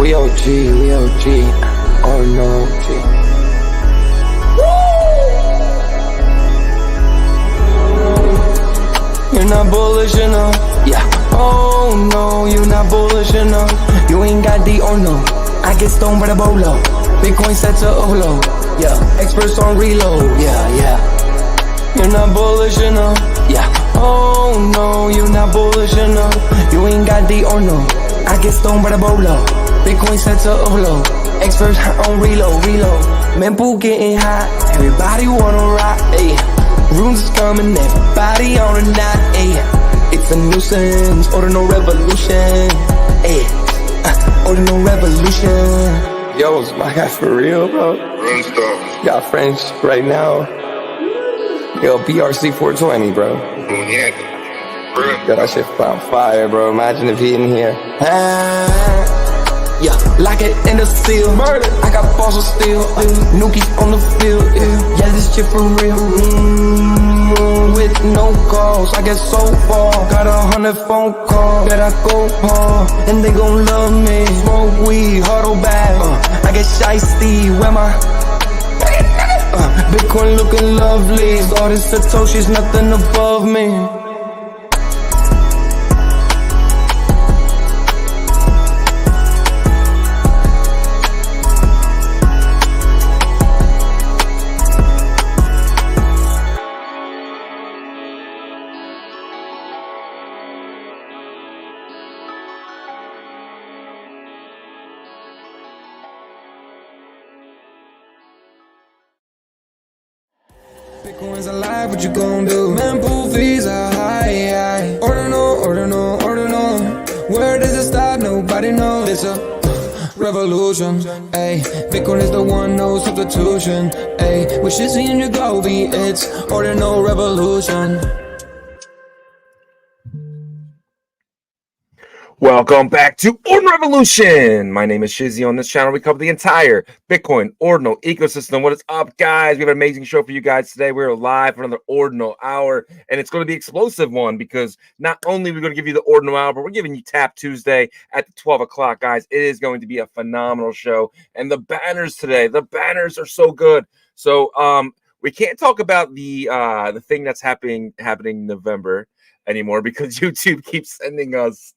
We OG. Oh no, G. You're not bullish enough. Yeah. Oh no, you're not bullish enough. You ain't got the or no. I get stoned by the bolo. Bitcoin set to overload. Yeah. Experts on reload. Yeah. You're not bullish enough. Yeah. Oh no, you're not bullish enough. You ain't got the or no. I get stoned by the bolo. Bitcoin set to overload. Experts on reload. Mempool getting hot. Everybody wanna rock. Ayy. Rooms is coming. Everybody on a knot. Ayy. It's a nuisance. Ordinal Revolution. Ayy. Ordinal Revolution. Yo, it's my guy for real, bro. Got friends right now. Yo, BRC 420, bro. Yeah, that shit on fire, bro. Imagine if he in here. Yeah, like it in the seal. Murder. I got balls of steel. Nookies on the field. Yeah, this shit for real. With no calls, I get so far. Got 100 phone calls that I go hard, and they gon' love me. Smoke weed, huddle back. I get shiesty. Where my Bitcoin looking lovely. All this Satoshi's nothing above me. Bitcoin's alive, what you gon' do? Mempool fees are high. Ordinal. Where does it stop? Nobody knows. It's a revolution. Ayy, Bitcoin is the one, no substitution. Ayy, with Shizzy and Yagobi, it's Ordinal Revolution. Welcome back to Ordinal Revolution. My name is Shizzy. On this channel, we cover the entire Bitcoin Ordinal ecosystem. What is up, guys? We have an amazing show for you guys today. We're live for another Ordinal Hour, and it's going to be an explosive one because not only are we going to give you the Ordinal Hour, but we're giving you Tap Tuesday at the 12 o'clock, guys. It is going to be a phenomenal show, and the banners today, the banners are so good. So we can't talk about the thing that's happening in November anymore because YouTube keeps sending us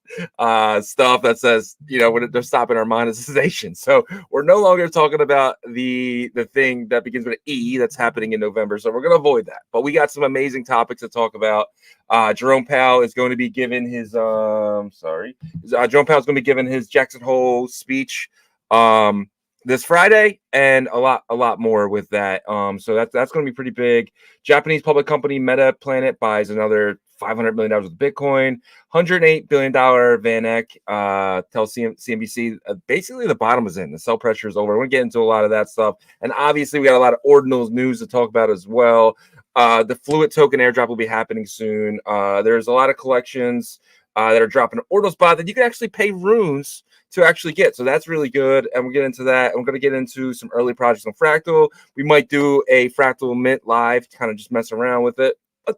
stuff that says, you know, they're stopping our monetization. So we're no longer talking about the thing that begins with an E that's happening in November. So we're going to avoid that. But we got some amazing topics to talk about. Jerome Powell is going to be giving his Jerome Powell is going to be giving his Jackson Hole speech this Friday, and a lot more with that. So that's going to be pretty big. Japanese public company Meta Planet buys another $500 million worth of Bitcoin. $108 billion VanEck tells CNBC basically the bottom is in. The sell pressure is over. We're going to get into a lot of that stuff. And obviously, we got a lot of Ordinals news to talk about as well. The Fluid token airdrop will be happening soon. There's a lot of collections that are dropping Ordinal spot that you can actually pay runes to actually get. So that's really good. And we'll get into that. And we're going to get into some early projects on Fractal. We might do a Fractal Mint live, kind of just mess around with it.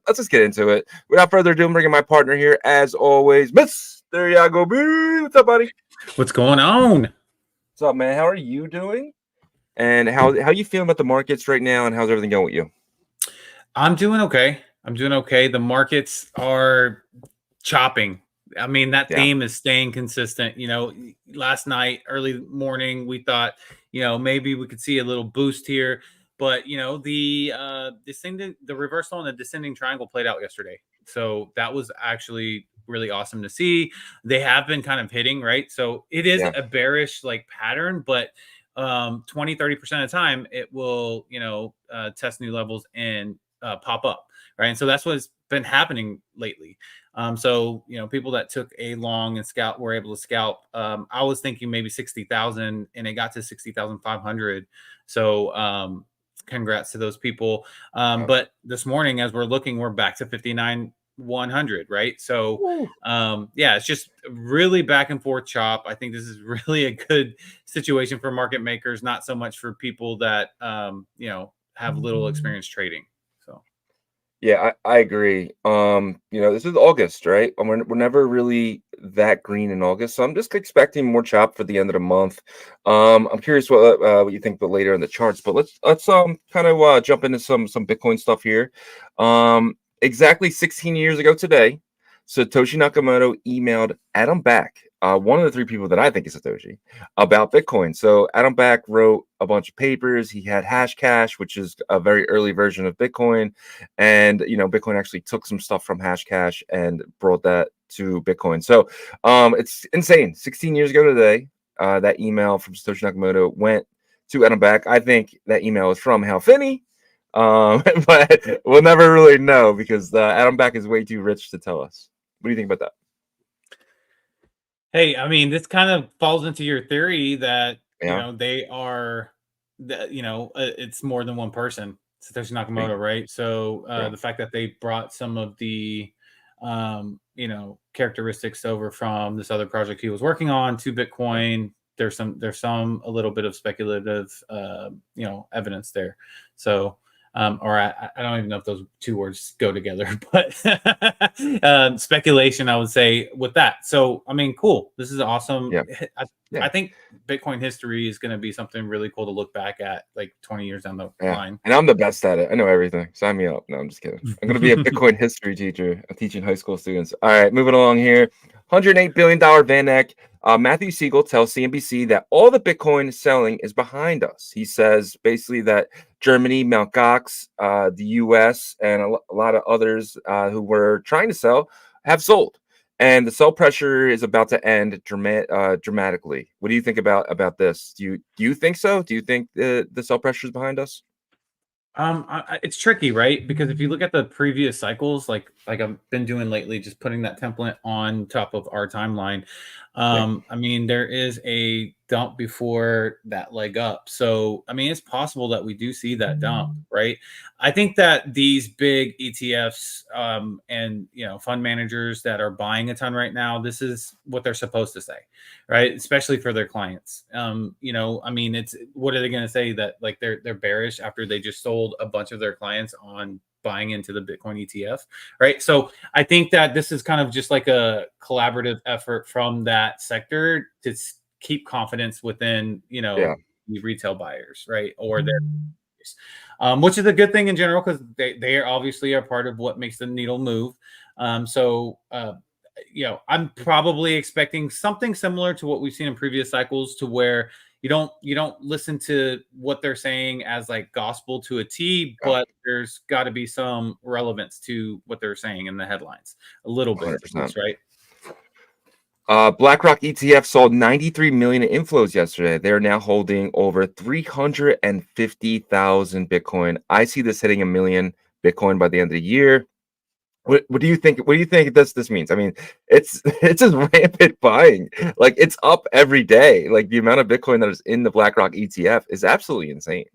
Let's just get into it. Without further ado, I'm bringing my partner here, as always, Mr. Yagobi. What's up, buddy? What's going on? What's up, man? How are you doing? And how you feeling about the markets right now, and how's everything going with you? I'm doing okay. The markets are chopping. I mean, that theme is staying consistent. You know, last night, early morning, we thought, you know, maybe we could see a little boost here. But, you know, the reversal and the descending triangle played out yesterday. So that was actually really awesome to see. They have been kind of hitting, right? So it is a bearish like pattern, but 20-30% of the time it will, you know, test new levels and pop up, right? And so that's what's been happening lately. So, you know, people that took a long and scalp were able to scalp. I was thinking maybe 60,000 and it got to 60,500. So, congrats to those people. But this morning, as we're looking, we're back to 59,100, right? So, yeah, it's just really back and forth chop. I think this is really a good situation for market makers, not so much for people that, you know, have little experience trading. So, Yeah, I agree. This is August, right? And we're never really that green in August, so I'm just expecting more chop for the end of the month. I'm curious what you think, but later in the charts. But let's kind of jump into some Bitcoin stuff here. Exactly 16 years ago today, Satoshi Nakamoto emailed Adam Back, one of the three people that I think is Satoshi, about Bitcoin. So Adam Back wrote a bunch of papers. He had Hashcash, which is a very early version of Bitcoin. And Bitcoin actually took some stuff from Hashcash and brought that to Bitcoin. So it's insane. 16 years ago today, that email from Satoshi Nakamoto went to Adam Back. I think that email is from Hal Finney. But we'll never really know because Adam Back is way too rich to tell us. What do you think about that? Hey, I mean, this kind of falls into your theory that Yeah. they are that it's more than one person, Satoshi Right. Nakamoto, right? So Yeah. the fact that they brought some of the characteristics over from this other project he was working on to Yeah. Bitcoin, there's a little bit of speculative evidence there. So or I don't even know if those two words go together, but speculation, I would say, with that. So, I mean, cool. This is awesome. Yeah. I, Yeah. I think Bitcoin history is going to be something really cool to look back at like 20 years down the Yeah. line. And I'm the best at it. I know everything. Sign me up. No, I'm just kidding. I'm going to be a Bitcoin history teacher. I'm teaching high school students. All right, moving along here. $108 billion Van Eck. Matthew Siegel tells CNBC that all the Bitcoin selling is behind us. He says basically that Germany, Mt. Gox, the US, and a lot of others who were trying to sell have sold. And the sell pressure is about to end dramatically. What do you think about this? Do you think so? Do you think the sell pressure is behind us? It's tricky, right? Because if you look at the previous cycles, like I've been doing lately, just putting that template on top of our timeline. Yeah. I mean, there is a dump before that leg up. So, I mean, it's possible that we do see that dump, right? I think that these big ETFs and fund managers that are buying a ton right now, this is what they're supposed to say, right? Especially for their clients. I mean, it's what are they going to say that like they're bearish after they just sold a bunch of their clients on buying into the Bitcoin ETF, right? So I think that this is kind of just like a collaborative effort from that sector to keep confidence within, Yeah. the retail buyers, right? Or their which is a good thing in general because they are obviously a part of what makes the needle move. I'm probably expecting something similar to what we've seen in previous cycles, to where you don't listen to what they're saying as like gospel to a T, Yeah. but there's got to be some relevance to what they're saying in the headlines, a little bit at 100%. least, right? BlackRock ETF sold 93 million in inflows yesterday. They're now holding over 350,000 Bitcoin. I see this hitting a million Bitcoin by the end of the year. What do you think? What do you think this means? I mean, it's it's just rampant buying. Like it's up every day. Like the amount of Bitcoin that is in the BlackRock ETF is absolutely insane.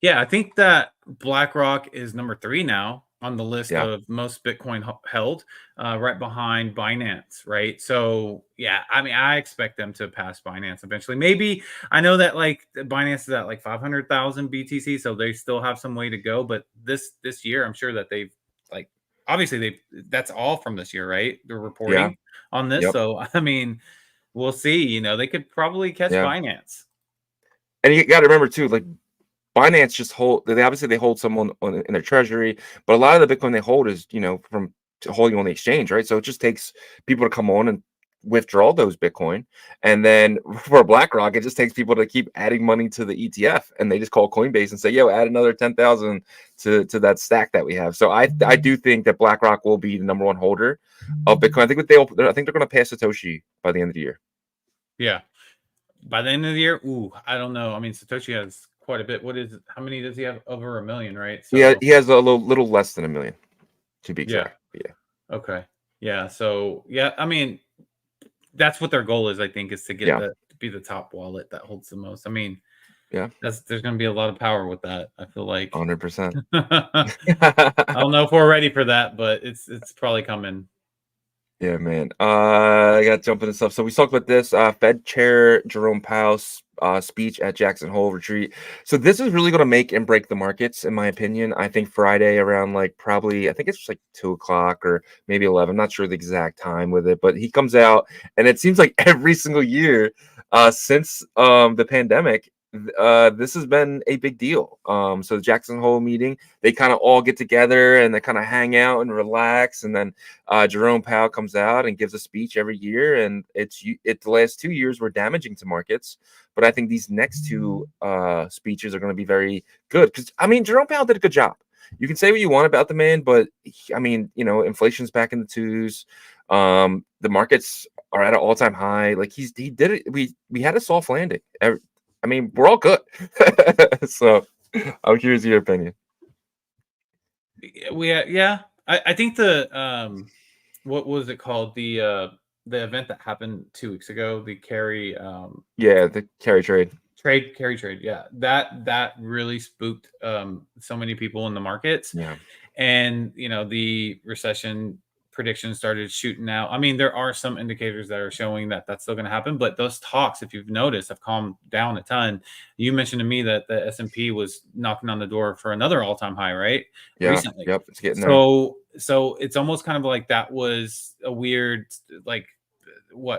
Yeah, I think that BlackRock is number 3 now on the list Yeah. of most Bitcoin held, right behind Binance, right? So, yeah, I mean, I expect them to pass Binance eventually. Maybe I know that like Binance is at like 500,000 BTC, so they still have some way to go. But this year, I'm sure that they've like obviously that's all from this year, right? They're Yeah. reporting on this, Yep. so I mean, we'll see. They could probably catch Yeah. Binance. And you got to remember too, like Binance just hold. They obviously they hold someone in their treasury, but a lot of the Bitcoin they hold is from holding on the exchange, right? So it just takes people to come on and withdraw those Bitcoin, and then for BlackRock, it just takes people to keep adding money to the ETF, and they just call Coinbase and say, "Yo, add another 10,000 to that stack that we have." So I do think that BlackRock will be the number one holder of Bitcoin. I think they're going to pass Satoshi by the end of the year. Yeah. By the end of the year, I don't know. I mean, Satoshi has quite a bit. How many does he have? Over a million, right? Yeah, So he has a little less than a million to be yeah. exact. Yeah. Okay. Yeah. So yeah, I mean, that's what their goal is, I think, is to get Yeah. to be the top wallet that holds the most. I mean, Yeah. there's gonna be a lot of power with that, I feel like. 100%. I don't know if we're ready for that, but it's probably coming. Yeah, man. I got to jump into stuff. So we talked about this. Fed Chair Jerome Powell's speech at Jackson Hole retreat. So this is really going to make and break the markets, in my opinion. I think Friday around like probably, I think it's like 2 o'clock or maybe 11. I'm not sure the exact time with it, but he comes out and it seems like every single year since the pandemic, this has been a big deal. So the Jackson Hole meeting, they kind of all get together and they kind of hang out and relax, and then Jerome Powell comes out and gives a speech every year, and the last 2 years were damaging to markets, but I think these next two speeches are going to be very good because I mean Jerome Powell did a good job. You can say what you want about the man, but I mean, inflation's back in the twos. The markets are at an all-time high. Like he did it. We had a soft landing. I mean, we're all good. So I'm curious your opinion. Yeah. I think the what was it called? The event that happened 2 weeks ago, the carry Yeah, the carry trade. Carry trade. Yeah. That really spooked so many people in the markets. Yeah. And the recession predictions started shooting out. I mean, there are some indicators that are showing that that's still going to happen, but those talks, if you've noticed, have calmed down a ton. You mentioned to me that the S&P was knocking on the door for another all-time high, right? Yeah. Recently. Yep. It's getting there. So it's almost kind of like that was a weird, like,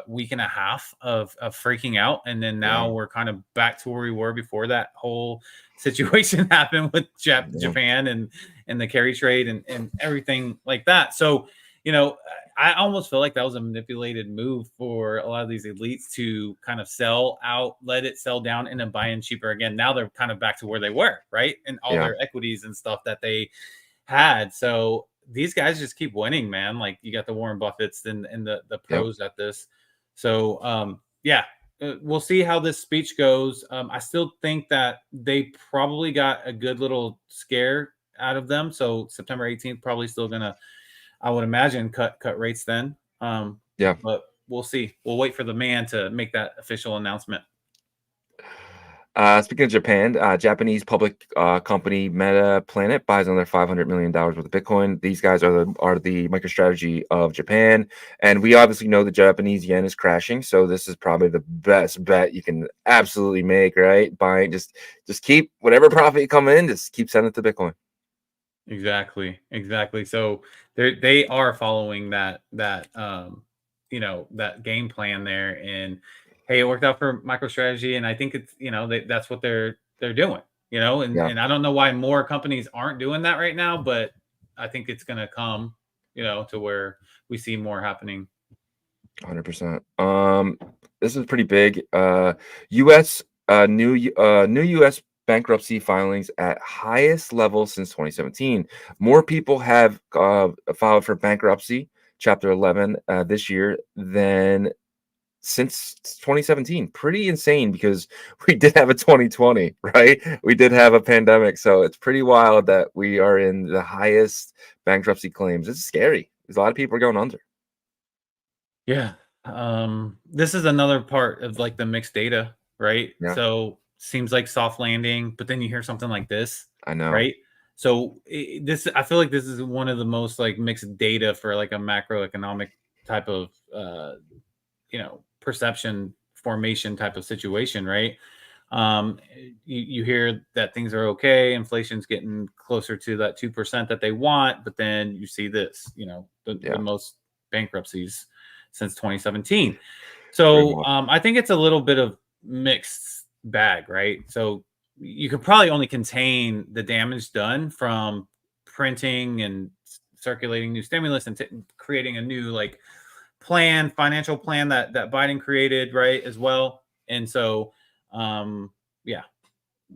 week and a half of freaking out, and then now we're kind of back to where we were before that whole situation happened with Japan and the carry trade and everything like that. So I almost feel like that was a manipulated move for a lot of these elites to kind of sell out, let it sell down, and then buy in cheaper again. Now they're kind of back to where they were, right? And all their equities and stuff that they had. So these guys just keep winning, man. Like you got the Warren Buffetts and the pros at this. So we'll see how this speech goes. I still think that they probably got a good little scare out of them. So September 18th probably still gonna, I would imagine, cut rates then. But we'll see. We'll wait for the man to make that official announcement. Speaking of Japan, Japanese public company Meta Planet buys another $500 million worth of Bitcoin. These guys are the MicroStrategy of Japan, and we obviously know the Japanese yen is crashing, so this is probably the best bet you can absolutely make, right? Buying, just keep whatever profit you come in, just keep sending it to Bitcoin. Exactly. So they are following that game plan there, and hey, it worked out for MicroStrategy, and I think it's that's what they're doing, and I don't know why more companies aren't doing that right now, but I think it's gonna come, to where we see more happening. 100%. This is pretty big. U.S. New U.S. bankruptcy filings at highest level since 2017. More people have filed for bankruptcy, Chapter 11, this year than since 2017. Pretty insane because we did have a 2020, right? We did have a pandemic, so it's pretty wild that we are in the highest bankruptcy claims. It's scary because a lot of people are going under. Yeah. This is another part of like the mixed data, right? Yeah. So seems like soft landing, but then you hear something like this. I know. Right. So I feel like this is one of the most like mixed data for like a macroeconomic type of perception formation type of situation, right? You hear that things are okay, inflation's getting closer to that 2% that they want, but then you see this, the most bankruptcies since 2017. So I think it's a little bit of mixed bag, right? So you could probably only contain the damage done from printing and circulating new stimulus and creating a new like financial plan that Biden created, right, as well. And so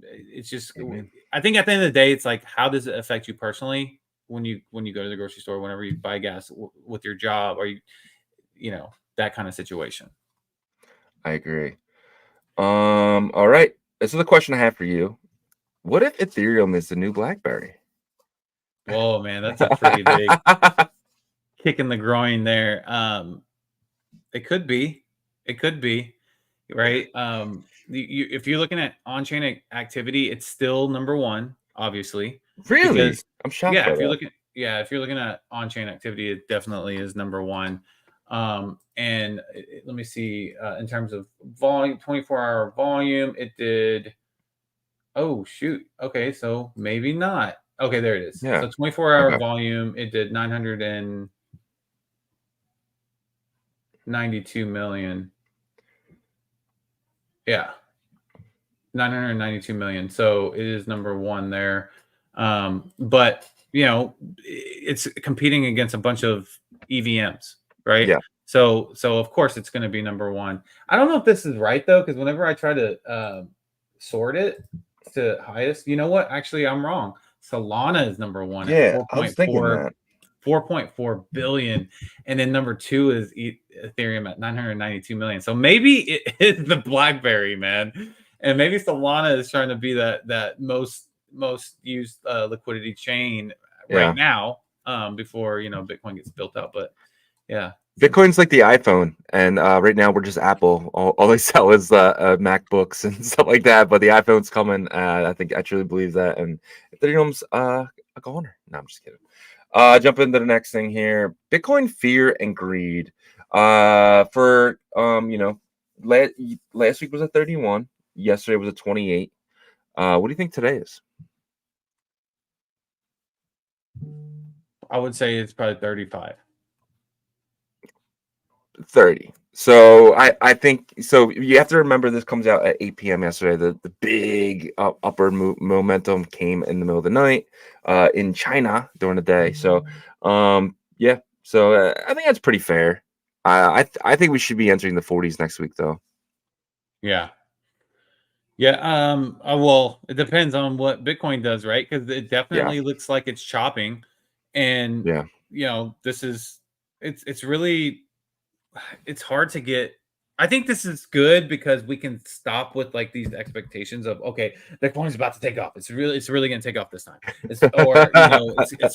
it's just, I think at the end of the day, it's like, how does it affect you personally when you go to the grocery store, whenever you buy gas, with your job, or that kind of situation? I agree. All right. This is the question I have for you. What if Ethereum is the new BlackBerry? Whoa, man, that's a pretty big kick in the groin there. It could be, right? If you're looking at on-chain activity, it's still number one, obviously. Really? Because, I'm shocked. Yeah, if you're looking at on-chain activity, it definitely is number one. And let me see, in terms of volume, 24-hour volume, it did. Oh shoot. Okay, so maybe not. Okay, there it is. Yeah. So 24-hour Okay. volume, it did 992 million. Yeah. 992 million. So it is number one there. But it's competing against a bunch of EVMs, right? Yeah. So of course it's going to be number one. I don't know if this is right though, because whenever I try to sort it to highest, you know what? Actually, I'm wrong. Solana is number one at Yeah, I was thinking 4.4 billion, and then number two is Ethereum at 992 million. So maybe it is the BlackBerry, man, and maybe Solana is trying to be that most used liquidity chain right now, before Bitcoin gets built out. But yeah, Bitcoin's like the iPhone, and right now we're just Apple. All they sell is MacBooks and stuff like that. But the iPhone's coming. I truly believe that, and Ethereum's a goner. No, I'm just kidding. Jump into the next thing here. Bitcoin fear and greed. For last week was a 31. Yesterday was a 28. What do you think today is? I would say it's probably 35. 30. So I think so. You have to remember this comes out at 8 p.m. yesterday. The big upward momentum came in the middle of the night in China during the day. So yeah. So I think that's pretty fair. I think we should be entering the 40s next week though. Yeah. Yeah. Well, it depends on what Bitcoin does, right? Because it definitely looks like it's chopping, and this is it's really. It's hard to get. I think this is good because we can stop with like these expectations of, okay, Bitcoin's about to take off. It's really going to take off this time. It's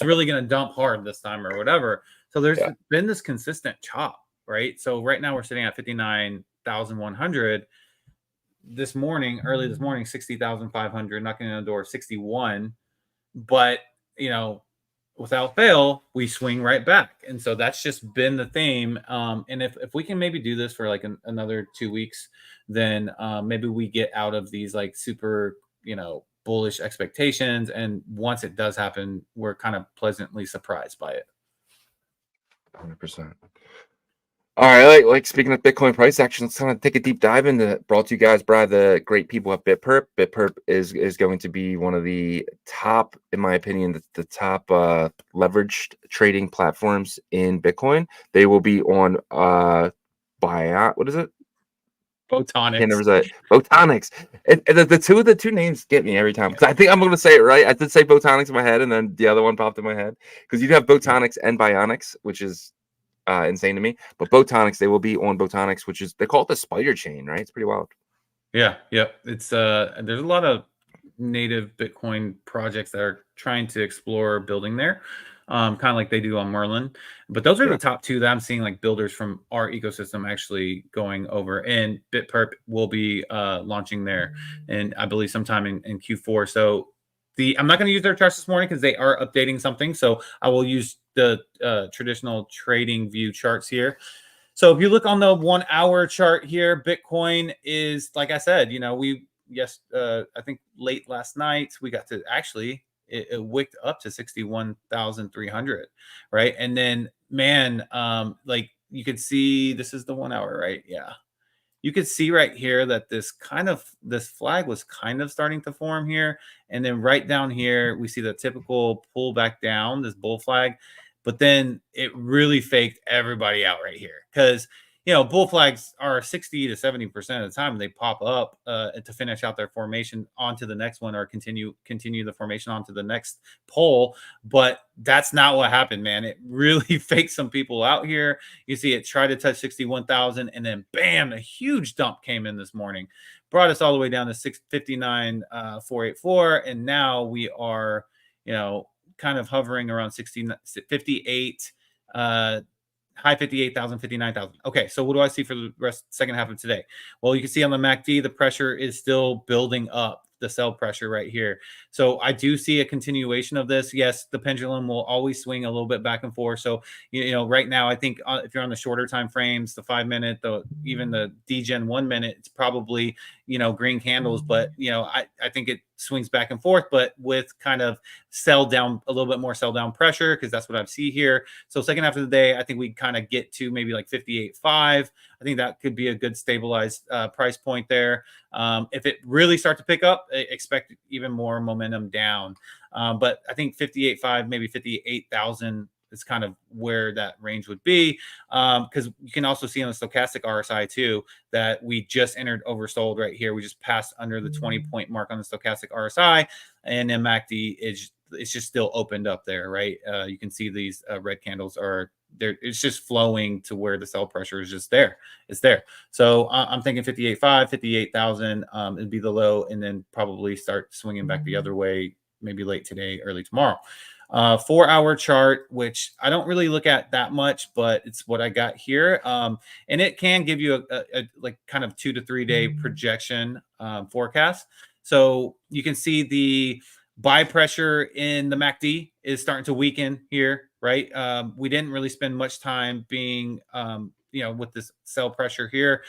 really going to dump hard this time or whatever. So there's been this consistent chop, right? So right now we're sitting at 59,100. Early this morning, 60,500, knocking on the door, 61. But without fail, we swing right back. And so that's just been the theme. And if we can maybe do this for like another 2 weeks, then maybe we get out of these like super, bullish expectations. And once it does happen, we're kind of pleasantly surprised by it. 100%. All right, like speaking of Bitcoin price action, let's kind of take a deep dive into it. Brought to you guys by the great people at BitPerp. BitPerp is going to be one of the top, in my opinion, the top leveraged trading platforms in Bitcoin. They will be on what is it? Photonics. Photonics. The two names get me every time because I think I'm going to say it right. I did say Photonics in my head, and then the other one popped in my head because you have Photonics and Bionics, which is insane to me. But Photonics, they will be on Photonics, which is, they call it the spider chain, right? It's pretty wild. Yeah. It's there's a lot of native Bitcoin projects that are trying to explore building there, kind of like they do on Merlin. But those are the top two that I'm seeing, like builders from our ecosystem actually going over. And BitPerp will be launching there, and I believe sometime in Q4. So I'm not going to use their charts this morning because they are updating something. So I will use the traditional trading view charts here. So if you look on the 1 hour chart here, Bitcoin is, like I said, I think late last night we got to actually it wicked up to 61,300, right? And then like you could see, this is the 1 hour, right? Yeah. You could see right here that this flag was kind of starting to form here. And then right down here, we see the typical pull back down, this bull flag. But then it really faked everybody out right here because, bull flags are 60 to 70% of the time they pop up to finish out their formation onto the next one or continue the formation onto the next pole. But that's not what happened, man. It really faked some people out here. You see it try to touch 61,000 and then bam, a huge dump came in this morning, brought us all the way down to 659,484. And now we are, kind of hovering around 58, high 58,000, 59,000. Okay, so what do I see for the second half of today? Well, you can see on the MACD, the pressure is still building up the sell pressure right here. So I do see a continuation of this. Yes, the pendulum will always swing a little bit back and forth. So, you know, right now, I think if you're on the shorter time frames, the 5 minute, even the DGen 1 minute, it's probably, you know, green candles. But, you know, I think it swings back and forth, but with kind of sell down, a little bit more sell down pressure, because that's what I see here. So second half of the day, I think we kind of get to maybe like 58.5. I think that could be a good stabilized price point there. If it really starts to pick up, expect even more momentum down. But I think 58.5, maybe 58,000 is kind of where that range would be. Because you can also see on the stochastic RSI too, that we just entered oversold right here. We just passed under the 20-point mark on the stochastic RSI, and then MACD it's just still opened up there, right? You can see these red candles are there. It's just flowing to where the sell pressure is just there. It's there. So I'm thinking 58.5, 58,000 would be the low, and then probably start swinging back the other way, maybe late today, early tomorrow. 4-hour chart, which I don't really look at that much, but it's what I got here. And it can give you a like kind of 2 to 3 day projection forecast. So you can see the buy pressure in the MACD is starting to weaken here, right? We didn't really spend much time being, you know, with this sell pressure here.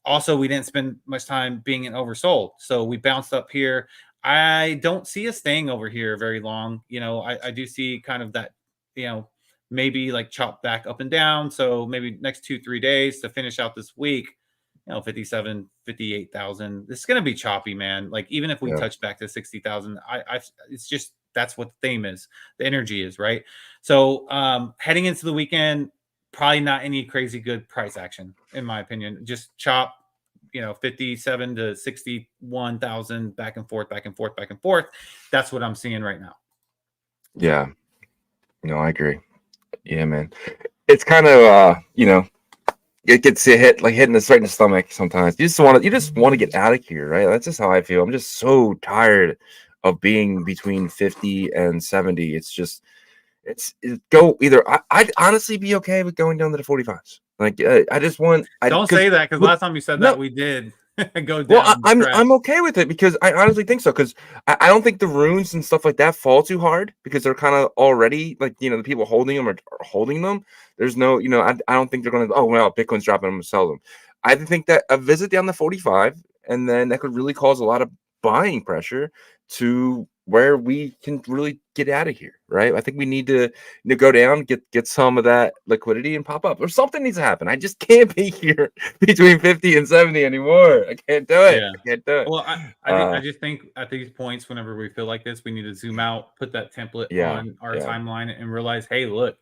Also, we didn't spend much time being in oversold. So we bounced up here. I don't see us staying over here very long. You know, I do see kind of that, you know, maybe like chop back up and down. So maybe next 2-3 days to finish out this week, you know, 57, 58,000. This is going to be choppy, man. Like even if we touch back to 60,000, it's just, that's what the theme is. The energy is, right? So heading into the weekend, probably not any crazy good price action, in my opinion. Just chop, you know, 57 to 61,000 back and forth, back and forth, back and forth. That's what I'm seeing right now. Yeah. No, I agree. Yeah, man. It's kind of you know, it gets you hit like hitting us right in the stomach sometimes. You just want to get out of here, right? That's just how I feel. I'm just so tired of being between 50 and 70. It's just it's go either. I'd honestly be okay with going down to the 45s. Like I just want. Don't say that, because last time you said that we did go down. Well, I'm okay with it, because I honestly think so, because I don't think the runes and stuff like that fall too hard, because they're kind of already like, you know, the people holding them are holding them. There's no, you know, I don't think they're going to, oh well, Bitcoin's dropping, I'm going to sell them. I think that a visit down to 45, and then that could really cause a lot of buying pressure to where we can really get out of here, right? I think we need to go down, get some of that liquidity and pop up, or something needs to happen. I just can't be here between 50 and 70 anymore. I can't do it. Yeah. I can't do it. Well, I just think at these points, whenever we feel like this, we need to zoom out, put that template on our timeline, and realize, hey, look,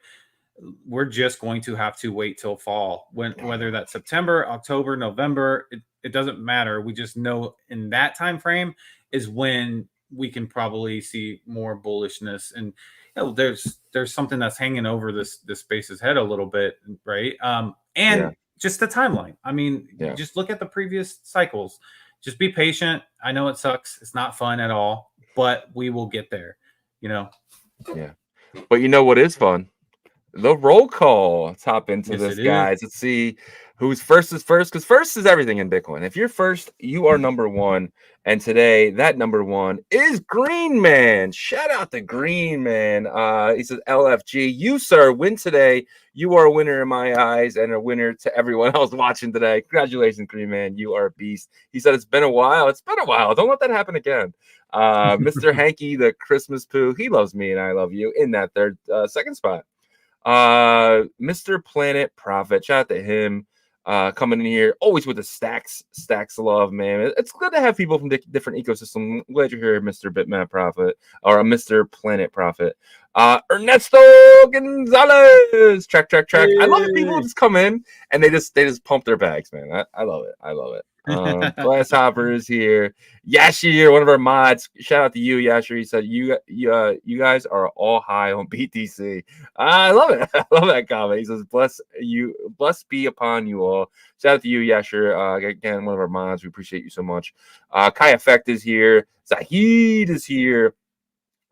we're just going to have to wait till fall. Whether that's September, October, November, it doesn't matter. We just know in that time frame is when we can probably see more bullishness, and you know, there's something that's hanging over this space's head a little bit, right? And just the timeline. I mean, just look at the previous cycles. Just be patient. I know it sucks. It's not fun at all, but we will get there. You know. Yeah, but you know what is fun? The roll call. Let's hop into this, guys. Let's see who's first is first, because first is everything in Bitcoin. If you're first, you are number one. And today, that number one is Green Man. Shout out to Green Man. He says, LFG, you, sir, win today. You are a winner in my eyes, and a winner to everyone else watching today. Congratulations, Green Man. You are a beast. He said, it's been a while. It's been a while. Don't let that happen again. Mr. Hanky, the Christmas poo, he loves me and I love you in that second spot. Mr. Planet Prophet, shout out to him, coming in here always with the stacks of love, man. It's good to have people from different ecosystems. I'm glad you're here, Mr. Bitmap Prophet, or Mr. Planet Prophet. Ernesto Gonzalez, track. I love it. People just come in and they just pump their bags, man. I love it. Glasshoppers is here. Yashir, one of our mods. Shout out to you, Yashir. He said you guys are all high on BTC. I love it. I love that comment. He says bless be upon you all. Shout out to you, Yashir. Again, one of our mods. We appreciate you so much. Kai Effect is here. Zahid is here.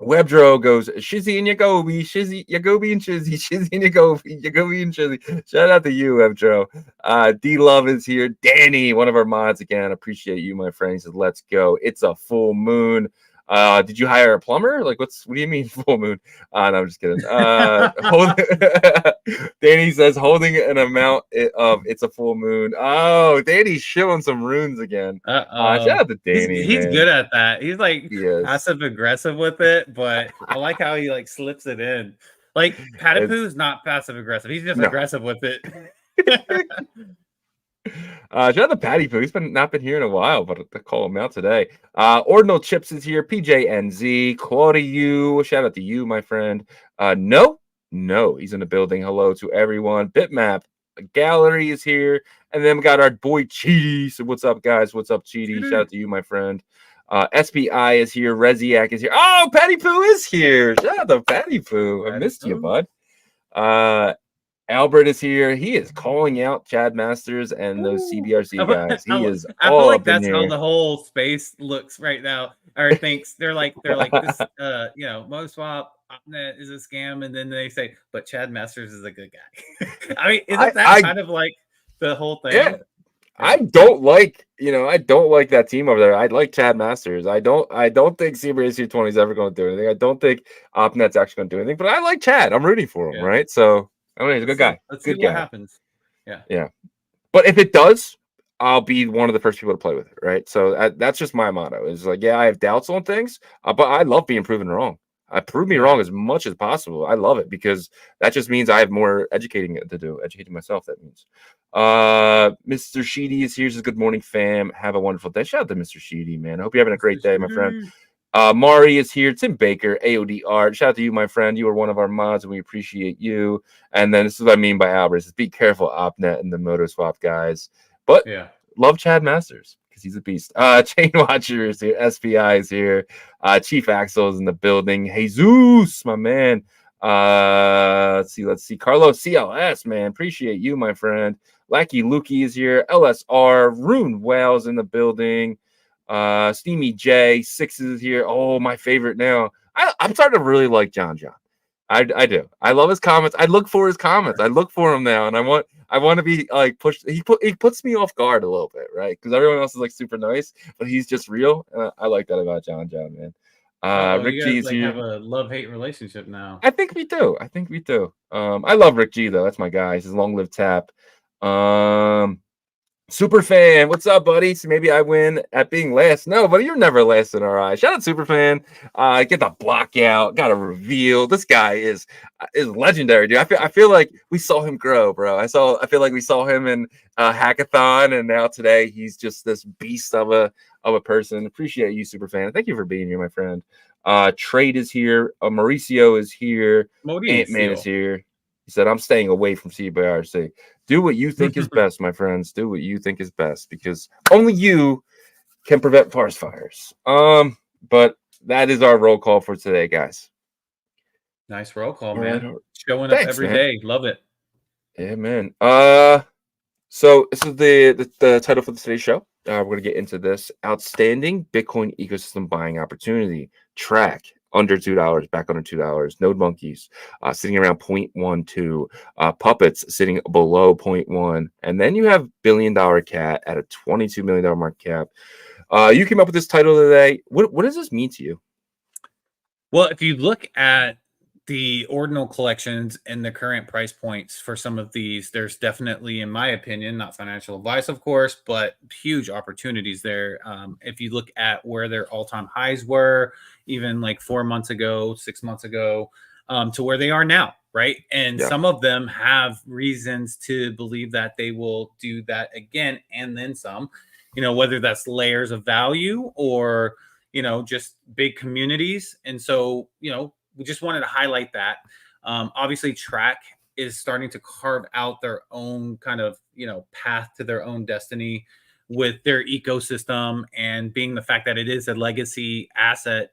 Webdro goes Shizzy and Yagobi, Yagobi and Shizzy, Shizzy and Yagobi and Shizzy. Shout out to you, Webdro. D Love is here. Danny, one of our mods again. Appreciate you, my friend. He says, "Let's go. It's a full moon." Did you hire a plumber? Like, what do you mean full moon? No, I'm just kidding. Danny says holding an amount of it's a full moon. Oh, Danny's showing some runes again. Shout out to Danny. He's man. good at that. He's like Yes. passive aggressive with it, but I like how he like slips it in. Like Patapoo's not passive aggressive. He's just aggressive with it. Shout out to Patty Poo. He's not been here in a while, but to call him out today. Ordinal Chips is here. PJNZ, Claudia, shout out to you, my friend. No, he's in the building. Hello to everyone. Bitmap Gallery is here, and then we got our boy Cheaty. So what's up, guys? What's up, Cheaty? Shout out to you, my friend. SPI is here. Reziak is here. Oh, Patty Poo is here. Shout out to Patty Poo. I missed you, bud. Albert is here. He is calling out Chad Masters and those CBRC guys. He is. I feel like that's how the whole space looks right now, or thinks. They're like this. MoSwap Opnet is a scam, and then they say, but Chad Masters is a good guy. I mean, isn't that kind of like the whole thing? Yeah. I don't like that team over there. I like Chad Masters. I don't think CBRC 20 is ever going to do anything. I don't think Opnet's actually going to do anything. But I like Chad. I'm rooting for him, right? So. I mean, he's a good guy. Let's see what happens. Yeah. But if it does, I'll be one of the first people to play with it, right? So that's just my motto. It's like, I have doubts on things, but I love being proven wrong. Prove me wrong as much as possible. I love it because that just means I have more educating to do. Educating myself, that means. Mr. Sheedy is here. Says, good morning, fam. Have a wonderful day. Shout out to Mr. Sheedy, man. I hope you're having a great day, my friend. Mari is here. Tim Baker, AOD Art. Shout out to you, my friend. You are one of our mods, and we appreciate you. And then this is what I mean by Albert. Is be careful, Opnet and the MotoSwap guys. But love Chad Masters because he's a beast. Chain Watcher is here. SPI is here. Chief Axel is in the building. Jesus, my man. Let's see. Carlos CLS, man. Appreciate you, my friend. Lackey Lukey is here. LSR. Rune Whales in the building. Steamy J 6 is here. Oh, my favorite now. I'm starting to really like John. I do. I love his comments. I look for his comments. I look for him now, and I want to be like pushed. He puts me off guard a little bit, right? Because everyone else is like super nice, but he's just real. And I like that about John, man. Rick G is here. Have a love-hate relationship now. I think we do. I love Rick G though. That's my guy. He says long live Tap. Super fan, what's up, buddy? So maybe I win at being last. No, buddy, you're never last in our eyes. Shout out, super fan. Get the block out. Got a reveal. This guy is legendary, dude. I feel like we saw him grow, bro. I feel like we saw him in hackathon, and now today he's just this beast of a person. Appreciate you, super fan. Thank you for being here, my friend. Trade is here. Mauricio is here. Ant-Man is here. He said, I'm staying away from CBRC. Do what you think is best, my friends. Do what you think is best because only you can prevent forest fires. But that is our roll call for today, guys. Nice roll call, man. Showing up every day. Love it. Yeah, man. So this is the title for today's show. We're going to get into this. Outstanding Bitcoin ecosystem buying opportunity. TRAC. Under $2, back under $2. NodeMonkes sitting around 0.12. Puppets sitting below 0.1. And then you have $1 billion cat at a $22 million market cap. You came up with this title today. What does this mean to you? Well, if you look at the ordinal collections and the current price points for some of these, there's definitely, in my opinion, not financial advice, of course, but huge opportunities there. If you look at where their all-time highs were, even like 4 months ago, 6 months ago, to where they are now, right? And some of them have reasons to believe that they will do that again and then some, whether that's layers of value or, just big communities. And so, we just wanted to highlight that. Obviously, TRAC is starting to carve out their own kind of, path to their own destiny with their ecosystem and being the fact that it is a legacy asset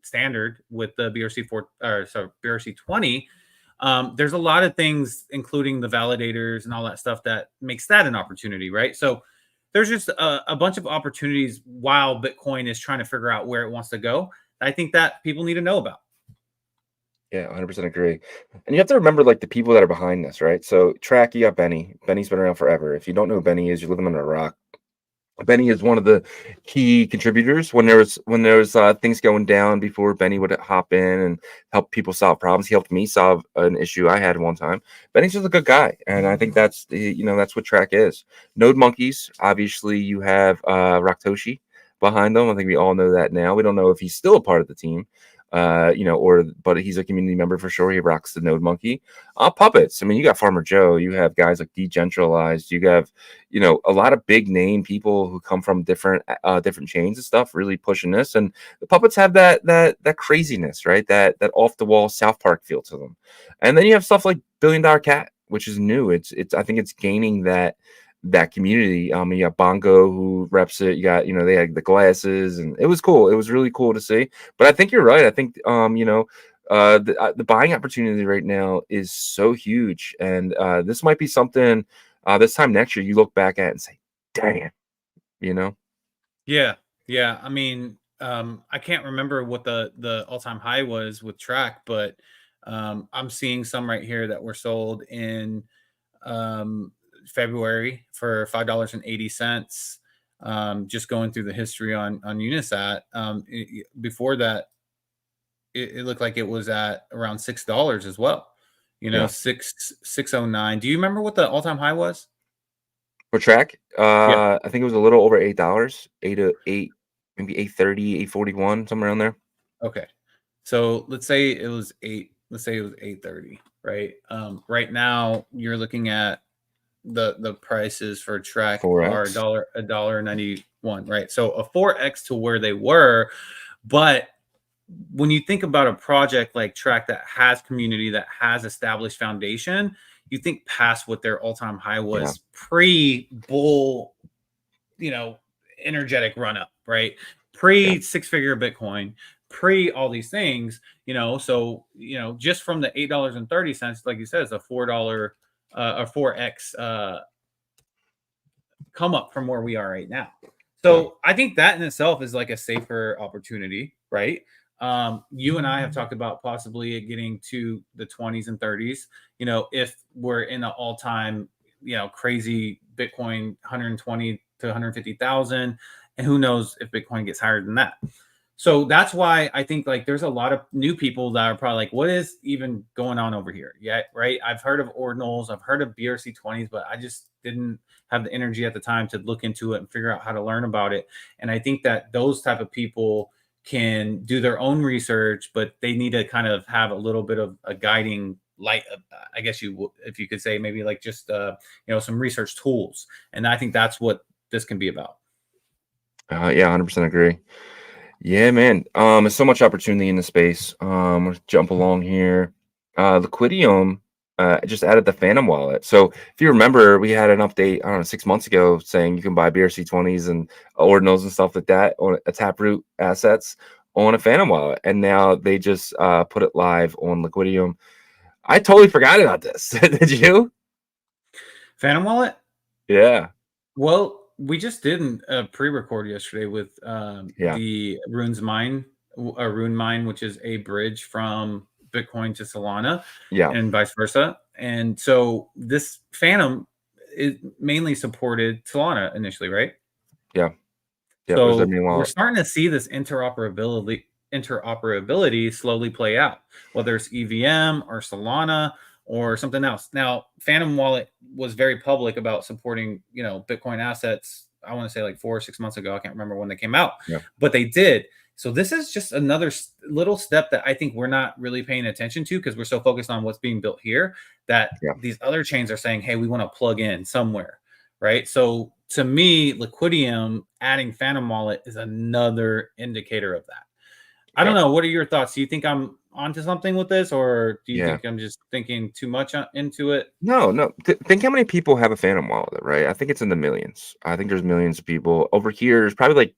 standard with the BRC 20. There's a lot of things, including the validators and all that stuff that makes that an opportunity, right? So there's just a bunch of opportunities while Bitcoin is trying to figure out where it wants to go. I think that people need to know about. Yeah, 100% agree. And you have to remember like the people that are behind this, right? So TRAC, you got Benny. Benny's been around forever. If you don't know who Benny is, you're living under a rock. Benny is one of the key contributors when there was things going down before Benny would hop in and help people solve problems. He helped me solve an issue I had one time. Benny's just a good guy, and I think that's that's what TRAC is. NodeMonkes, obviously, you have Raktoshi behind them. I think we all know that now. We don't know if he's still a part of the team, but he's a community member for sure. He rocks the Node Monkey. Puppets. I mean, you got Farmer Joe. You have guys like Decentralized. You have a lot of big name people who come from different chains and stuff really pushing this. And the puppets have that craziness, right? That off the wall South Park feel to them. And then you have stuff like $1 Billion Cat, which is new. I think it's gaining that community. You got Bongo who reps it. You got they had the glasses, and it was cool. It was really cool to see. But I think you're right. I think the buying opportunity right now is so huge, and this might be something this time next year you look back at and say, "Damn," Yeah. I mean, I can't remember what the all-time high was with TRAC, but I'm seeing some right here that were sold in February for $5.80. Just going through the history on Unisat. Before that, it looked like it was at around $6 as well. Yeah. 609. Do you remember what the all-time high was for TRAC? Yeah. I think it was a little over $8, 8, maybe 830, 841, somewhere around there. Okay, so let's say it was 8. Let's say it was 830, right? Right now you're looking at the prices for TRAC 4X. are $1.91, right? So a 4x to where they were. But when you think about a project like TRAC that has community, that has established foundation, you think past what their all-time high was pre-bull, energetic run-up, right? Pre-six-figure Bitcoin, pre all these things, so just from the $8.30, like you said, it's a $4 a 4x come up from where we are right now. So I think that in itself is like a safer opportunity, right? You and I have talked about possibly getting to the 20s and 30s, if we're in an all-time, crazy Bitcoin 120 to 150,000, and who knows if Bitcoin gets higher than that. So that's why I think like there's a lot of new people that are probably like, what is even going on over here? Yeah, right. I've heard of ordinals, I've heard of BRC20s, but I just didn't have the energy at the time to look into it and figure out how to learn about it. And I think that those type of people can do their own research, but they need to kind of have a little bit of a guiding light, I guess if you could say, maybe like just some research tools. And I think that's what this can be about. Yeah, 100% agree. Yeah, man. There's so much opportunity in the space. Let's jump along here. Liquidium just added the Phantom wallet. So if you remember, we had an update, I don't know, 6 months ago saying you can buy BRC20s and ordinals and stuff like that on a Taproot assets on a Phantom wallet. And now they just put it live on Liquidium. I totally forgot about this. Did you? Phantom wallet? Yeah. Well, we just did a pre-record yesterday with the Rune Mine, which is a bridge from Bitcoin to Solana, and vice versa. And so this Phantom is mainly supported Solana initially, right? Yeah. So we're starting to see this interoperability slowly play out, whether it's EVM or Solana or something else. Now, Phantom Wallet was very public about supporting, Bitcoin assets. I want to say like 4 or 6 months ago. I can't remember when they came out, but they did. So this is just another little step that I think we're not really paying attention to because we're so focused on what's being built here that these other chains are saying, hey, we want to plug in somewhere, right? So to me, Liquidium adding Phantom Wallet is another indicator of that. I don't know. What are your thoughts? Do you think I'm onto something with this, or do you think I'm just thinking too much into it? No. Think how many people have a Phantom wallet, right? I think it's in the millions. I think there's millions of people. Over here, there's probably like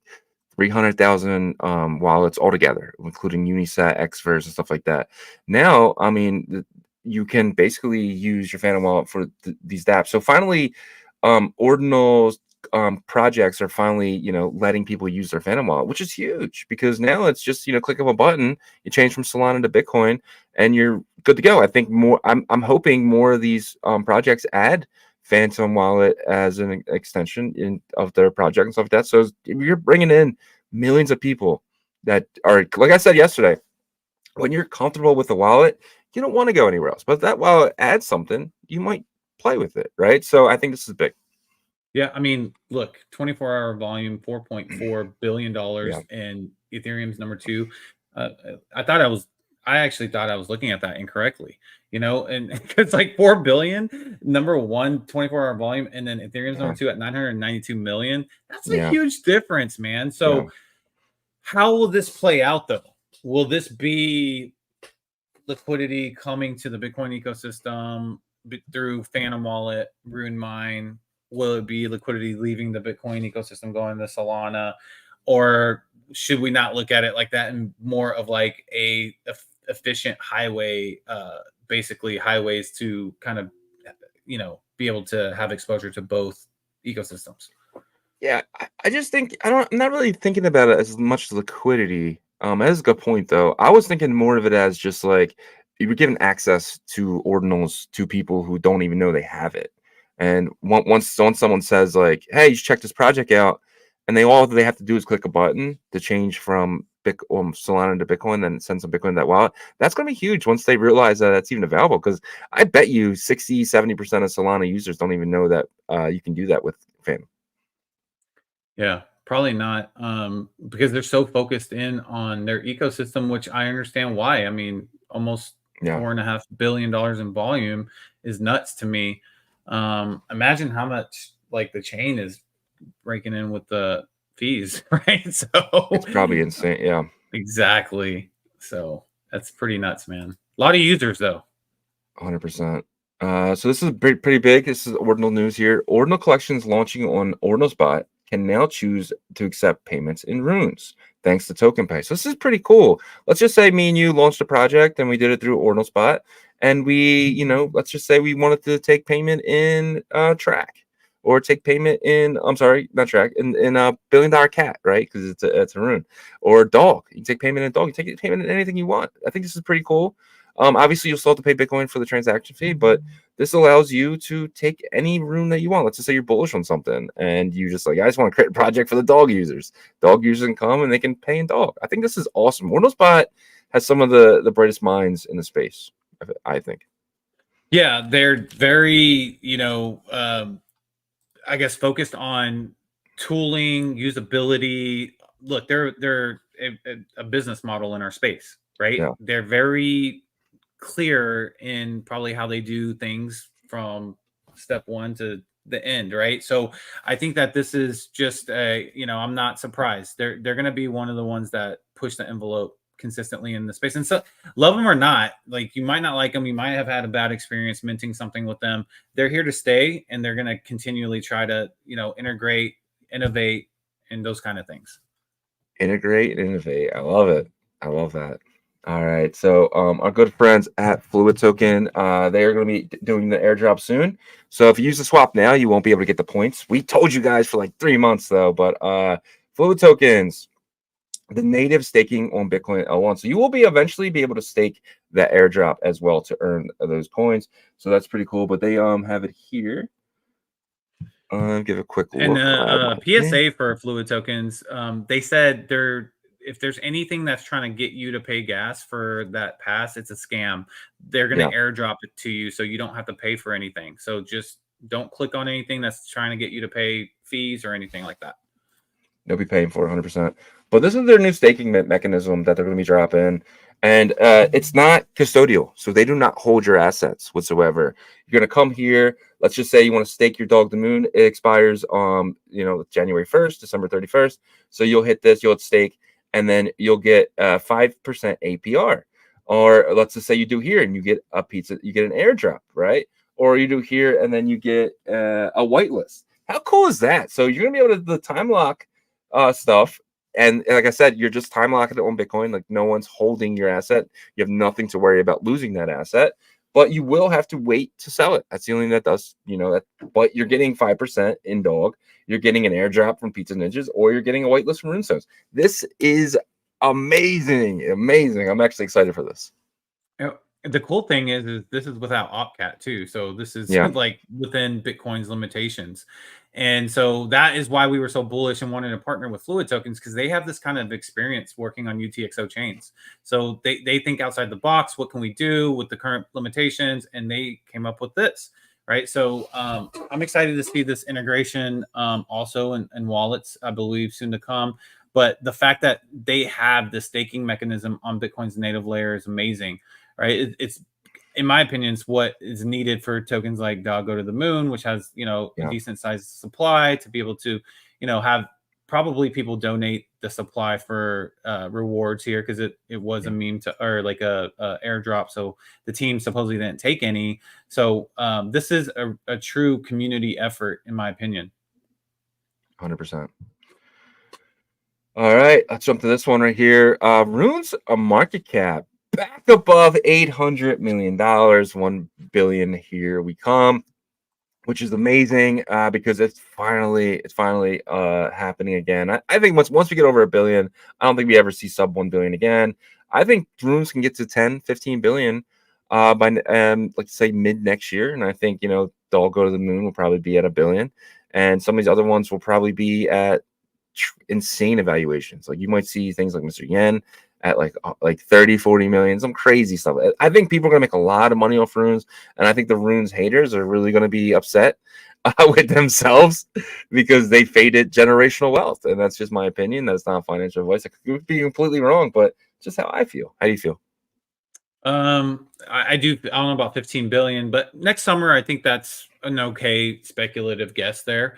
300,000 wallets altogether, including Unisat, Xverse, and stuff like that. Now, I mean, you can basically use your Phantom wallet for these dApps. So finally, Ordinals projects are finally, letting people use their Phantom wallet, which is huge because now it's just, click of a button, you change from Solana to Bitcoin, and you're good to go. I think I'm hoping more of these projects add Phantom wallet as an extension of their project and stuff like that. So if you're bringing in millions of people that are, like I said yesterday, when you're comfortable with the wallet, you don't want to go anywhere else. But if that wallet adds something, you might play with it, right? So I think this is big. Yeah, I mean, look, 24-hour volume, $4.4 billion, Yeah. and Ethereum's number 2. I actually thought I was looking at that incorrectly, and it's like 4 billion, number 1, 24-hour volume, and then Ethereum's number 2 at 992 million. That's a huge difference, man. So how will this play out though? Will this be liquidity coming to the Bitcoin ecosystem through Phantom Wallet, Rune Mine? Will it be liquidity leaving the Bitcoin ecosystem going to Solana? Or should we not look at it like that and more of like a efficient highway, basically highways to kind of, be able to have exposure to both ecosystems? Yeah, I just think I'm not really thinking about it as much as liquidity. That's a good point though. I was thinking more of it as just like you were giving access to ordinals to people who don't even know they have it. And once someone says like, "Hey, you should check this project out," and all they have to do is click a button to change from Solana to Bitcoin, then send some Bitcoin to that wallet. That's going to be huge once they realize that that's even available. Because I bet you 60-70% of Solana users don't even know that you can do that with Phantom. Yeah, probably not, because they're so focused in on their ecosystem, which I understand why. I mean, almost $4.5 billion in volume is nuts to me. Imagine how much like the chain is raking in with the fees, right? So it's probably insane. Yeah, exactly. So that's pretty nuts, man. A lot of users though. 100%. So this is pretty big. This is Ordinal news here. Ordinal collections launching on Ordinal Spot can now choose to accept payments in runes thanks to token pay. So this is pretty cool. Let's just say me and you launched a project and we did it through Ordinal Spot, and we, let's just say we wanted to take payment in TRAC, or take payment in, I'm sorry, not TRAC, in a $1 billion cat, right? Because it's a rune, or dog. You can take payment in dog. You take payment in anything you want. I think this is pretty cool. Obviously, you'll still have to pay Bitcoin for the transaction fee, but this allows you to take any rune that you want. Let's just say you're bullish on something, and you just like, I just want to create a project for the dog users. Dog users can come and they can pay in dog. I think this is awesome. Ordinal Spot has some of the brightest minds in the space, I think. Yeah, they're very, I guess focused on tooling, usability. Look, they're a business model in our space, right? Yeah. They're very clear in probably how they do things from step 1 to the end, right? So I think that this is just I'm not surprised. They're going to be one of the ones that push the envelope consistently in the space. And so love them or not, like you might not like them, you might have had a bad experience minting something with them. They're here to stay, and they're going to continually try to, integrate, innovate, and those kind of things. Integrate and innovate. I love it. I love that. All right, so our good friends at Fluid Token, they are going to be doing the airdrop soon. So if you use the swap now, you won't be able to get the points. We told you guys for like 3 months though, but Fluid Tokens, the native staking on Bitcoin L1. So you will eventually be able to stake that airdrop as well to earn those points. So that's pretty cool. But they have it here. Give a quick look. And PSA for Fluid Tokens, they said if there's anything that's trying to get you to pay gas for that pass, it's a scam. They're going to airdrop it to you so you don't have to pay for anything. So just don't click on anything that's trying to get you to pay fees or anything like that. They'll be paying for 100%. But this is their new staking mechanism that they're going to be dropping. And it's not custodial. So they do not hold your assets whatsoever. You're going to come here. Let's just say you want to stake your dog the moon. It expires January 1st, December 31st. So you'll hit this, you'll hit stake, and then you'll get 5% APR. Or let's just say you do here and you get a pizza, you get an airdrop, right? Or you do here and then you get a whitelist. How cool is that? So you're going to be able to do the time lock stuff. And like I said, you're just time locking it on Bitcoin. Like no one's holding your asset. You have nothing to worry about losing that asset. but you will have to wait to sell it. That's the only thing that does, but you're getting 5% in dog. You're getting an airdrop from Pizza Ninjas, or you're getting a whitelist from Runestones. This is amazing. I'm actually excited for this. The cool thing is this is without OpCat too. So this is like within Bitcoin's limitations. And so that is why we were so bullish and wanted to partner with Fluid Tokens, because they have this kind of experience working on UTXO chains. So they think outside the box. What can we do with the current limitations? And they came up with this, right? So I'm excited to see this integration also in wallets, I believe, soon to come. But the fact that they have the staking mechanism on Bitcoin's native layer is amazing. Right, it's in my opinion, it's what is needed for tokens like Dog Go to the Moon, which has a decent sized supply to be able to have probably people donate the supply for rewards here, because it was a meme or like a airdrop, so the team supposedly didn't take any. So this is a true community effort, in my opinion. 100%. All right, let's jump to this one right here. Rune's a market cap back above $800 million, 1 billion. Here we come, which is amazing because it's finally happening again. I think once we get over $1 billion, I don't think we ever see sub 1 billion again. I think Runes can get to 10-15 billion by like say mid next year, and I think they'll go to the moon will probably be at $1 billion, and some of these other ones will probably be at insane evaluations. Like you might see things like Mr. Yen at like 30-40 million, some crazy stuff. I think people are gonna make a lot of money off Runes, and I think the Runes haters are really gonna be upset with themselves because they faded generational wealth. And that's just my opinion. That's not financial advice. I could be completely wrong, but just how I feel. How do you feel? I don't know about 15 billion, but next summer I think that's an okay speculative guess there.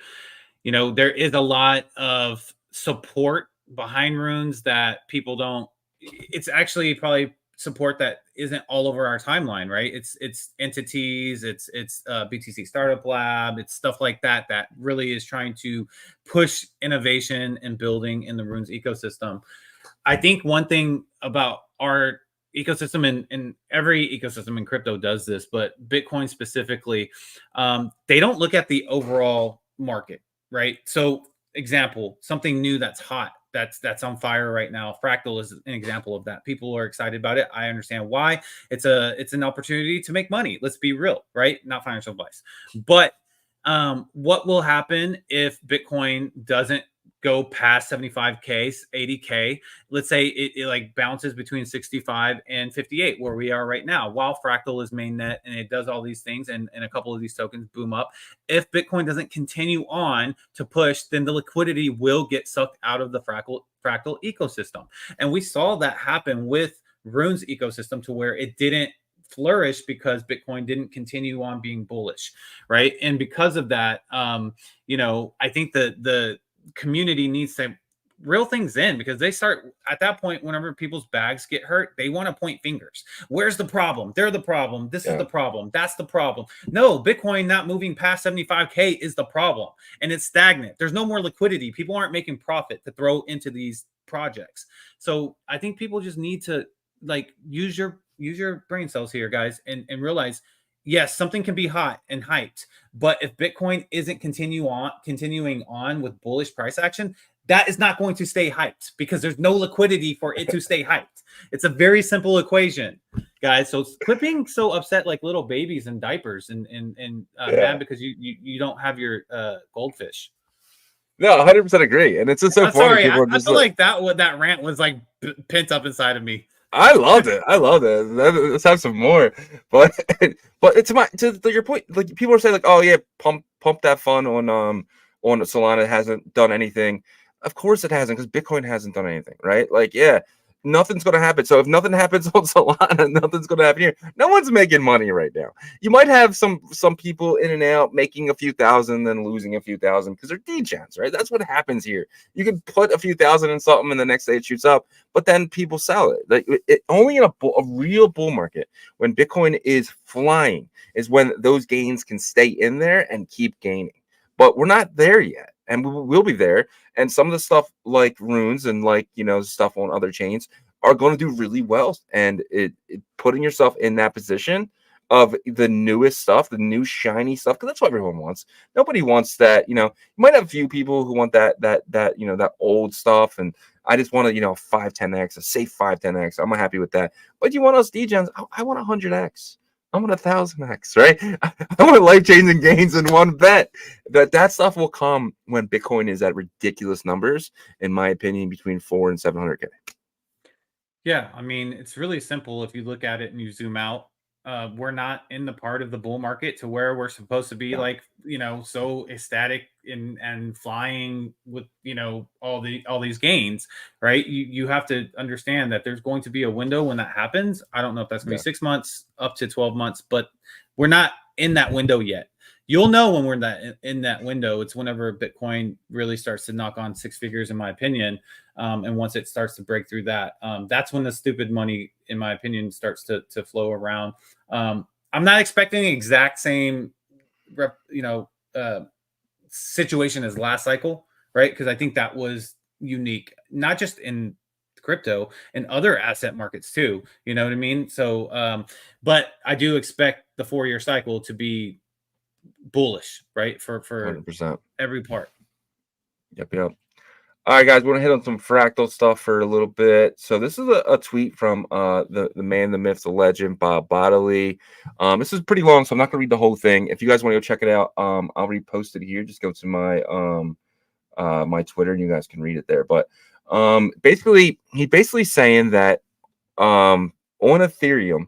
There is a lot of support behind Runes that people don't. It's actually probably support that isn't all over our timeline, right? It's entities, it's BTC Startup Lab, it's stuff like that really is trying to push innovation and building in the Runes ecosystem. I think one thing about our ecosystem, and every ecosystem in crypto does this, but Bitcoin specifically, they don't look at the overall market, right? So example, something new that's hot, that's on fire right now. Fractal is an example of that. People are excited about it. I understand why. It's an opportunity to make money. Let's be real, right? Not financial advice. But what will happen if Bitcoin doesn't go past 75K, 80K? Let's say it like bounces between 65 and 58, where we are right now, while Fractal is mainnet and it does all these things, and a couple of these tokens boom up. If Bitcoin doesn't continue on to push, then the liquidity will get sucked out of the Fractal ecosystem. And we saw that happen with Rune's ecosystem, to where it didn't flourish because Bitcoin didn't continue on being bullish, right? And because of that, I think the community needs to reel things in, because they start at that point, whenever people's bags get hurt, they want to point fingers. Where's the problem? They're the problem. This is the problem. That's the problem. No, Bitcoin not moving past 75K is the problem, and it's stagnant. There's no more liquidity. People aren't making profit to throw into these projects. So I think people just need to use your brain cells here, guys, and realize, yes, something can be hot and hyped, but if Bitcoin isn't continuing on with bullish price action, that is not going to stay hyped, because there's no liquidity for it to stay hyped. It's a very simple equation, guys. So quit being so upset like little babies in diapers and mad because you don't have your goldfish. No, 100% agree. And it's just so funny. Sorry, I feel like that rant was like pent up inside of me. I loved it. Let's have some more. But to your point, like people are saying, like, oh yeah, pump that fund on Solana. It hasn't done anything. Of course it hasn't, because Bitcoin hasn't done anything, right? Like, yeah, nothing's gonna happen. So if nothing happens on Solana, nothing's gonna happen here. No one's making money right now. You might have some people in and out making a few thousand, then losing a few thousand because they're degens, right? That's what happens here. You can put a few thousand in something, and the next day it shoots up, but then people sell it. Like only in a real bull market, when Bitcoin is flying, is when those gains can stay in there and keep gaining. But we're not there yet, and we'll be there. And some of the stuff like Runes and stuff on other chains are going to do really well. And it putting yourself in that position of the newest stuff, the new shiny stuff, because that's what everyone wants. Nobody wants that, you might have a few people who want that that old stuff, and I just want to, 510x, a safe 510x. I'm happy with that. But you want those degens? I want 100x. I want 1000x, right? I want life-changing gains in one bet. That stuff will come when Bitcoin is at ridiculous numbers, in my opinion, between 4 and 700K. Yeah, I mean, it's really simple if you look at it and you zoom out. We're not in the part of the bull market to where we're supposed to be, like, so ecstatic and flying with, all these gains, right? You have to understand that there's going to be a window when that happens. I don't know if that's going to be 6 months up to 12 months, but we're not in that window yet. You'll know when we're in that window. It's whenever Bitcoin really starts to knock on 6 figures, in my opinion. And once it starts to break through that, that's when the stupid money, in my opinion, starts to flow around. I'm not expecting the exact same, situation as last cycle, right? Because I think that was unique, not just in crypto and other asset markets too. You know what I mean? So, but I do expect the 4-year cycle to be bullish, right? For 100%. every part. Yep. All right, guys, we're gonna hit on some fractal stuff for a little bit. So this is a tweet from the man, the myth, the legend, Bob Bodily. This is pretty long, so I'm not gonna read the whole thing. If you guys want to go check it out, I'll repost it here. Just go to my my Twitter, and you guys can read it there. But basically, he's saying that on Ethereum,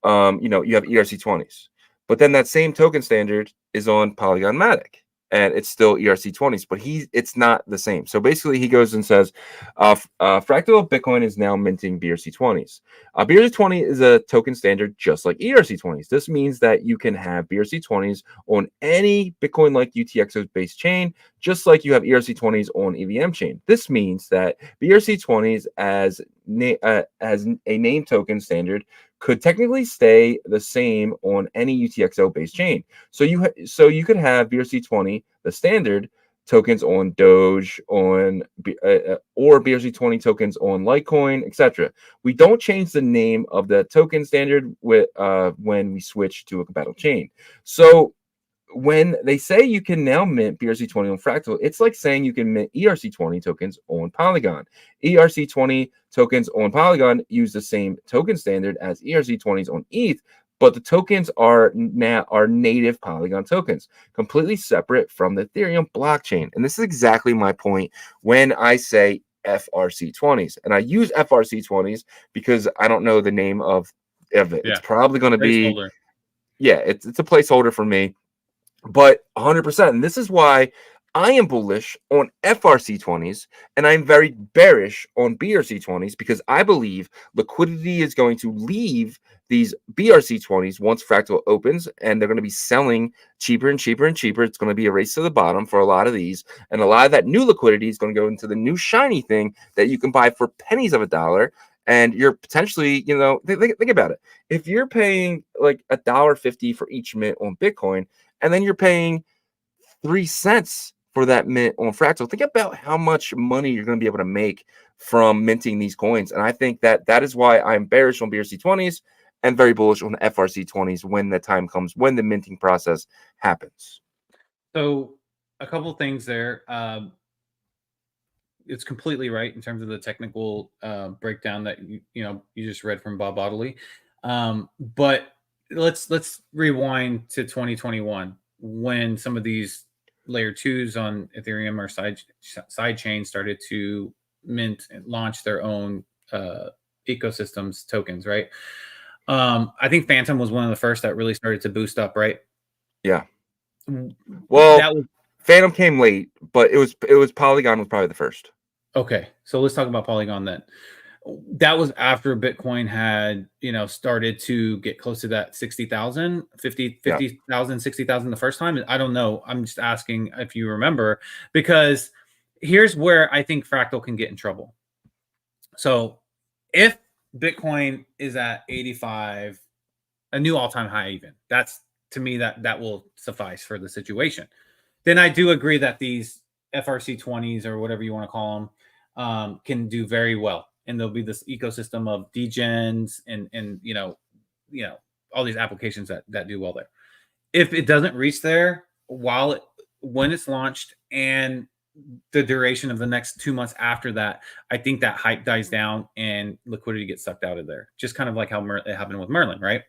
you have ERC20s, but then that same token standard is on Polygon Matic, and it's still ERC20s, but it's not the same. So basically, he goes and says, Fractal Bitcoin is now minting BRC20s. BRC20 is a token standard just like ERC20s. This means that you can have BRC20s on any Bitcoin-like UTXO-based chain, just like you have ERC20s on EVM chain. This means that BRC20s as a name token standard could technically stay the same on any UTXO-based chain. So you could have BRC20, the standard tokens on Doge, or BRC20 tokens on Litecoin, etc. We don't change the name of the token standard when we switch to a compatible chain. So when they say you can now mint BRC20 on Fractal, it's like saying you can mint ERC20 tokens on Polygon. ERC20 tokens on Polygon use the same token standard as ERC20s on ETH, but the tokens are native Polygon tokens, completely separate from the Ethereum blockchain. And this is exactly my point when I say FRC20s. And I use FRC20s because I don't know the name of it. Yeah. It's probably going to be, it's a placeholder for me. But 100%, and this is why I am bullish on FRC20s, and I'm very bearish on BRC20s, because I believe liquidity is going to leave these BRC20s once Fractal opens, and they're going to be selling cheaper and cheaper and cheaper. It's going to be a race to the bottom for a lot of these, and a lot of that new liquidity is going to go into the new shiny thing that you can buy for pennies of a dollar. And you're potentially, think about it. If you're paying like $1.50 for each mint on Bitcoin, and then you're paying 3 cents for that mint on Fractal, think about how much money you're going to be able to make from minting these coins. And I think that is why I'm bearish on BRC20s and very bullish on FRC20s when the time comes, when the minting process happens. So a couple things there. It's completely right in terms of the technical breakdown that you just read from Bob Bodily. But let's rewind to 2021 when some of these layer 2s on Ethereum or side chain started to mint and launch their own ecosystems tokens, right? I think Phantom was one of the first that really started to boost up, right? Yeah. Well, Phantom came late, but it was Polygon was probably the first. Okay, so let's talk about Polygon then. That was after Bitcoin had, started to get close to that 60,000, 50,000, 60,000 the first time. I don't know. I'm just asking if you remember, because here's where I think Fractal can get in trouble. So if Bitcoin is at 85, a new all-time high even, that's, to me, that will suffice for the situation. Then I do agree that these FRC20s or whatever you want to call them can do very well. And there'll be this ecosystem of degens and all these applications that do well there. If it doesn't reach there when it's launched and the duration of the next 2 months after that, I think that hype dies down and liquidity gets sucked out of there. Just kind of like how it happened with Merlin, right?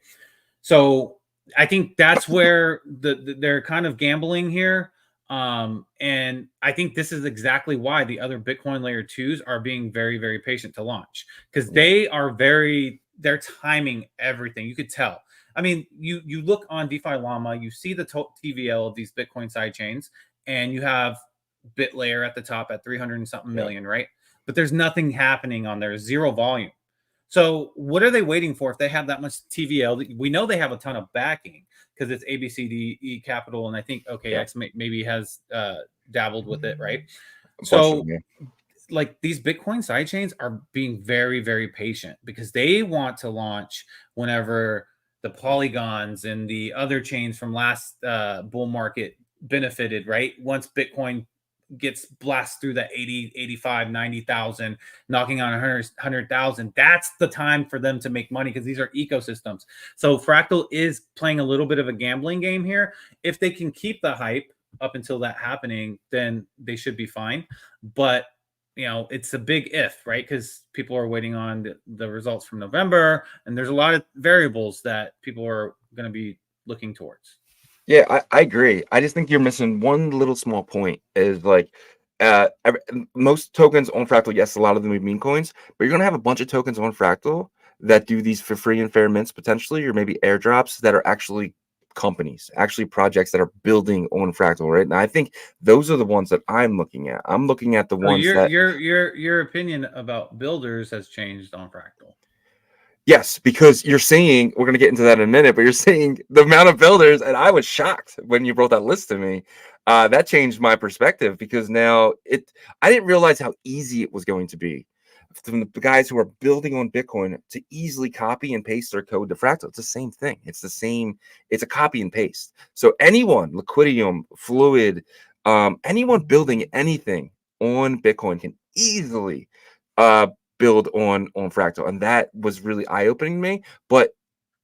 So I think that's where they're kind of gambling here. And I think this is exactly why the other Bitcoin layer 2s are being very, very patient to launch, because they're timing everything. You could tell. I mean, you look on DeFi Llama, you see the TVL of these Bitcoin side chains, and you have BitLayer at the top at 300 and something million, right? But there's nothing happening on there, zero volume. So what are they waiting for if they have that much TVL? We know they have a ton of backing because it's ABCDE Capital, and I think OKX maybe has dabbled with it, right? So like these Bitcoin sidechains are being very, very patient because they want to launch whenever the polygons and the other chains from last bull market benefited, right? Once Bitcoin gets blasted through that 80, 85, 90,000, knocking on 100,000, that's the time for them to make money because these are ecosystems. So Fractal is playing a little bit of a gambling game here. If they can keep the hype up until that happening, then they should be fine. But it's a big if, right? Because people are waiting on the results from November, and there's a lot of variables that people are going to be looking towards. Yeah, I agree. I just think you're missing one little small point is like most tokens on Fractal, yes, a lot of them are meme coins, but you're going to have a bunch of tokens on Fractal that do these for free and fair mints potentially, or maybe airdrops that are actually companies, actually projects that are building on Fractal, right? And I think those are the ones that I'm looking at. I'm looking at the ones that your opinion about builders has changed on Fractal. Yes, because you're saying, we're going to get into that in a minute, but you're saying the amount of builders, and I was shocked when you brought that list to me. That changed my perspective because now I didn't realize how easy it was going to be from the guys who are building on Bitcoin to easily copy and paste their code to Fractal. It's the same thing. It's a copy and paste. So anyone, Liquidium, Fluid, anyone building anything on Bitcoin can easily build on Fractal, and that was really eye-opening to me.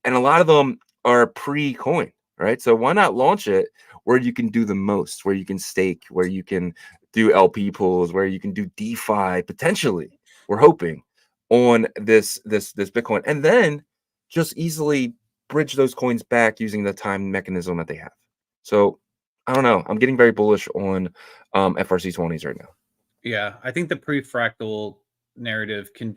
And a lot of them are pre-coin, right? So why not launch it where you can do the most, where you can stake, where you can do LP pools, where you can do DeFi potentially, we're hoping, on this Bitcoin, and then just easily bridge those coins back using the time mechanism that they have. So I don't know, I'm getting very bullish on FRC20s right now. Yeah, I think the pre-Fractal narrative can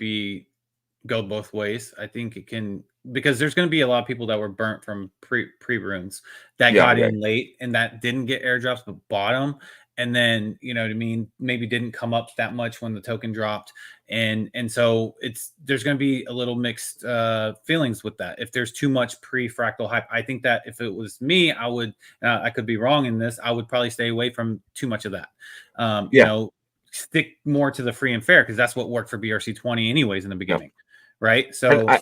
go both ways. I think it can, because there's going to be a lot of people that were burnt from pre-runes that got in late and that didn't get airdrops but bought them, and then you know what I mean, maybe didn't come up that much when the token dropped, and so there's going to be a little mixed feelings with that. If there's too much pre-Fractal hype, I think that if it was me, I would I could be wrong in this, I would probably stay away from too much of that. You know, stick more to the free and fair, because that's what worked for BRC20 anyways in the beginning, right? So I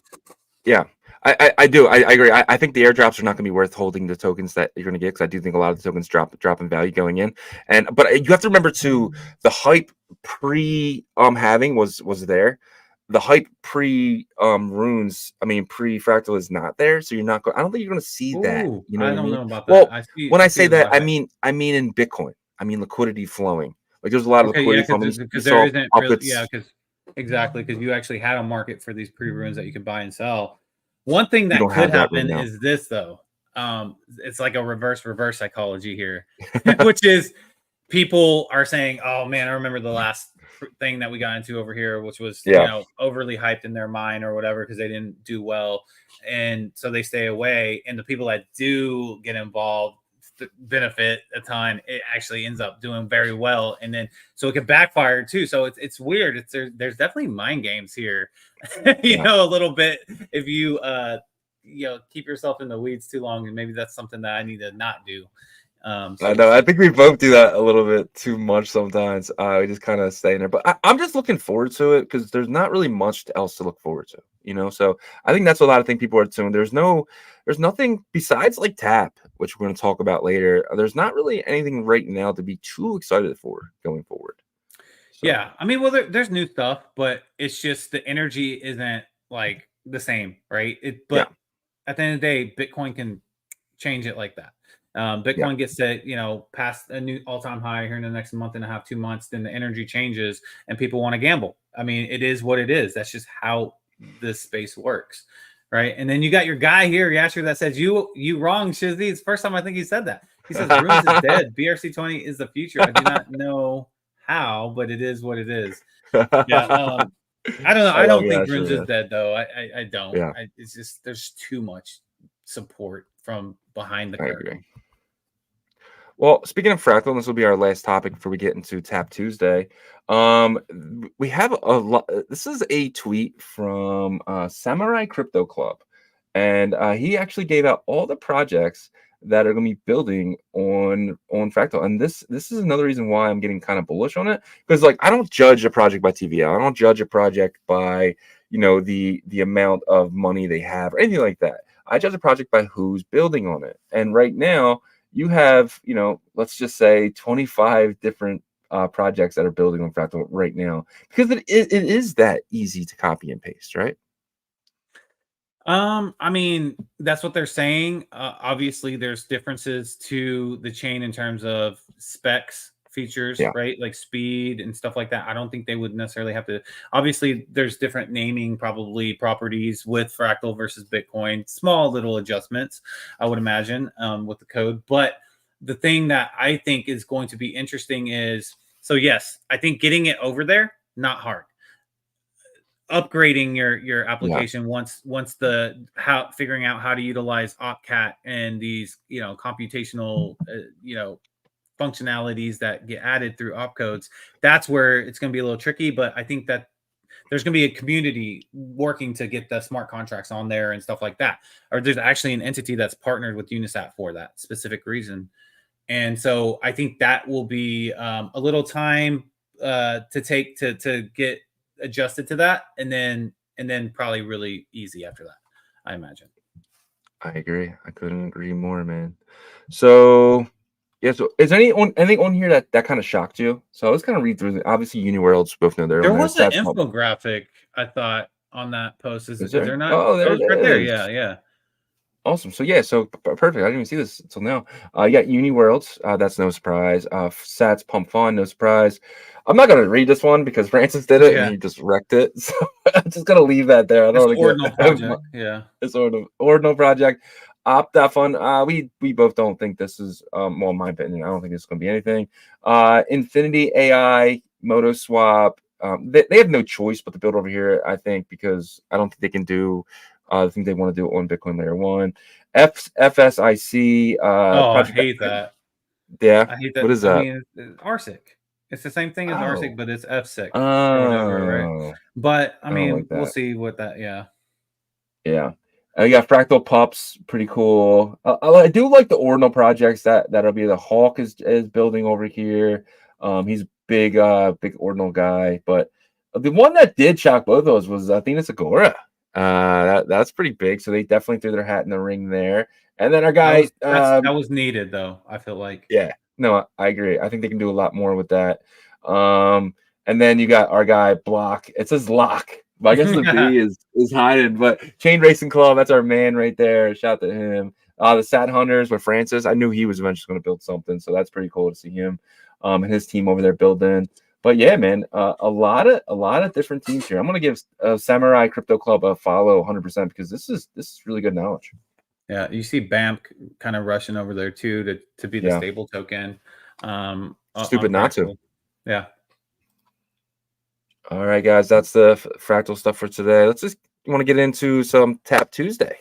do. I agree. I think the airdrops are not going to be worth holding the tokens that you're going to get, because I do think a lot of the tokens drop in value going in. But you have to remember too, the hype pre having was there. The hype pre runes, I mean pre Fractal, is not there, so you're not going. I don't think you're going to see that. You know, I don't know about that. Well, when I say that, I mean in Bitcoin. I mean liquidity flowing. Like there's a lot of liquidity flowing because there isn't really, exactly, because you actually had a market for these pre-runes that you could buy and sell. One thing that could happen is this, though. It's like a reverse psychology here, which is people are saying, "Oh man, I remember the last thing that we got into over here, which was you know, overly hyped in their mind or whatever because they didn't do well, and so they stay away." And the people that do get involved benefit a ton. It actually ends up doing very well, and then so it can backfire too. So it's weird. There's definitely mind games here, you know, a little bit. If you you know, keep yourself in the weeds too long, and maybe that's something that I need to not do. I know. I think we both do that a little bit too much sometimes. We just kind of stay in there. But I'm just looking forward to it because there's not really much else to look forward to, you know. So I think that's a lot of things people are doing. There's nothing besides like Tap, which we're going to talk about later. There's not really anything right now to be too excited for going forward. So. Yeah, I mean, well, there's new stuff, but it's just the energy isn't like the same, right? at the end of the day, Bitcoin can change it like that. Bitcoin gets to, past a new all-time high here in the next month and a half, 2 months, then the energy changes and people want to gamble. I mean, it is what it is. That's just how this space works. Right. And then you got your guy here, Yasher, that says you wrong, Shizzy. It's the first time I think he said that. He says Runes is dead. BRC20 is the future. I do not know how, but it is what it is. Yeah. I don't know. I don't think Runes is dead though. I don't. Yeah. It's just there's too much support from behind the curtain. Well, speaking of Fractal, this will be our last topic before we get into Tap Tuesday. We have a lot. This is a tweet from Samurai Crypto Club, and he actually gave out all the projects that are going to be building on Fractal. And this is another reason why I'm getting kind of bullish on it, because like I don't judge a project by TVL. I don't judge a project by the amount of money they have or anything like that. I judge a project by who's building on it. And right now, you have, let's just say 25 different projects that are building on Fractal right now, because it is that easy to copy and paste, right? I mean, that's what they're saying. Obviously, there's differences to the chain in terms of specs, features, right? Like speed and stuff like that. I don't think they would necessarily have to. Obviously, there's different naming probably properties with Fractal versus Bitcoin. Small little adjustments, I would imagine, with the code. But the thing that I think is going to be interesting is, so yes, I think getting it over there, not hard. Upgrading your application once figuring out how to utilize OpCat and these computational functionalities that get added through opcodes, that's where it's going to be a little tricky. But I think that there's going to be a community working to get the smart contracts on there and stuff like that. Or there's actually an entity that's partnered with Unisat for that specific reason. And so I think that will be a little time to take to get adjusted to that, and then probably really easy after that, I imagine. I agree. I couldn't agree more, man. So yeah, so is anything on here that kind of shocked you? So I was kind of read through. Obviously, Uniworlds both know there was an infographic I thought on that post. Is there not? Oh, there it is. Right there. Yeah. Awesome. So yeah, so perfect. I didn't even see this until now. You got Uniworlds. That's no surprise. Sats Pump Fun, no surprise. I'm not gonna read this one because Francis did it and he just wrecked it. So I'm just gonna leave that there. I don't Ordinal project. Yeah, it's Ordinal project. Fun. We both don't think this is well, in my opinion, I don't think this is gonna be anything. Infinity AI, Moto Swap. They have no choice but to build over here, I think, because I don't think they can do I think they want to do it on Bitcoin Layer 1. FSIC. I hate that. Yeah. I hate that. What is that? I mean, it's RSIC. It's the same thing as RSIC, but it's FSIC or whatever, right? But I mean, we'll see what that. Yeah. Yeah. You got Fractal Pups, pretty cool. I do like the Ordinal projects that'll be the Hawk is building over here. He's big Ordinal guy, but the one that did shock both of those was I think it's Agora. That's pretty big, so they definitely threw their hat in the ring there. And then our guy that was needed, though. I feel like no, I agree. I think they can do a lot more with that. And then you got our guy Block. It says Lock, but I guess the B is hiding. But Chain Racing Club, that's our man right there. Shout to him. The Sat Hunters with Francis. I knew he was eventually going to build something, so that's pretty cool to see him and his team over there building. But yeah, man, a lot of different teams here. I'm gonna give Samurai Crypto Club a follow 100% because this is really good knowledge. Yeah, you see BAMP kind of rushing over there too to be the stable token. Stupid not to. Yeah. All right, guys, that's the Fractal stuff for today. Let's just want to get into some Tap Tuesday.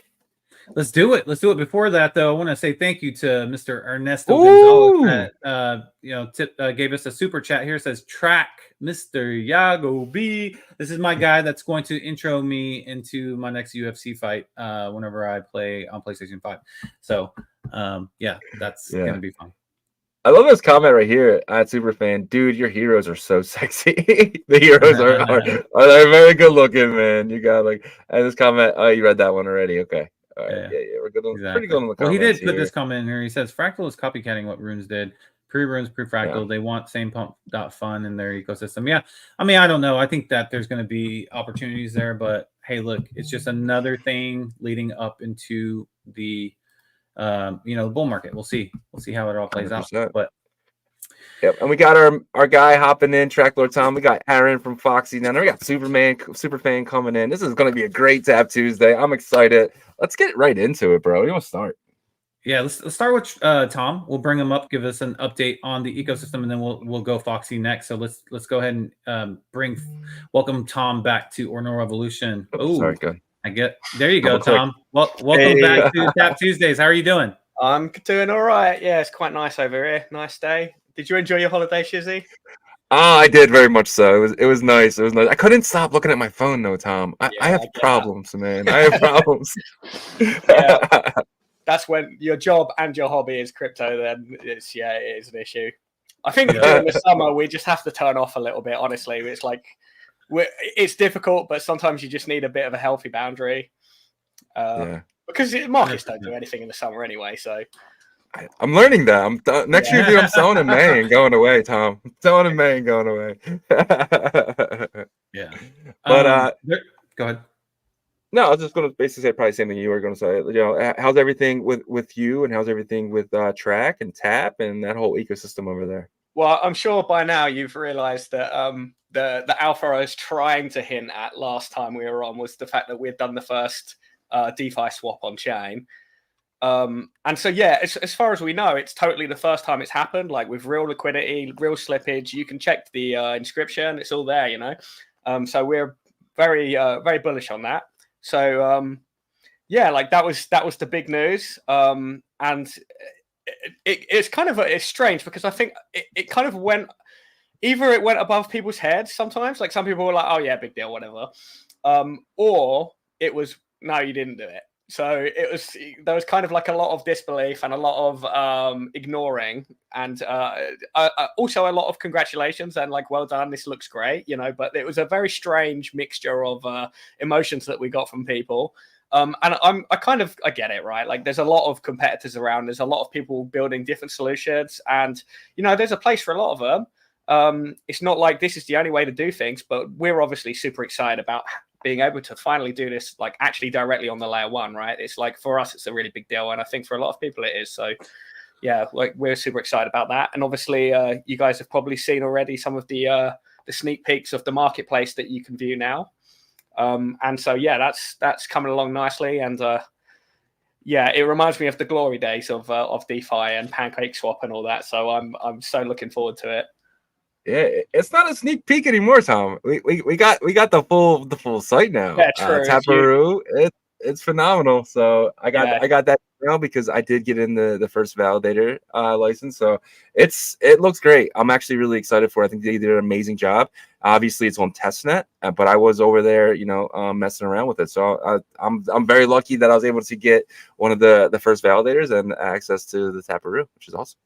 Let's do it. Before that, though, I want to say thank you to Mr. Ernesto Gonzalez that gave us a super chat here. It says TRAC, Mr. Yagobi. This is my guy that's going to intro me into my next UFC fight whenever I play on PlayStation 5. So, that's going to be fun. I love this comment right here at Superfan. Dude, your heroes are so sexy. The heroes are very good looking, man. You got and this comment. Oh, you read that one already. Okay. All right. Yeah, we're good. Pretty good on the comments. Well, he did put this comment in here. He says Fractal is copycatting what Runes did. Pre-Runes, pre-Fractal. They want same pump.fun in their ecosystem. Yeah. I mean, I don't know. I think that there's going to be opportunities there, but hey, look, it's just another thing leading up into the the bull market. We'll see how it all plays 100%. out. But yep, and we got our guy hopping in, Track Lord Tom. We got Aaron from Foxy down there. We got Superfan coming in. This is going to be a great Tap Tuesday. I'm excited. Let's get right into it, bro. You want to start? Yeah, let's start with Tom. We'll bring him up, give us an update on the ecosystem, and then we'll go Foxy next. So let's go ahead and welcome Tom back to Ordinal Revolution. Oh, sorry, good. There you go, Tom. Well, welcome back to Tap Tuesdays. How are you doing? I'm doing all right. Yeah, it's quite nice over here. Nice day. Did you enjoy your holiday, Shizzy? I did very much so. It was nice. It was nice. I couldn't stop looking at my phone though, Tom. I have problems, man. I have problems. Yeah. That's when your job and your hobby is crypto, then it is an issue. I think during the summer we just have to turn off a little bit, honestly. It's like it's difficult, but sometimes you just need a bit of a healthy boundary. Because markets don't do anything in the summer anyway, so I'm learning that. Next year, dude, I'm selling in May and going away, Tom. I'm selling in May and going away. Yeah. But go ahead. No, I was just going to basically say probably the same thing you were going to say. You know, how's everything with you, and how's everything with TRAC and Tap and that whole ecosystem over there? Well, I'm sure by now you've realized that the alpha I was trying to hint at last time we were on was the fact that we'd done the first DeFi swap on chain. And so, yeah, as far as we know, it's totally the first time it's happened, like with real liquidity, real slippage. You can check the inscription. It's all there, you know. So we're very bullish on that. So, yeah, like that was the big news. And it's strange because I think it kind of went above people's heads sometimes. Like some people were like, oh, yeah, big deal, whatever. Or it was, no, you didn't do it. So there was kind of like a lot of disbelief and a lot of ignoring, and also a lot of congratulations and like, well done, this looks great, you know. But it was a very strange mixture of emotions that we got from people. And I get it, right? Like there's a lot of competitors around. There's a lot of people building different solutions, and you know, there's a place for a lot of them. It's not like this is the only way to do things, but we're obviously super excited about being able to finally do this, like actually directly on the layer one, right? It's like for us, it's a really big deal, and I think for a lot of people it is. So, yeah, like we're super excited about that. And obviously, you guys have probably seen already some of the sneak peeks of the marketplace that you can view now. And so, yeah, that's coming along nicely, and yeah, it reminds me of the glory days of DeFi and Pancake Swap and all that. So I'm so looking forward to it. Yeah, it's not a sneak peek anymore, Tom. We got the full site now. Yeah, true. Taparoo, it's phenomenal. So I got that now because I did get in the first validator license. So it looks great. I'm actually really excited for it. I think they did an amazing job. Obviously, it's on testnet, but I was over there, you know, messing around with it. So I'm very lucky that I was able to get one of the first validators and access to the Taparoo, which is awesome.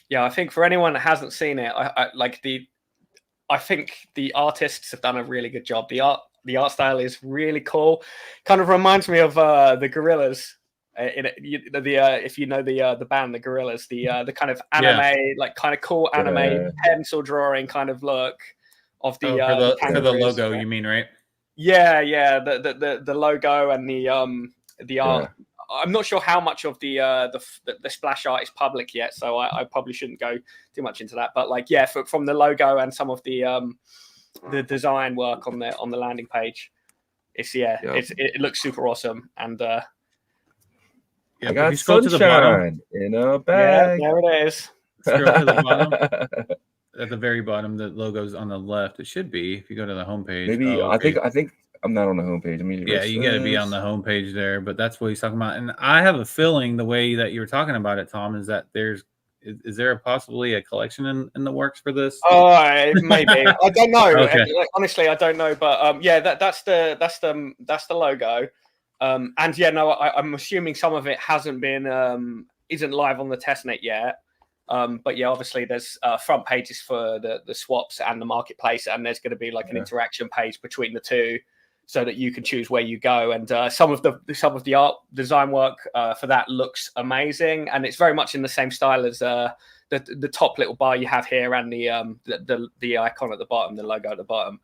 Yeah, I think for anyone that hasn't seen it, I think the artists have done a really good job. The art style is really cool. Kind of reminds me of the Gorillaz. If you know the band, the Gorillaz, the kind of anime, like kind of cool anime pencil drawing kind of look of the for the logo. You mean, right? Yeah. The logo and the art. I'm not sure how much of the splash art is public yet, so I probably shouldn't go too much into that. But like, yeah, from the logo and some of the design work on the landing page, it looks super awesome. And I got sunshine in a bag. Yeah, there it is. Scroll to the bottom. At the very bottom, the logo's on the left. It should be if you go to the homepage. Maybe I think I'm not on the homepage. Yeah, you got to be on the homepage there, but that's what he's talking about. And I have a feeling the way that you were talking about it, Tom, is that is there possibly a collection in the works for this? Oh, maybe. I don't know. Okay. Honestly, I don't know. But yeah, that's the logo. And yeah, no, I'm assuming some of it hasn't been isn't live on the testnet yet. But yeah, obviously there's front pages for the swaps and the marketplace, and there's going to be like an interaction page between the two, so that you can choose where you go. And some of the art design work for that looks amazing, and it's very much in the same style as the top little bar you have here and the icon at the bottom, the logo at the bottom.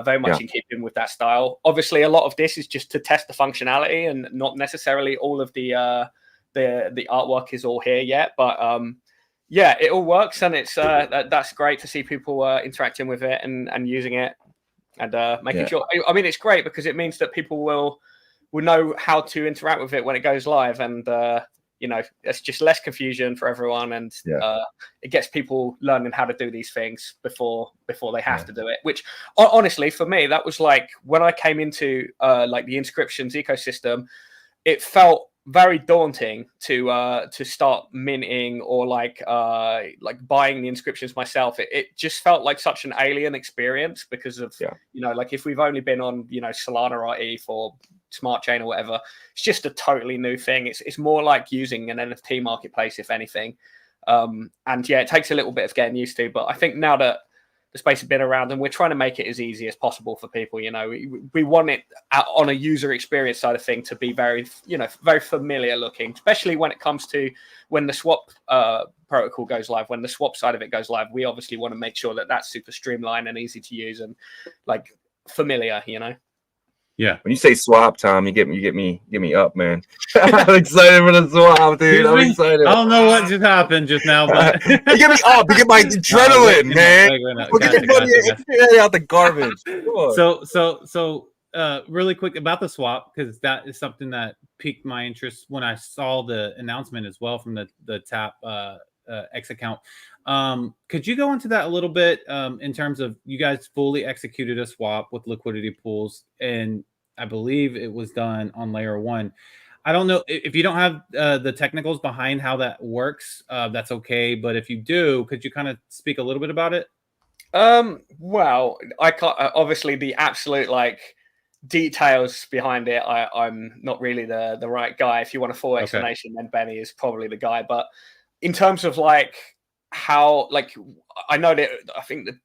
very much in keeping with that style. Obviously, a lot of this is just to test the functionality, and not necessarily all of the artwork is all here yet. But yeah, it all works, and it's that's great to see people interacting with it and using it and making sure. I mean, it's great because it means that people will know how to interact with it when it goes live, and you know, it's just less confusion for everyone, and it gets people learning how to do these things before they have to do it. Which honestly, for me, that was like when I came into like the inscriptions ecosystem, it felt very daunting to start minting or like buying the inscriptions myself. It just felt like such an alien experience because of you know, like if we've only been on, you know, Solana or ETH or Smart Chain or whatever, it's just a totally new thing. It's more like using an NFT marketplace, if anything. And yeah, it takes a little bit of getting used to, but I think now that the space has been around and we're trying to make it as easy as possible for people, you know, we want it on a user experience side of thing to be very, you know, very familiar looking, especially when it comes to when the swap protocol goes live, when the swap side of it goes live. We obviously want to make sure that that's super streamlined and easy to use and like familiar, you know. Yeah. When you say swap, Tom, you get me up, man. I'm excited for the swap, dude. I'm excited. I don't know what just happened just now, but you get me up. You get my adrenaline, man. Get out the garbage. So really quick about the swap, because that is something that piqued my interest when I saw the announcement as well from the Tap X account. Could you go into that a little bit in terms of you guys fully executed a swap with liquidity pools, and I believe it was done on layer 1. I don't know if you don't have the technicals behind how that works. That's okay, but if you do, could you kind of speak a little bit about it? Well, I can't obviously the absolute like details behind it. I'm not really the right guy. If you want a full explanation, then Benny is probably the guy. But in terms of like how, like, I know that I think that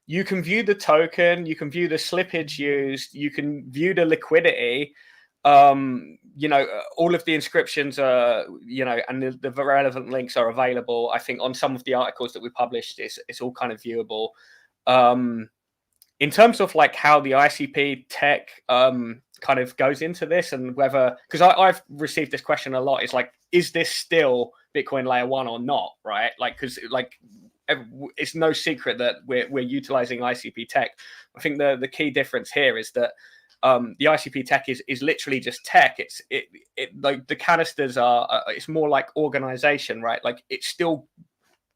you can view the token, you can view the slippage used, you can view the liquidity. You know, all of the inscriptions are, you know, and the relevant links are available. I think on some of the articles that we published, it's all kind of viewable. In terms of like how the ICP tech kind of goes into this, and whether, because I've received this question a lot, is like, is this still Bitcoin layer 1 or not, right? Like, because like it's no secret that we're utilizing ICP tech. I think the key difference here is that the ICP tech is literally just tech. It like the canisters are it's more like organization, right? Like it's still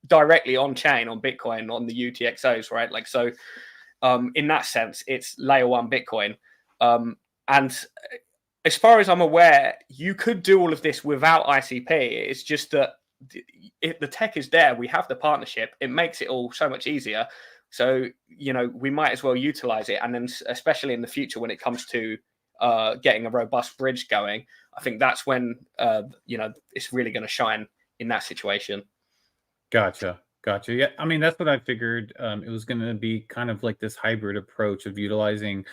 directly on chain on Bitcoin on the UTXOs, right? Like so in that sense it's layer 1 Bitcoin, and as far as I'm aware, you could do all of this without ICP. It's just that if the tech is there, we have the partnership, it makes it all so much easier. So, you know, we might as well utilize it. And then especially in the future, when it comes to getting a robust bridge going, I think that's when, you know, it's really going to shine in that situation. Gotcha. Yeah. I mean, that's what I figured. It was going to be kind of like this hybrid approach of utilizing,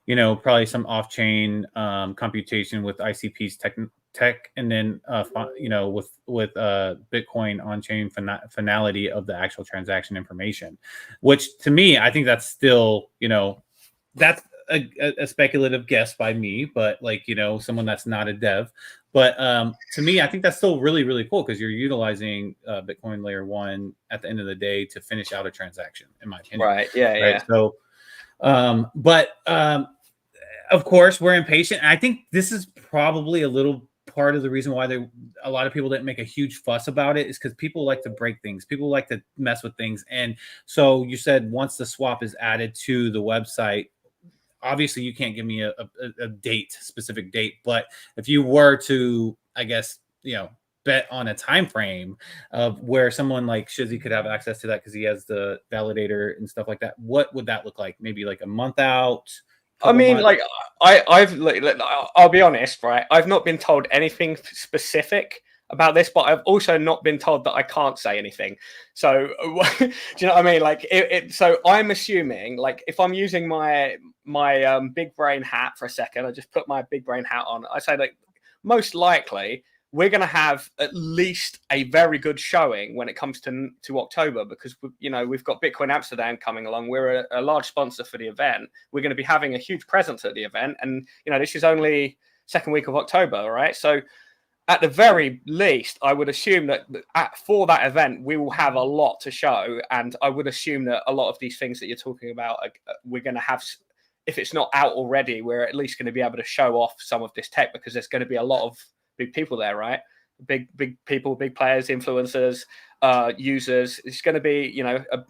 you know, probably some off-chain computation with ICP's tech, and then you know, with Bitcoin on-chain finality of the actual transaction information, which to me, I think that's still, you know, that's a speculative guess by me, but like, you know, someone that's not a dev, but to me, I think that's still really, really cool, because you're utilizing Bitcoin layer 1 at the end of the day to finish out a transaction, in my opinion. Right. Yeah. So of course we're impatient, and I think this is probably a little part of the reason why a lot of people didn't make a huge fuss about it, is because people like to break things, people like to mess with things. And so you said once the swap is added to the website, obviously you can't give me a specific date, but if you were to, I guess, you know, bet on a time frame of where someone like Shizzy could have access to that because he has the validator and stuff like that, what would that look like? Maybe like a month out? I mean, like I'll be honest, right? I've not been told anything specific about this, but I've also not been told that I can't say anything. So, do you know what I mean? Like, so I'm assuming, like, if I'm using my big brain hat for a second, I just put my big brain hat on. I say, like, most likely we're going to have at least a very good showing when it comes to October, because we've got Bitcoin Amsterdam coming along. We're a large sponsor for the event. We're going to be having a huge presence at the event, and this is only second week of October, right? So at the very least, I would assume that for that event, we will have a lot to show, and I would assume that a lot of these things that you're talking about, we're going to have. If it's not out already, we're at least going to be able to show off some of this tech, because there's going to be a lot of big people there, right? Big people, big players, influencers, users. It's going to be,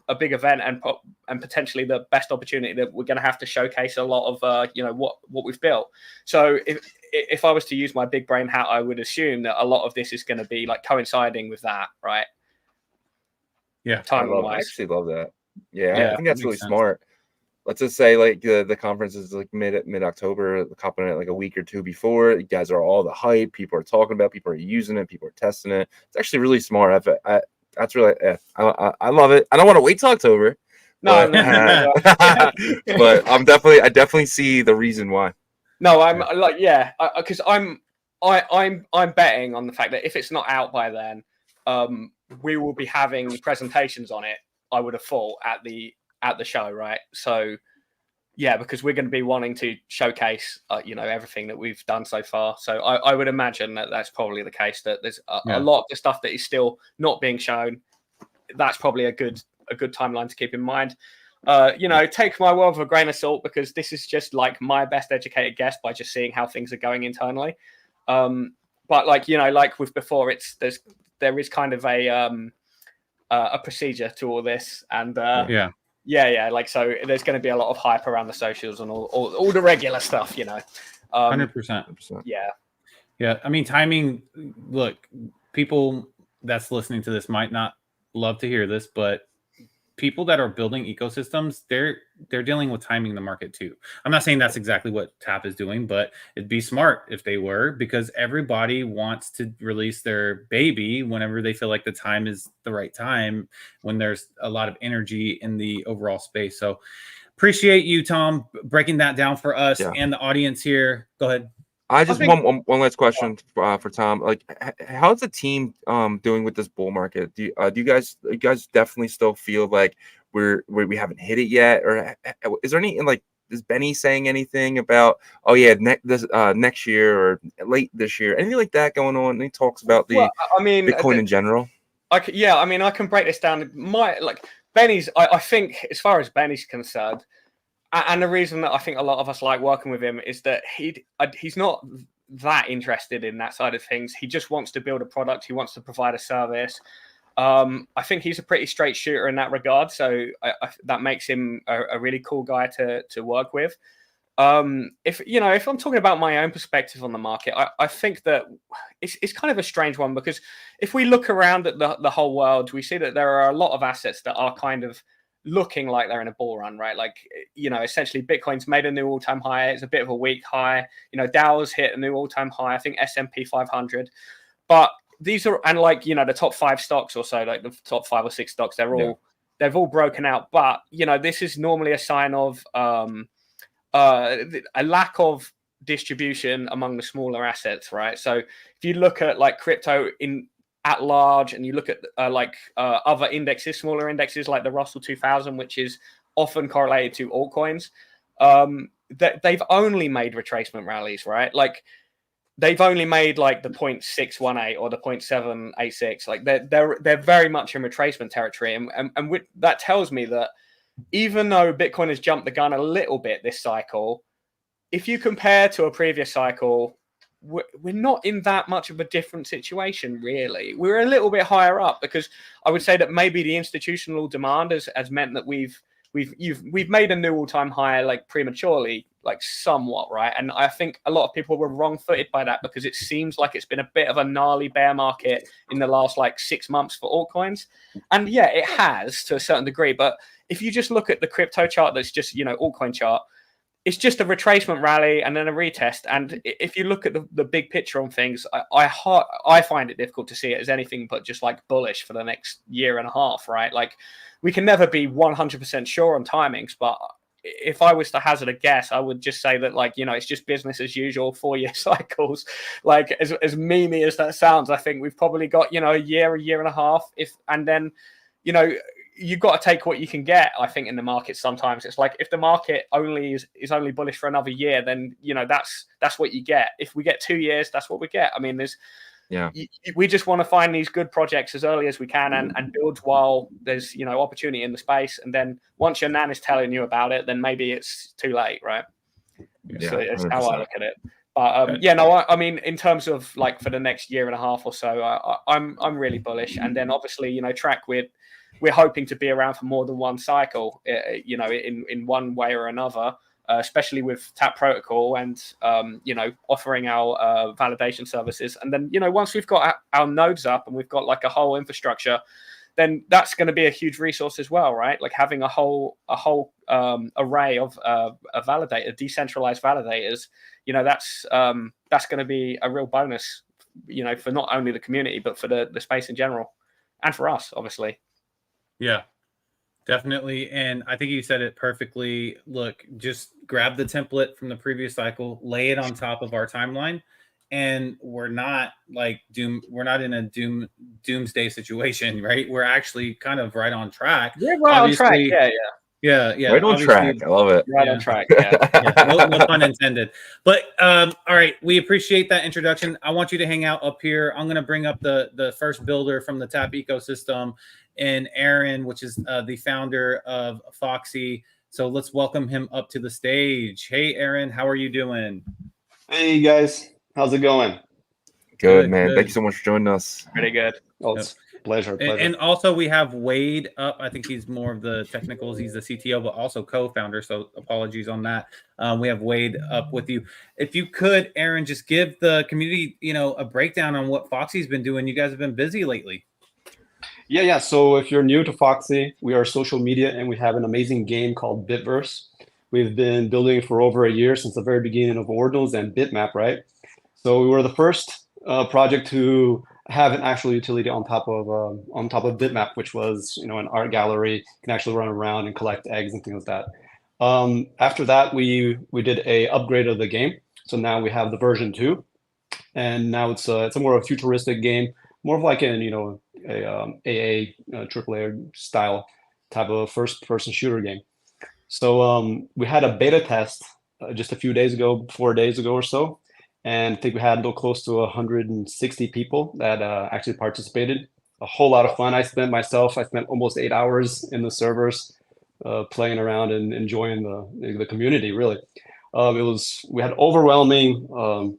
a big event, and potentially the best opportunity that we're going to have to showcase a lot of, what we've built. So if I was to use my big brain hat, I would assume that a lot of this is going to be like coinciding with that, right? Yeah, I actually love that. Yeah, I think that's really smart. Let's just say like the conference is like mid October, copping it like a week or two before. You guys are all the hype. People are talking about. People are using it. People are testing it. It's actually really smart. That's really I love it. I don't want to wait till October. No. But I definitely see the reason why. No, I'm because I'm betting on the fact that if it's not out by then, we will be having presentations on it. I would have thought at the show, right? So yeah, because we're going to be wanting to showcase everything that we've done so far. So I would imagine that that's probably the case, that there's a lot of the stuff that is still not being shown. That's probably a good timeline to keep in mind. Take my word with a grain of salt, because this is just like my best educated guess by just seeing how things are going internally. But like with before, there is kind of a procedure to all this, and so there's going to be a lot of hype around the socials and all the regular stuff, 100%. Yeah. I mean, timing. Look, people that's listening to this might not love to hear this, but people that are building ecosystems, they're dealing with timing the market too. I'm not saying that's exactly what TAP is doing, but it'd be smart if they were, because everybody wants to release their baby whenever they feel like the time is the right time, when there's a lot of energy in the overall space. So appreciate you, Tom, breaking that down for us and the audience here. Go ahead. I just one last question for Tom. Like, how's the team doing with this bull market? Do you guys definitely still feel like we haven't hit it yet, or is there any, like, is Benny saying anything about next year or late this year, anything like that going on? Any talks about Bitcoin in general? I can break this down. Benny's. I think as far as Benny's concerned. And the reason that I think a lot of us like working with him is that he's not that interested in that side of things. He just wants to build a product. He wants to provide a service. I think he's a pretty straight shooter in that regard. So that makes him a really cool guy to work with. If I'm talking about my own perspective on the market, I think that it's kind of a strange one, because if we look around at the whole world, we see that there are a lot of assets that are kind of looking like they're in a bull run, right? Like, essentially Bitcoin's made a new all-time high. It's a bit of a weak high. Dow's hit a new all-time high. I think S&P 500. But these are, and the top 5 stocks or so, like the top 5 or 6 stocks, they've all broken out. But, this is normally a sign of a lack of distribution among the smaller assets, right? So if you look at like crypto at large, and you look at other indexes, smaller indexes like the Russell 2000, which is often correlated to altcoins, they've only made retracement rallies, right? Like, they've only made like the 0.618 or the 0.786. Like, they're very much in retracement territory, and that tells me that even though Bitcoin has jumped the gun a little bit this cycle, if you compare to a previous cycle, we're not in that much of a different situation, really. We're a little bit higher up, because I would say that maybe the institutional demand has meant that we've made a new all-time high, like, prematurely, like, somewhat, right? And I think a lot of people were wrong-footed by that, because it seems like it's been a bit of a gnarly bear market in the last 6 months for altcoins. And yeah, it has to a certain degree, but if you just look at the crypto chart, that's just altcoin chart, it's just a retracement rally and then a retest. And if you look at the big picture on things, I find it difficult to see it as anything but just bullish for the next year and a half, right? Like, we can never be 100% sure on timings, but if I was to hazard a guess, I would just say that, like, you know, it's just business as usual, 4-year cycles. Like, as memey as that sounds, I think we've probably got, you know, a year and a half, and then, you know, you've got to take what you can get. I think in the market sometimes it's like, if the market only is only bullish for another year, then, you know, that's what you get. If we get 2 years, that's what we get. I mean, we just want to find these good projects as early as we can and build while there's, you know, opportunity in the space. And then once your nan is telling you about it, then maybe it's too late, right? Yeah, so it's 100%. how I look at it. But yeah, no, I mean, in terms of like for the next year and a half or so, I'm really bullish. And then obviously, you know, TRAC, we're hoping to be around for more than one cycle, you know, in one way or another. Especially with Tap Protocol and, you know, offering our validation services. And then, you know, once we've got our nodes up and we've got like a whole infrastructure, then that's going to be a huge resource as well, right? Like having a whole array of decentralized validators, you know, that's going to be a real bonus, you know, for not only the community, but for the space in general and for us, obviously. Yeah. Definitely. And I think you said it perfectly. Look, just grab the template from the previous cycle, lay it on top of our timeline, and we're not like we're not in a doomsday situation, right? We're actually kind of right on track. Yeah, right on track. Yeah. Right on track. I love it. Right on track. Yeah. No pun intended. But all right, we appreciate that introduction. I want you to hang out up here. I'm going to bring up the first builder from the Tap ecosystem, and Aaron, which is the founder of Foxy. So let's welcome him up to the stage. Hey, Aaron, how are you doing? Hey, guys. How's it going? Good, man. Thank you so much for joining us. Pretty good. Oh, it's pleasure. And also we have Wade up. I think he's more of the technicals. He's the CTO, but also co-founder. So apologies on that. We have Wade up with you. If you could, Aaron, just give the community, you know, a breakdown on what Foxy's been doing. You guys have been busy lately. Yeah. So if you're new to Foxy, we are social media and we have an amazing game called Bitverse. We've been building for over a year, since the very beginning of Ordinals and Bitmap, right? So we were the first project to have an actual utility on top of Bitmap, which was, you know, an art gallery. You can actually run around and collect eggs and things like that. After that, we did a upgrade of the game. So now we have the version 2, and now it's a more of a futuristic game, more of like an, you know, AA AAA style type of first-person shooter game. So we had a beta test just a few days ago, 4 days ago or so, and I think we had close to 160 people that actually participated. A whole lot of fun. I spent almost 8 hours in the servers playing around and enjoying the community. Really, we had overwhelming.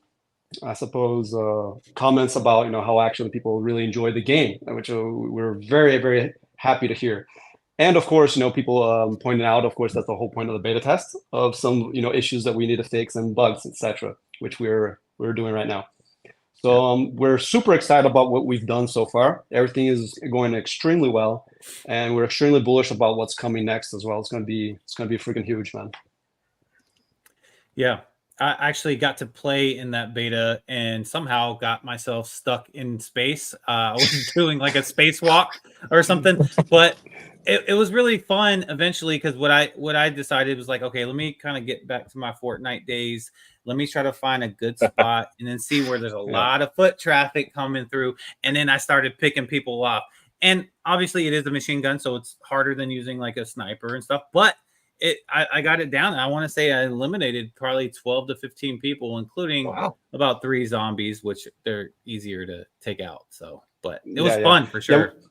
I suppose comments about, you know, how actually people really enjoyed the game, which we're very, very happy to hear. And of course, you know, people pointed out, of course, that's the whole point of the beta test, of some, you know, issues that we need to fix and bugs, etc., which we're doing right now. So we're super excited about what we've done so far. Everything is going extremely well, and we're extremely bullish about what's coming next as well. It's gonna be freaking huge, man. Yeah. I actually got to play in that beta and somehow got myself stuck in space. I was doing like a spacewalk or something, but it was really fun eventually, because what I decided was like, okay, let me kind of get back to my Fortnite days. Let me try to find a good spot and then see where there's a lot of foot traffic coming through. And then I started picking people off. And obviously it is a machine gun, so it's harder than using like a sniper and stuff, but I got it down. I want to say I eliminated probably 12 to 15 people, including about 3 zombies, which they're easier to take out. So, but it was fun for sure. Yeah,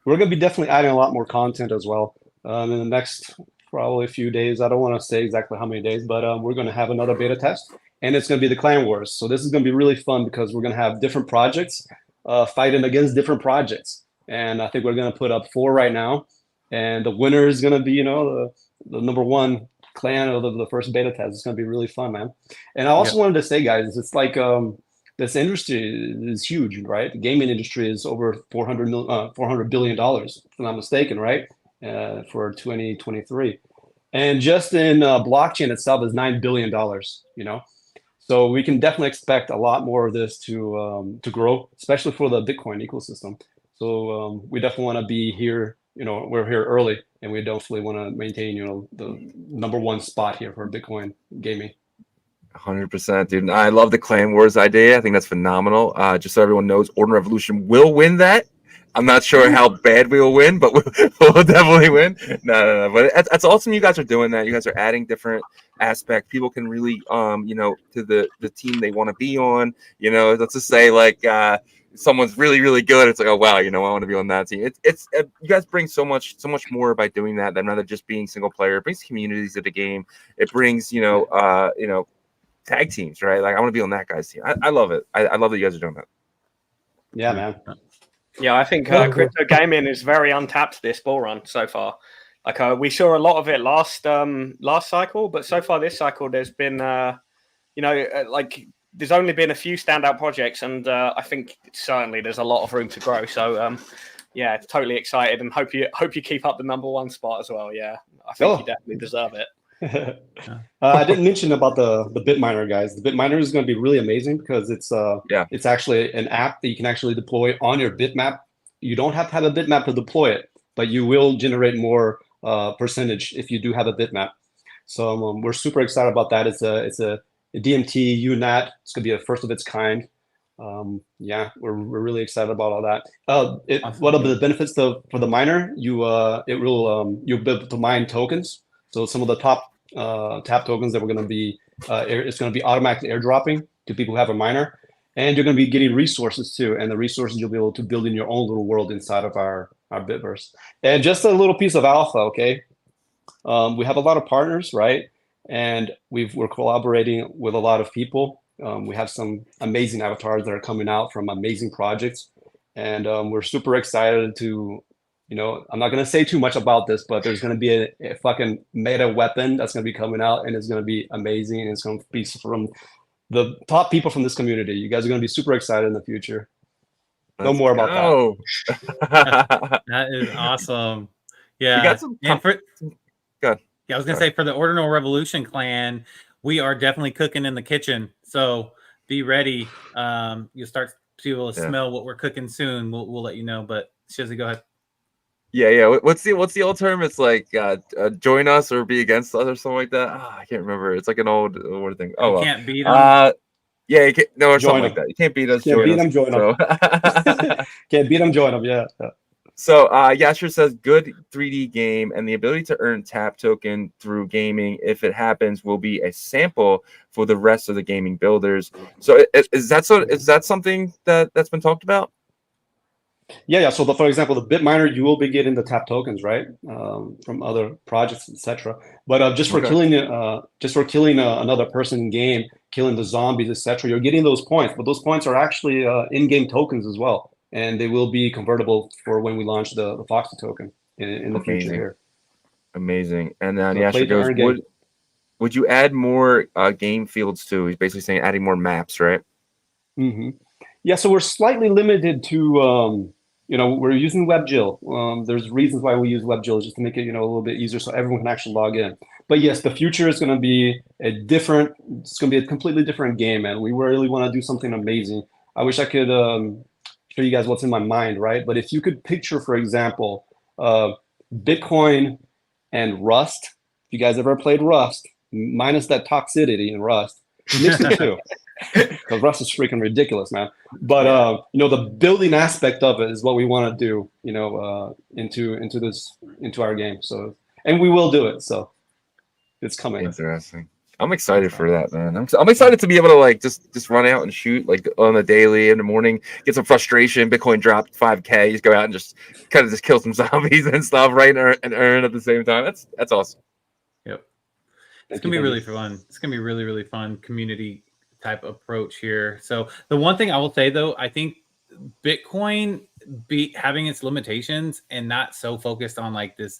we're going to be definitely adding a lot more content as well in the next probably few days. I don't want to say exactly how many days, but we're going to have another beta test, and it's going to be the Clan Wars. So this is going to be really fun because we're going to have different projects fighting against different projects. And I think we're going to put up 4 right now. And the winner is going to be, you know, the number 1 clan of the first beta test. It's going to be really fun, man. And I also wanted to say, guys, it's like this industry is huge, right? The gaming industry is over $400 billion, if I'm not mistaken, right? For 2023. And just in blockchain itself is $9 billion, you know? So we can definitely expect a lot more of this to grow, especially for the Bitcoin ecosystem. So we definitely want to be here. You know, we're here early and we definitely want to maintain, the #1 spot here for Bitcoin gaming. 100%, dude. I love the clan wars idea. I think that's phenomenal. Just so everyone knows, Ordinal Revolution will win that. I'm not sure how bad we will win, but we'll definitely win. No. But that's awesome. You guys are doing that. You guys are adding different aspects. People can really, to the team they want to be on. Let's just say like someone's really, really good. It's like, oh wow, I want to be on that team. It's you guys bring so much more by doing that than rather just being single player. It brings communities to the game. It brings tag teams, right? Like I want to be on that guy's team. I love it. I love that you guys are doing that. Yeah, man. Yeah, I think crypto gaming is very untapped this bull run so far. Like we saw a lot of it last cycle, but so far this cycle, there's been like there's only been a few standout projects, and I think certainly there's a lot of room to grow. So yeah, totally excited, and hope you keep up the #1 spot as well. Yeah, I think you definitely deserve it. I didn't mention about the BitMiner, guys. The BitMiner is going to be really amazing because it's actually an app that you can actually deploy on your bitmap. You don't have to have a bitmap to deploy it, but you will generate more percentage if you do have a bitmap. So we're super excited about that. It's a DMT UNAT. It's going to be a first of its kind. Yeah, we're really excited about all that. One of the benefits for the miner, you'll be able to mine tokens. So some of the top tap tokens that we're going to be, it's going to be automatically airdropping to people who have a miner, and you're going to be getting resources too. And the resources you'll be able to build in your own little world inside of our Bitverse. And just a little piece of alpha, okay? We have a lot of partners, right? And we're collaborating with a lot of people. We have some amazing avatars that are coming out from amazing projects, and we're super excited to. I'm not going to say too much about this, but there's going to be a fucking meta weapon that's going to be coming out, and it's going to be amazing. And it's going to be from the top people from this community. You guys are going to be super excited in the future. No more about that. That is awesome. Yeah. You got some Good. Yeah, I was going to say for the Ordinal Revolution clan, we are definitely cooking in the kitchen. So be ready. You'll start to be able to smell what we're cooking soon. We'll let you know. But Shizzy, go ahead. Yeah. What's the old term? It's like join us or be against us or something like that. I can't remember. It's like an old thing. Oh, well. Can't beat them. Yeah, you can't, or something like that. You can't beat us. Can't beat them, join them. Can't beat them, join them. Yeah. So Yasher says good 3D game and the ability to earn tap token through gaming, if it happens, will be a sample for the rest of the gaming builders. So is that something that's been talked about? Yeah. So, for example, the BitMiner, you will be getting the tap tokens, right, from other projects, etc. But just for killing another person in game, killing the zombies, etc., you're getting those points. But those points are actually in-game tokens as well, and they will be convertible for when we launch the Foxy token in the future here. Amazing. And then Yasha goes, would you add more game fields too? He's basically saying adding more maps, right? Mm-hmm. Yeah. So we're slightly limited to. We're using WebGL. There's reasons why we use WebGL, just to make it, a little bit easier so everyone can actually log in. But yes, the future is going to be it's going to be a completely different game, and we really want to do something amazing. I wish I could show you guys what's in my mind, right? But if you could picture, for example, Bitcoin and Rust. If you guys ever played Rust, minus that toxicity in Rust, mix the two. Because Rust is freaking ridiculous, man. But the building aspect of it is what we want to do, into our game. So, and we will do it. So, it's coming. Interesting. I'm excited for that, man. I'm excited to be able to just run out and shoot on the daily in the morning, get some frustration. Bitcoin dropped 5K. Just go out and just kind of just kill some zombies and stuff, right? And earn at the same time. That's awesome. Yep. It's gonna be really fun. It's gonna be really, really fun community type approach here. So the one thing I will say though, I think Bitcoin having its limitations and not so focused on this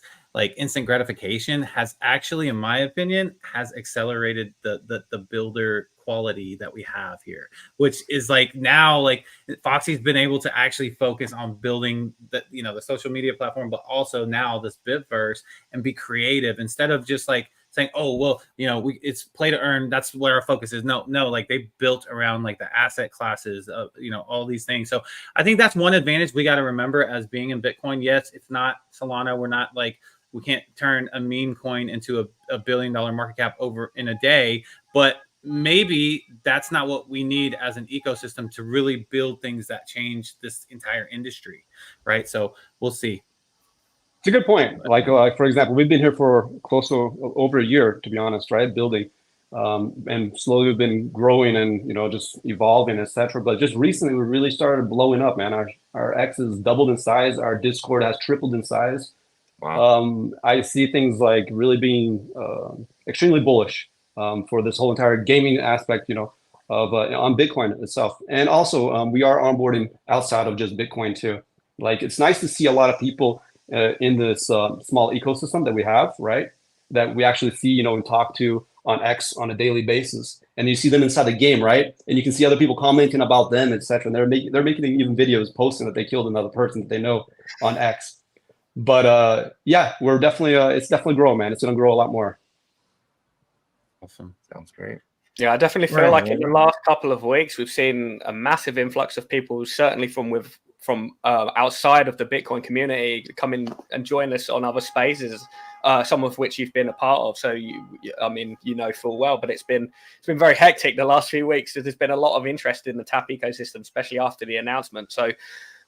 instant gratification has actually, in my opinion, has accelerated the builder quality that we have here, which is now Foxy's been able to actually focus on building the social media platform, but also now this Bitverse and be creative instead of just saying, oh, well, it's play to earn. That's where our focus is. No, they built around the asset classes of, all these things. So I think that's one advantage we got to remember as being in Bitcoin. Yes, it's not Solana. We're not We can't turn a meme coin into a $1 billion market cap over in a day, but maybe that's not what we need as an ecosystem to really build things that change this entire industry, right? So we'll see. It's a good point. Like for example, we've been here for close to over a year, to be honest, right? Building, and slowly we've been growing and just evolving, etc. But just recently, we really started blowing up, man. Our X has doubled in size. Our Discord has tripled in size. Wow. I see things like really being extremely bullish for this whole entire gaming aspect, of on Bitcoin itself. And also, we are onboarding outside of just Bitcoin too. Like it's nice to see a lot of people in this small ecosystem that we have, right? That we actually see, and talk to on X on a daily basis, and you see them inside the game, right? And you can see other people commenting about them, etc. And they're making even videos posting that they killed another person that they know on X. But yeah, we're definitely it's definitely growing, man. It's gonna grow a lot more. Awesome. Sounds great. Yeah, I definitely feel like in the last couple of weeks we've seen a massive influx of people, certainly from outside of the Bitcoin community, come in and join us on other spaces, some of which you've been a part of. So I mean, full well, but it's been very hectic the last few weeks. There's been a lot of interest in the TAP ecosystem, especially after the announcement. So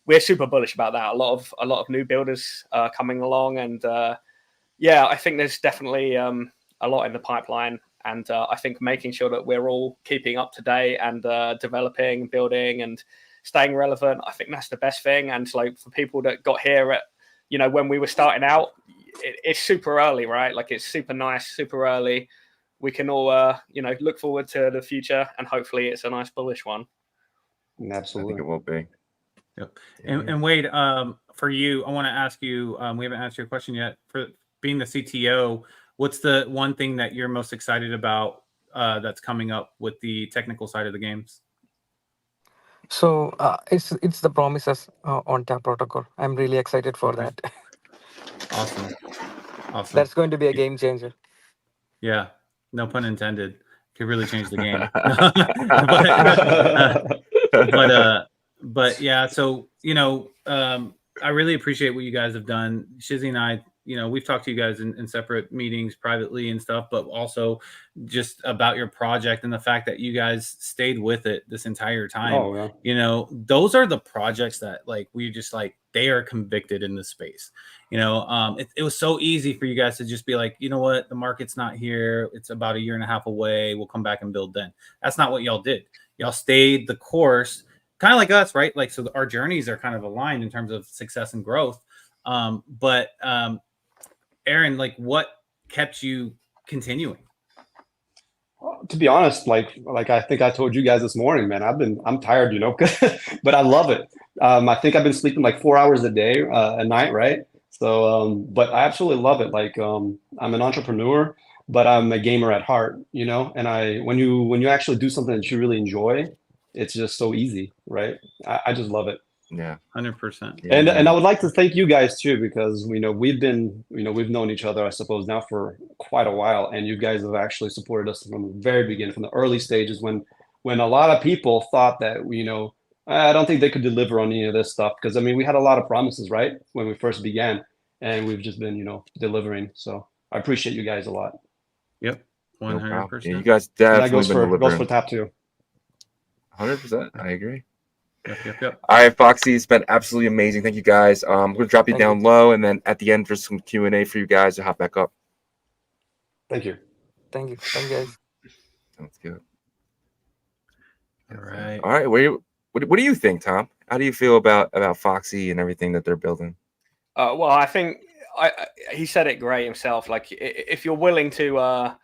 we're super bullish about that. A lot of new builders coming along, and yeah, I think there's definitely a lot in the pipeline. And I think making sure that we're all keeping up to date and developing, building, and staying relevant, I think that's the best thing. And like for people that got here at, when we were starting out, it's super early, right? Like it's super nice, super early. We can all, look forward to the future, and hopefully it's a nice bullish one. Absolutely. I think it will be. Yep. And Wade, for you, I want to ask you, we haven't asked you a question yet. For being the CTO, what's the one thing that you're most excited about that's coming up with the technical side of the games? So it's the promises on TAP protocol. I'm really excited for that. Awesome. That's going to be a game changer. Yeah, no pun intended. Could really change the game. But yeah, so I really appreciate what you guys have done. Shizzy and I, we've talked to you guys in separate meetings privately and stuff, but also just about your project and the fact that you guys stayed with it this entire time. Oh, yeah. Those are the projects that we just they are convicted in this space. It was so easy for you guys to just be like, you know what, the market's not here. It's about a year and a half away. We'll come back and build then. That's not what y'all did. Y'all stayed the course, kind of like us, right? So our journeys are kind of aligned in terms of success and growth. But Aaron, what kept you continuing? To be honest, like I think I told you guys this morning, man, I'm tired, but I love it. I think I've been sleeping like 4 hours a day, a night, right? So, but I absolutely love it. I'm an entrepreneur, but I'm a gamer at heart, and when you actually do something that you really enjoy, it's just so easy, right? I just love it. Yeah, 100%. Yeah, and I would like to thank you guys too, because we've known each other, I suppose, now for quite a while, and you guys have actually supported us from the very beginning, from the early stages when a lot of people thought that I don't think they could deliver on any of this stuff, because we had a lot of promises, right, when we first began, and we've just been delivering. So I appreciate you guys a lot. Yep, 100%. Yeah, you guys definitely goes for TAP too. 100%. I agree. Yep. All right, Foxy, it's been absolutely amazing. Thank you guys. I'm going to drop you down low, and then at the end, there's some Q&A for you guys to hop back up. Thank you. Thank you, guys. Sounds good. All right. All right. What do you think, Tom? How do you feel about Foxy and everything that they're building? Well, I think he said it great himself. Like, if you're willing to,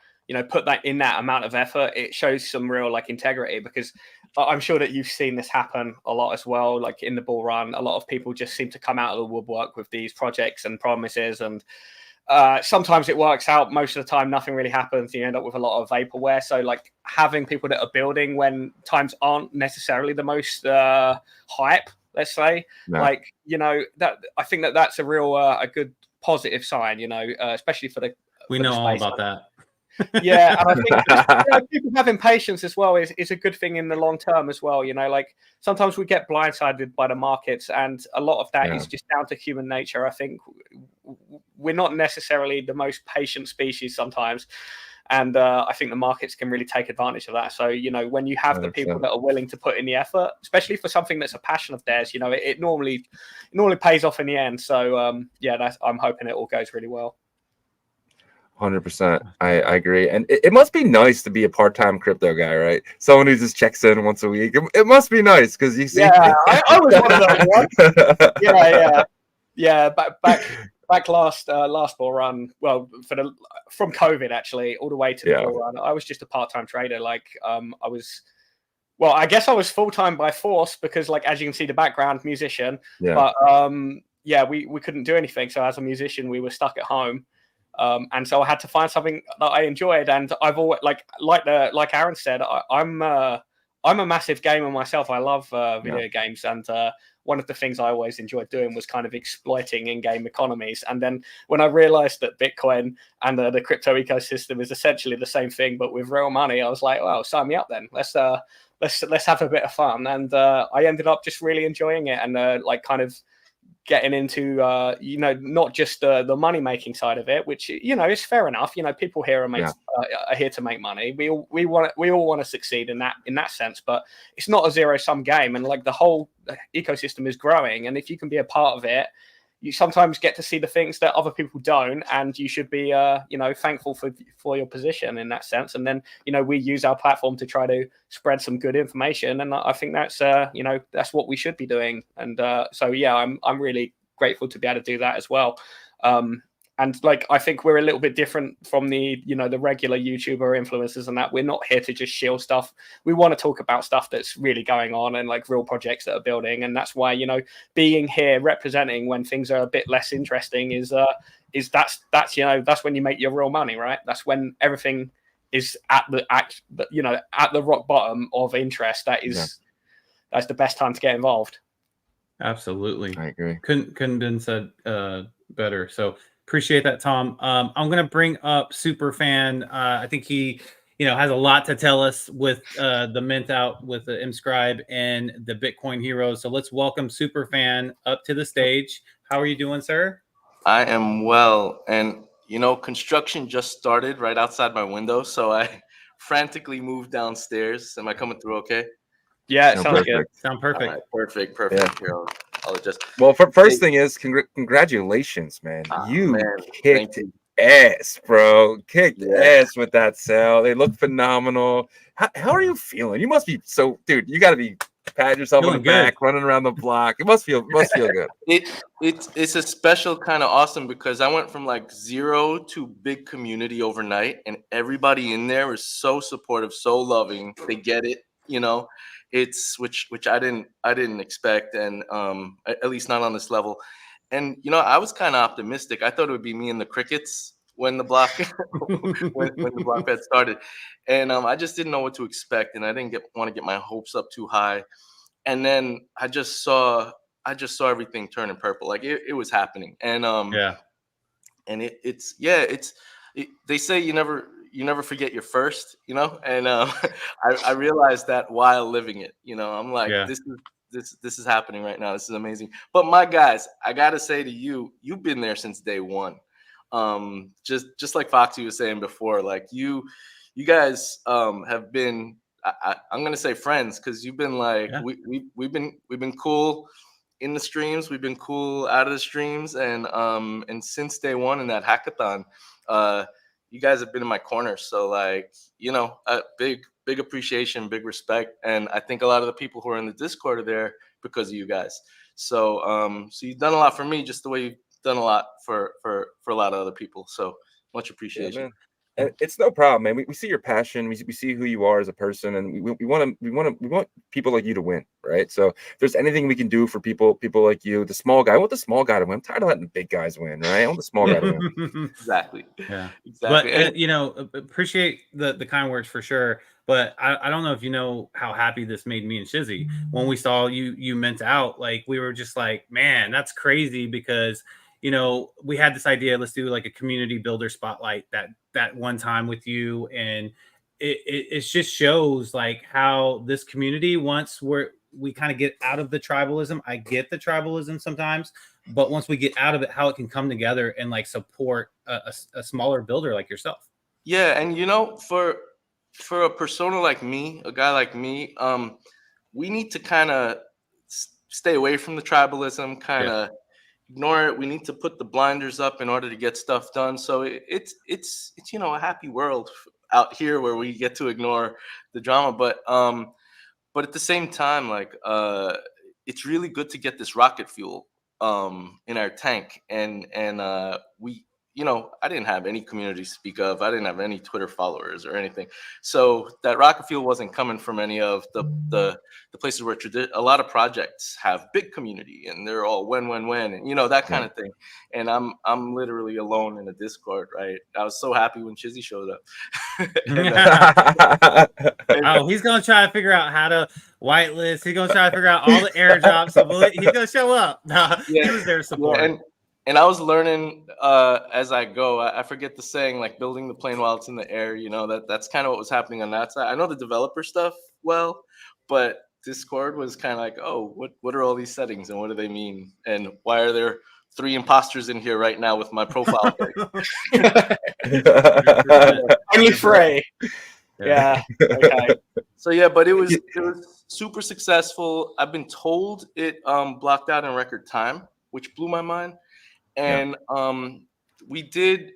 put that in that amount of effort, it shows some real integrity, because I'm sure that you've seen this happen a lot as well. Like in the bull run, a lot of people just seem to come out of the woodwork with these projects and promises, and sometimes it works out. Most of the time, nothing really happens. You end up with a lot of vaporware. So having people that are building when times aren't necessarily the most hype, let's say, No. that I think that's a real a good positive sign. Especially for the we know all about that. Yeah, and I think people having patience as well is a good thing in the long term as well. Sometimes we get blindsided by the markets, and a lot of that is just down to human nature. I think we're not necessarily the most patient species sometimes. And I think the markets can really take advantage of that. So, you know, when you have the people 100%. that are willing to put in the effort, especially for something that's a passion of theirs, you know, it normally pays off in the end. So, yeah, I'm hoping it all goes really well. 100%. I agree. And it must be nice to be a part-time crypto guy, right? Someone who just checks in once a week. It must be nice because you see. Yeah, I was one of those ones. Yeah. Back last bull run. Well, from COVID actually, all the way to the bull run, I was just a part-time trader. Like, I guess I was full-time by force because, like, as you can see, the background musician. Yeah. But we couldn't do anything. So as a musician, we were stuck at home. And so I had to find something that I enjoyed. And I've always like Aaron said, I'm a massive gamer myself. I love video games, and one of the things I always enjoyed doing was kind of exploiting in-game economies. And then when I realized that Bitcoin and the crypto ecosystem is essentially the same thing but with real money, I was like, well, sign me up then. Let's have a bit of fun. And I ended up just really enjoying it, and like kind of getting into not just the money making side of it, which, you know, is fair enough. You know, people here are here to make money. We all want to succeed in that sense, but it's not a zero sum game. And like the whole ecosystem is growing, and if you can be a part of it, you sometimes get to see the things that other people don't, and you should be thankful for your position in that sense. And then, you know, we use our platform to try to spread some good information, and I think that's that's what we should be doing. And so yeah, I'm really grateful to be able to do that as well. And like, I think we're a little bit different from the regular YouTuber influencers, and that we're not here to just shield stuff. We want to talk about stuff that's really going on and like real projects that are building. And that's why, you know, being here representing when things are a bit less interesting is that's when you make your real money, right? That's when everything is at the rock bottom of interest. That's the best time to get involved. Absolutely. I agree. Couldn't been said better. So appreciate that, Tom. I'm going to bring up Superfan. I think he, has a lot to tell us with the mint out with the Mscribe and the Bitcoin Heroes. So let's welcome Superfan up to the stage. How are you doing, sir? I am well. And, construction just started right outside my window. So I frantically moved downstairs. Am I coming through okay? Yeah, it sounds good. Sound perfect. Right, perfect. Yeah. Here, I'll adjust. Well, first thing is congratulations, man. You kicked ass, bro. Kicked ass with that sale. They look phenomenal. How are you feeling? You must be dude. You got to be patting yourself on the back, running around the block. It must feel good. It's a special kind of awesome because I went from like zero to big community overnight, and everybody in there is so supportive, so loving. They get it, It's which I didn't expect, and at least not on this level. And I was kind of optimistic. I thought it would be me and the crickets when the block when the block bet started, and I just didn't know what to expect, and I didn't want to get my hopes up too high. And then I just saw everything turning purple, like it was happening, and and they say you never forget your first, and I realized that while living it, I'm like, this is happening right now. This is amazing. But my guys, I got to say to you, you've been there since day one. Just like Foxy was saying before, like you guys have been, I'm going to say friends, cause you've been like, we've been cool in the streams. We've been cool out of the streams. And since day one in that hackathon, you guys have been in my corner. So like, a big appreciation, big respect. And I think a lot of the people who are in the Discord are there because of you guys. So, so you've done a lot for me, just the way you've done a lot for a lot of other people. So much appreciation. Yeah, and it's no problem, man. We see your passion. We see who you are as a person, and we want people like you to win, right? So if there's anything we can do for people like you, the small guy. I want the small guy to win. I'm tired of letting the big guys win, right? I want the small guy to win. Exactly. Yeah. Exactly. But appreciate the kind words for sure. But I don't know if you know how happy this made me and Shizzy when we saw you mint out. Like, we were just like, man, that's crazy, because we had this idea, let's do like a community builder spotlight that one time with you. And it just shows like how this community, once we kind of get out of the tribalism. I get the tribalism sometimes, but once we get out of it, how it can come together and like support a smaller builder like yourself. Yeah, and you know, for a persona like me, a guy like me, we need to kind of stay away from the tribalism, kind of ignore it. We need to put the blinders up in order to get stuff done. So it's you know, a happy world out here where we get to ignore the drama, but at the same time, like it's really good to get this rocket fuel in our tank, and we, you know, I didn't have any community to speak of. I didn't have any Twitter followers or anything. So that rocket fuel wasn't coming from any of the places where a lot of projects have big community and they're all win, and you know, that kind of thing. And I'm literally alone in a Discord, right? I was so happy when Shizzy showed up. Oh, he's gonna try to figure out how to whitelist. He's gonna try to figure out all the airdrops. So he's gonna show up. No, he was there to support. Yeah, and I was learning as I go. I forget the saying, like building the plane while it's in the air. You know, that's kind of what was happening on that side. I know the developer stuff well, but Discord was kind of like, oh, what are all these settings and what do they mean? And why are there 3 imposters in here right now with my profile? Only 3. Yeah. Okay. So yeah, but it was super successful. I've been told it blocked out in record time, which blew my mind. And we did,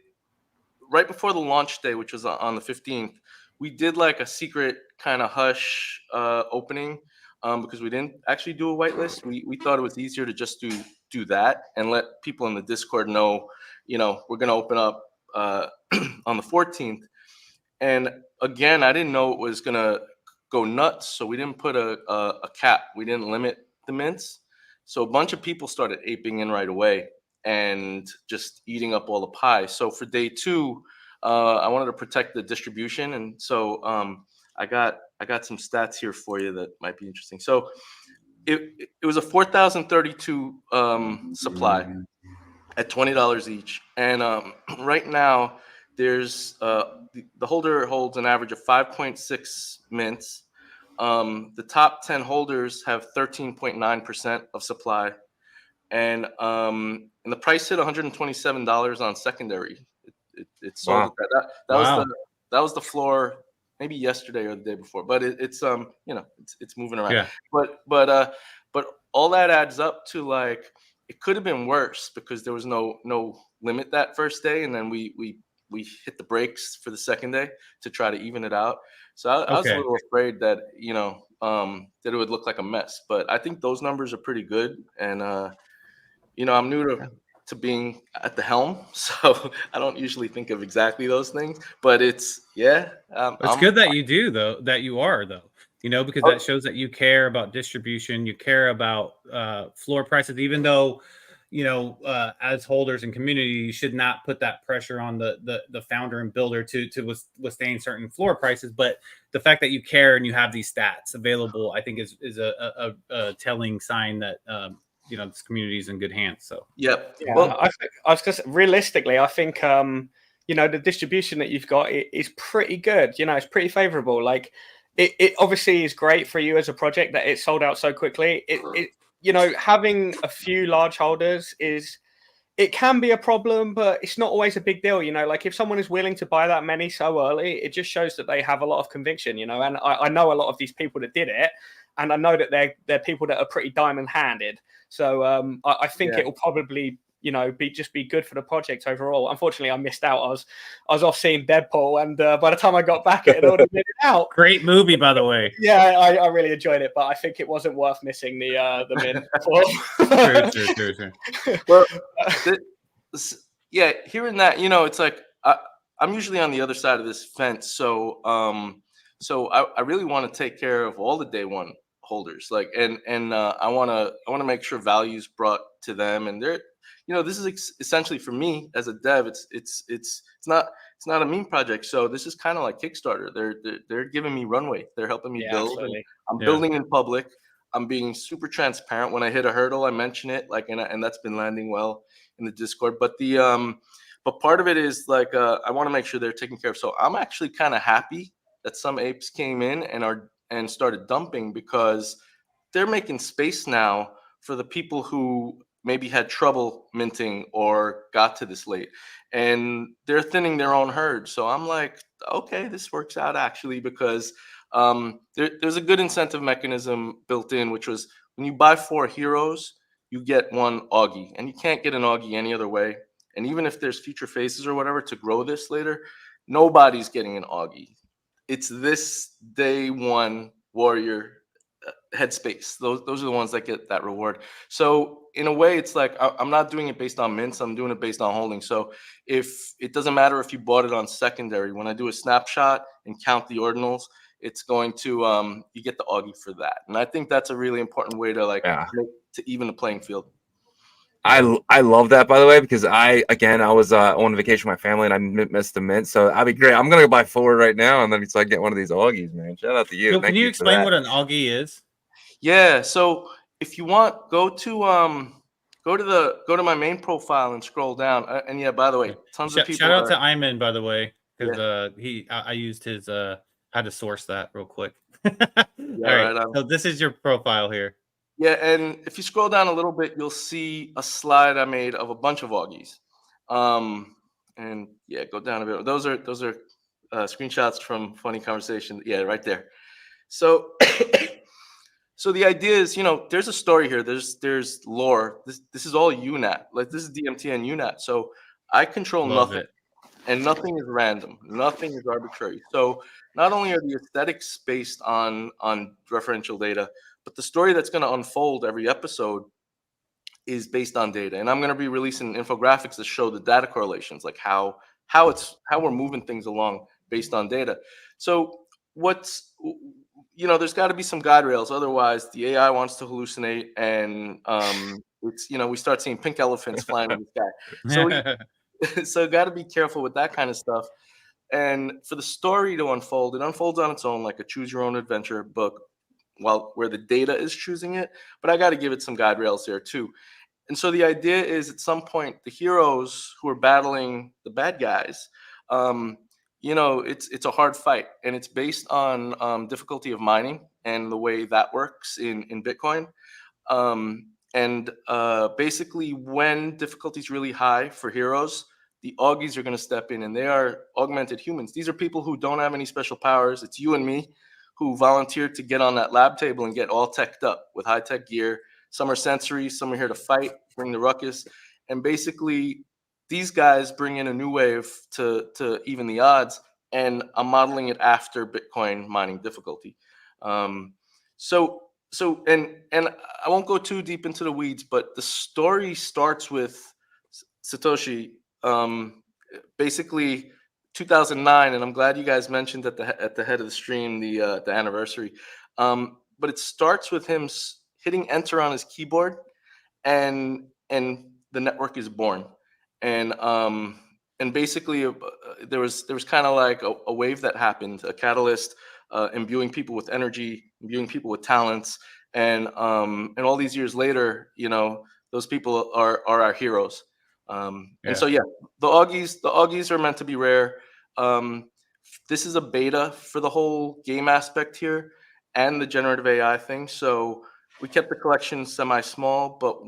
right before the launch day, which was on the 15th, we did like a secret kind of hush opening because we didn't actually do a whitelist. We thought it was easier to just do that and let people in the Discord know, you know, we're going to open up on the 14th. And again, I didn't know it was going to go nuts. So we didn't put a cap. We didn't limit the mints. So a bunch of people started aping in right away and just eating up all the pie. So for day 2, I wanted to protect the distribution. And so I got some stats here for you that might be interesting. So it was a 4,032 supply at $20 each. And right now, there's the holder holds an average of 5.6 mints. The top 10 holders have 13.9% of supply, and the price hit $127 on secondary. It sold at that. That was the floor, maybe yesterday or the day before. But it's you know, it's moving around. Yeah. But all that adds up to, like, it could have been worse because there was no limit that first day, and then we hit the brakes for the second day to try to even it out. So I was a little afraid that, you know, that it would look like a mess. But I think those numbers are pretty good. And, you know, I'm new to being at the helm, so I don't usually think of exactly those things. But it's, it's good that you do, though, that you are, though. You know, because that shows that you care about distribution, you care about floor prices, even though, you know, as holders and community, you should not put that pressure on the founder and builder to withstand certain floor prices. But the fact that you care and you have these stats available, I think is a telling sign that you know, this community is in good hands. So yeah, well, I was just realistically, I think you know, the distribution that you've got is pretty good. You know, it's pretty favorable. Like it obviously is great for you as a project that it sold out so quickly. It you know, having a few large holders it can be a problem, but it's not always a big deal. You know, like if someone is willing to buy that many so early, it just shows that they have a lot of conviction, you know, and I know a lot of these people that did it, and I know that they're people that are pretty diamond handed. So I think it will probably, you know, be good for the project overall. Unfortunately, I missed out. I was off seeing Deadpool, and by the time I got back, it had already been out. Great movie, by the way. Yeah, I really enjoyed it, but I think it wasn't worth missing the min. True. Well, hearing that, you know, it's like I'm usually on the other side of this fence, so I really want to take care of all the day one holders, like, and I want to make sure value's brought to them, and they're, you know, this is essentially for me as a dev, it's not a meme project, so this is kind of like Kickstarter. They're giving me runway, they're helping me build. I'm building in public. I'm being super transparent. When I hit a hurdle, I mention it, like, and that's been landing well in the Discord. But but part of it is like I want to make sure they're taken care of. So I'm actually kind of happy that some apes came in and started dumping, because they're making space now for the people who maybe had trouble minting or got to this late, and they're thinning their own herd. So I'm like, okay, this works out actually, because there's a good incentive mechanism built in, which was when you buy 4 heroes, you get 1 Augie, and you can't get an Augie any other way. And even if there's future phases or whatever to grow this later, nobody's getting an Augie. It's this day 1 warrior headspace. Those are the ones that get that reward. So in a way, it's like I'm not doing it based on mints. I'm doing it based on holding. So if it doesn't matter if you bought it on secondary, when I do a snapshot and count the ordinals, it's going to you get the Augie for that. And I think that's a really important way to to even the playing field. I love that, by the way, because I was on vacation with my family and I missed the mint, so that'd be great. I'm gonna go buy 4 right now, and then so I get one of these Augies, man. Shout out to you. Yo, can you explain what an Augie is? Yeah, so if you want, go to my main profile and scroll down. And yeah, by the way, tons of people. Shout out to Iman, by the way, because I used his how to source that real quick. All right, so this is your profile here. Yeah, and if you scroll down a little bit, you'll see a slide I made of a bunch of Augies. And yeah, go down a bit. Those are screenshots from Funny Conversation. Yeah, right there. So so the idea is, there's a story here. There's lore. This is all UNAT. Like, this is DMT and UNAT. So I control nothing. And nothing is random. Nothing is arbitrary. So not only are the aesthetics based on referential data, but the story that's going to unfold every episode is based on data. And I'm going to be releasing infographics that show the data correlations, like how we're moving things along based on data. So there's got to be some guide rails. Otherwise, the AI wants to hallucinate, and we start seeing pink elephants flying in the sky. So got to be careful with that kind of stuff. And for the story to unfold, it unfolds on its own, like a choose your own adventure book, where the data is choosing it. But I got to give it some guide rails there too. And so the idea is, at some point, the heroes who are battling the bad guys, it's a hard fight, and it's based on difficulty of mining and the way that works in Bitcoin. Basically, when difficulty is really high for heroes, the Augies are going to step in, and they are augmented humans. These are people who don't have any special powers. It's you and me who volunteered to get on that lab table and get all teched up with high-tech gear. Some are sensory, some are here to fight, bring the ruckus. And basically, these guys bring in a new wave to even the odds, and I'm modeling it after Bitcoin mining difficulty. So I won't go too deep into the weeds, but the story starts with Satoshi, basically 2009, and I'm glad you guys mentioned at the head of the stream the anniversary. But it starts with him hitting enter on his keyboard, and the network is born. And basically there was kind of like a wave that happened, a catalyst, imbuing people with energy, imbuing people with talents, and all these years later, those people are our heroes. And so the Augies are meant to be rare. This is a beta for the whole game aspect here and the generative AI thing. So we kept the collection semi-small, but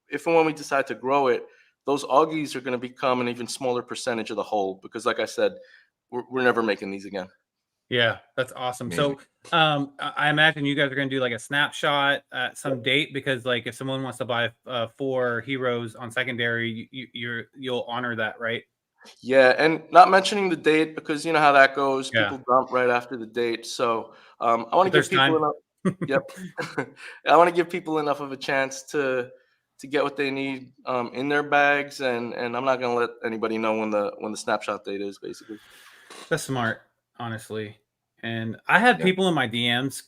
if and when we decide to grow it, those Augies are going to become an even smaller percentage of the whole, because like I said, we're never making these again. Yeah, that's awesome. So I imagine you guys are going to do like a snapshot at some date, because like if someone wants to buy 4 heroes on secondary, you'll honor that, right? Yeah, and not mentioning the date, because you know how that goes. Yeah. People dump right after the date. So I want to give people enough. I want to give people enough of a chance to get what they need in their bags, and I'm not going to let anybody know when the snapshot date is, basically. That's smart, honestly. And I had people in my DMs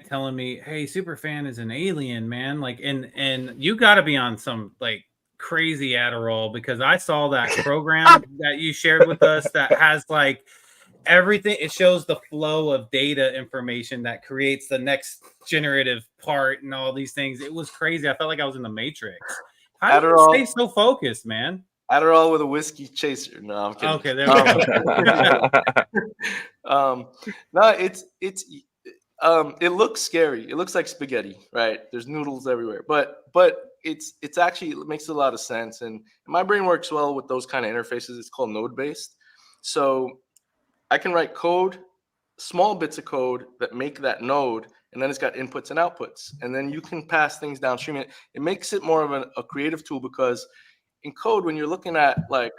telling me, "Hey, Superfan is an alien, man!" Like, and you got to be on some like crazy Adderall, because I saw that program that you shared with us that has like everything. It shows the flow of data information that creates the next generative part and all these things. It was crazy. I felt like I was in the Matrix. How do you stay so focused, man? Adderall with a whiskey chaser. No, I'm kidding. Okay, there we go. No, it looks scary. It looks like spaghetti, right? There's noodles everywhere. But it's actually, it makes a lot of sense, and my brain works well with those kind of interfaces. It's called node based, so I can write code, small bits of code that make that node, and then it's got inputs and outputs, and then you can pass things downstream. It makes it more of a creative tool, because in code, when you're looking at like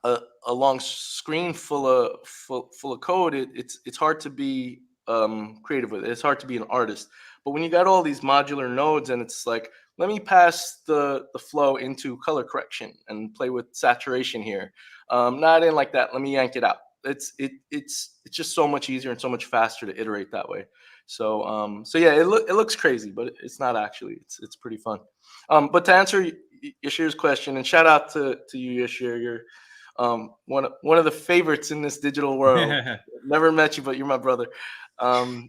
a long screen full of code, it's hard to be creative with it. It's hard to be an artist. But when you got all these modular nodes, and it's like, let me pass the flow into color correction and play with saturation here. Not in like that. Let me yank it out. It's just so much easier and so much faster to iterate that way. So yeah, it looks crazy, but it's not actually. It's pretty fun. But to answer Yashir's question, and shout out to you, Yashir. You're one of the favorites in this digital world. Never met you, but you're my brother. Stable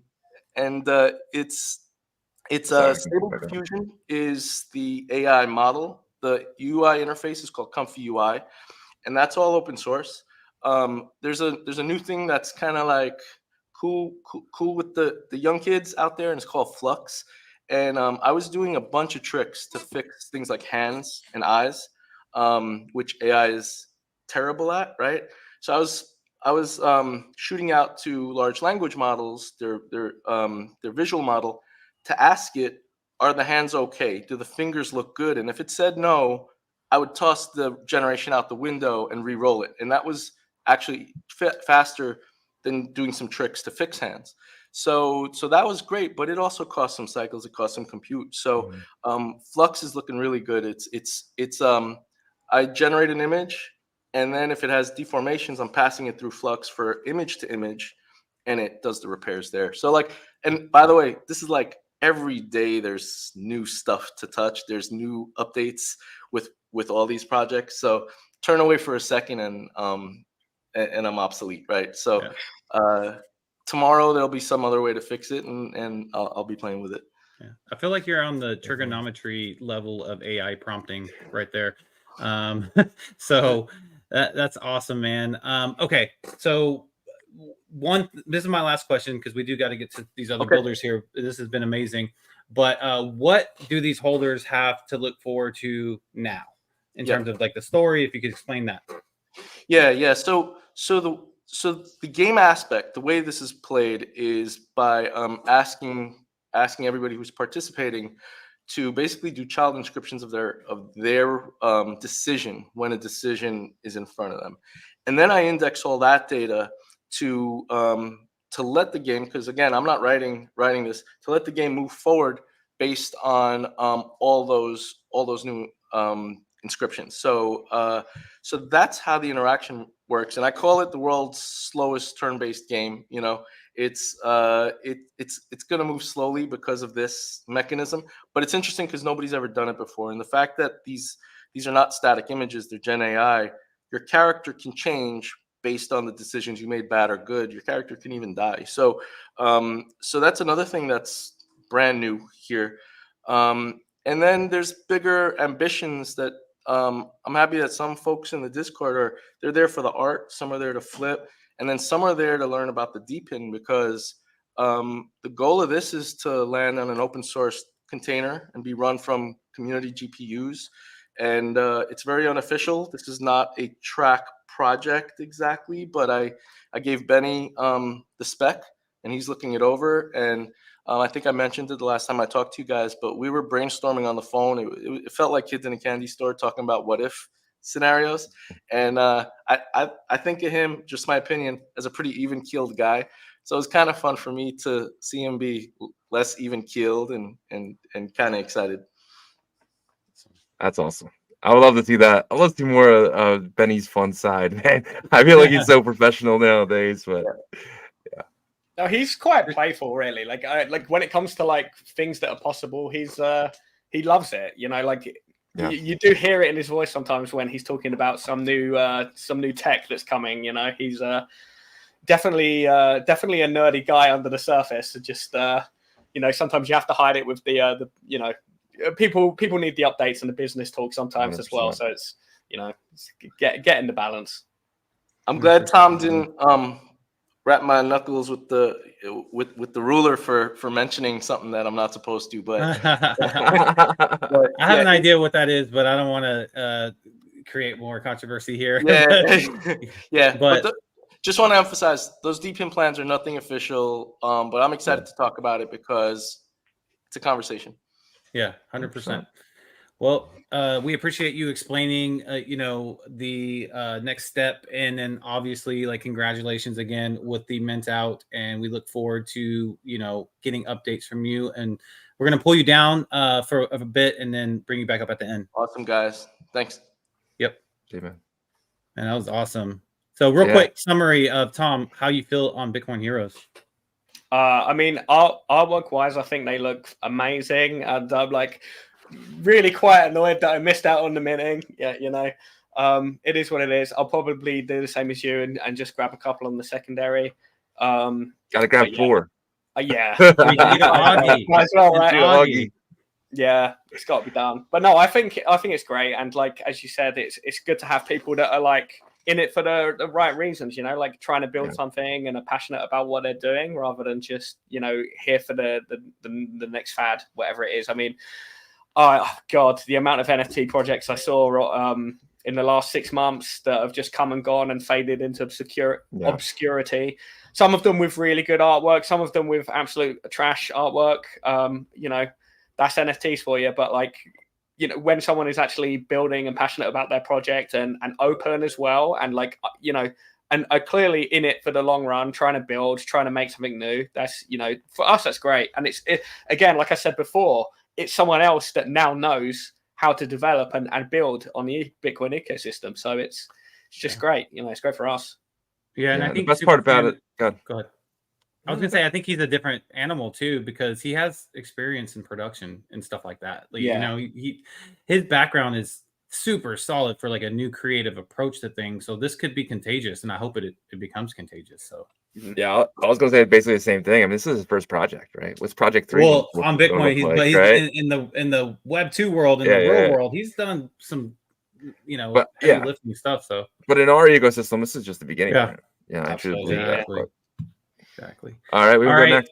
Diffusion is the AI model. The UI interface is called Comfy UI, and that's all open source. There's a new thing that's kind of like cool with the young kids out there, and it's called Flux. And I was doing a bunch of tricks to fix things like hands and eyes, which AI is terrible at, right? So I was shooting out to large language models, their visual model, to ask it, are the hands okay? Do the fingers look good? And if it said no, I would toss the generation out the window and re-roll it. And that was actually faster than doing some tricks to fix hands. So that was great, but it also cost some cycles. It cost some compute. So Flux is looking really good. It's I generate an image, and then if it has deformations, I'm passing it through Flux for image to image, and it does the repairs there. So like, and by the way, this is like every day there's new stuff to touch. There's new updates with all these projects. So turn away for a second, and I'm obsolete, right? So tomorrow there'll be some other way to fix it, and I'll be playing with it. Yeah. I feel like you're on the trigonometry level of AI prompting right there. So that's awesome, man. Okay, so this is my last question, because we do got to get to these other builders here. This has been amazing, but what do these holders have to look forward to now in terms of like the story? If you could explain that. Yeah. So the game aspect, the way this is played, is by asking everybody who's participating to basically do child inscriptions of their decision when a decision is in front of them, and then I index all that data to let the game, because again, I'm not writing this, to let the game move forward based on all those new inscriptions. So that's how the interaction works, and I call it the world's slowest turn-based game. You know, it's going to move slowly because of this mechanism, but it's interesting because nobody's ever done it before, and the fact that these are not static images, they're Gen AI. Your character can change based on the decisions you made, bad or good. Your character can even die. So that's another thing that's brand new here. And then there's bigger ambitions that I'm happy that some folks in the Discord they're there for the art, some are there to flip, and then some are there to learn about the DPIN, because the goal of this is to land on an open source container and be run from community GPUs. And it's very unofficial. This is not a TRAC project exactly, but I gave Benny the spec, and he's looking it over. And I think I mentioned it the last time I talked to you guys, but we were brainstorming on the phone. It felt like kids in a candy store talking about what if scenarios. And I think of him, just my opinion, as a pretty even keeled guy. So it was kind of fun for me to see him be less even keeled and kind of excited. That's awesome. I would love to see that. I'd love to see more of Benny's fun side, man. I feel like he's so professional nowadays, but yeah. No, he's quite playful, really. Like when it comes to like things that are possible, he loves it. You know, like you do hear it in his voice sometimes when he's talking about some new tech that's coming. You know, he's definitely a nerdy guy under the surface. Just sometimes you have to hide it with the people need the updates and the business talk sometimes 100%. As well. So it's getting the balance. I'm glad Tom didn't wrap my knuckles with the ruler for mentioning something that I'm not supposed to. But I have yeah, an idea what that is, but I don't want to create more controversy here. yeah, yeah. But just want to emphasize those DPIM plans are nothing official. But I'm excited to talk about it because it's a conversation. yeah, 100%. Well, we appreciate you explaining, the next step, and then obviously, like, congratulations again with the mint out, and we look forward to getting updates from you. And we're gonna pull you down for a bit, and then bring you back up at the end. Awesome, guys. Thanks. Yep. Amen. And that was awesome. So, real quick summary of Tom, how you feel on Bitcoin Heroes? I mean, artwork wise, I think they look amazing, and I'm like really quite annoyed that I missed out on the minting. Yeah, it is what it is. I'll probably do the same as you and just grab a couple on the secondary. Gotta grab 4. Yeah. We need an Augie. Might as well, right? Augie. Yeah, it's got to be done. But no, I think it's great, and like as you said, it's good to have people that are like in it for the right reasons, like trying to build something and are passionate about what they're doing, rather than just here for the next fad, whatever it is. I mean, oh God, the amount of NFT projects I saw in the last 6 months that have just come and gone and faded into obscurity. Some of them with really good artwork, some of them with absolute trash artwork. That's NFTs for you. But like, when someone is actually building and passionate about their project and open as well, and like, and are clearly in it for the long run, trying to build, trying to make something new. That's, for us, that's great. And it's again, like I said before, it's someone else that now knows how to develop and build on the Bitcoin ecosystem. So it's just great. It's great for us. Yeah, and I think the best part about it. Go ahead. I was gonna say I think he's a different animal too, because he has experience in production and stuff like that. Like his background is super solid for like a new creative approach to things. So this could be contagious, and I hope it becomes contagious. So yeah, I was gonna say basically the same thing. I mean, this is his first project, right? What's Project 3? Well, on Bitcoin, he's right? in the Web 2 world, in the real world, he's done some heavy lifting stuff. So, but in our ecosystem, this is just the beginning. Yeah, yeah, I truly believe that. Exactly. All right, we will go next.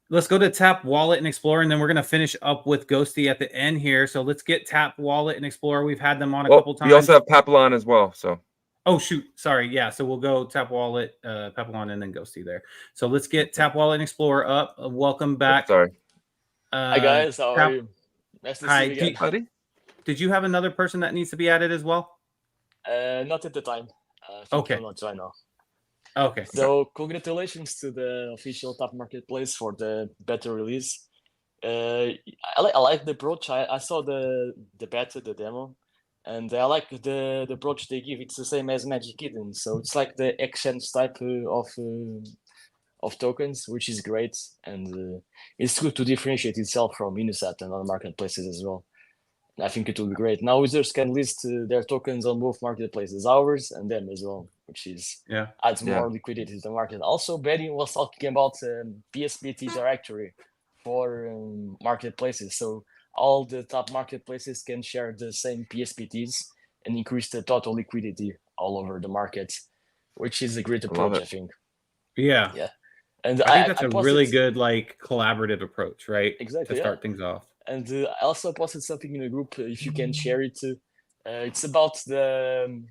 Let's go to Tap Wallet and Explorer, and then we're going to finish up with Ghosty at the end here. So let's get Tap Wallet and Explorer. We've had them on a couple times. We also have Papillon as well. So, oh shoot, sorry, yeah. So we'll go Tap Wallet, Papillon, and then Ghosty there. So let's get Tap Wallet and Explorer up. Welcome back. Sorry. Hi guys, how are you? Nice to see you again. Did you have another person that needs to be added as well? Not at the time. Okay. Not right now. Okay. So congratulations to the official Tap Marketplace for the beta release. I like the approach. I saw the beta, the demo, and I like the approach they give. It's the same as Magic Eden, so it's like the exchange type of tokens, which is great, and it's good to differentiate itself from Unisat and other marketplaces as well. I think it will be great. Now users can list their tokens on both marketplaces, ours and them as well, which is adds more liquidity to the market. Also, Betty was talking about PSBT directory for marketplaces. So all the top marketplaces can share the same PSBTs and increase the total liquidity all over the market, which is a great approach, I think. Yeah. Yeah. And I think that's a really good like collaborative approach, right? Exactly. To start things off. And I also posted something in the group. If you can share it, it's about the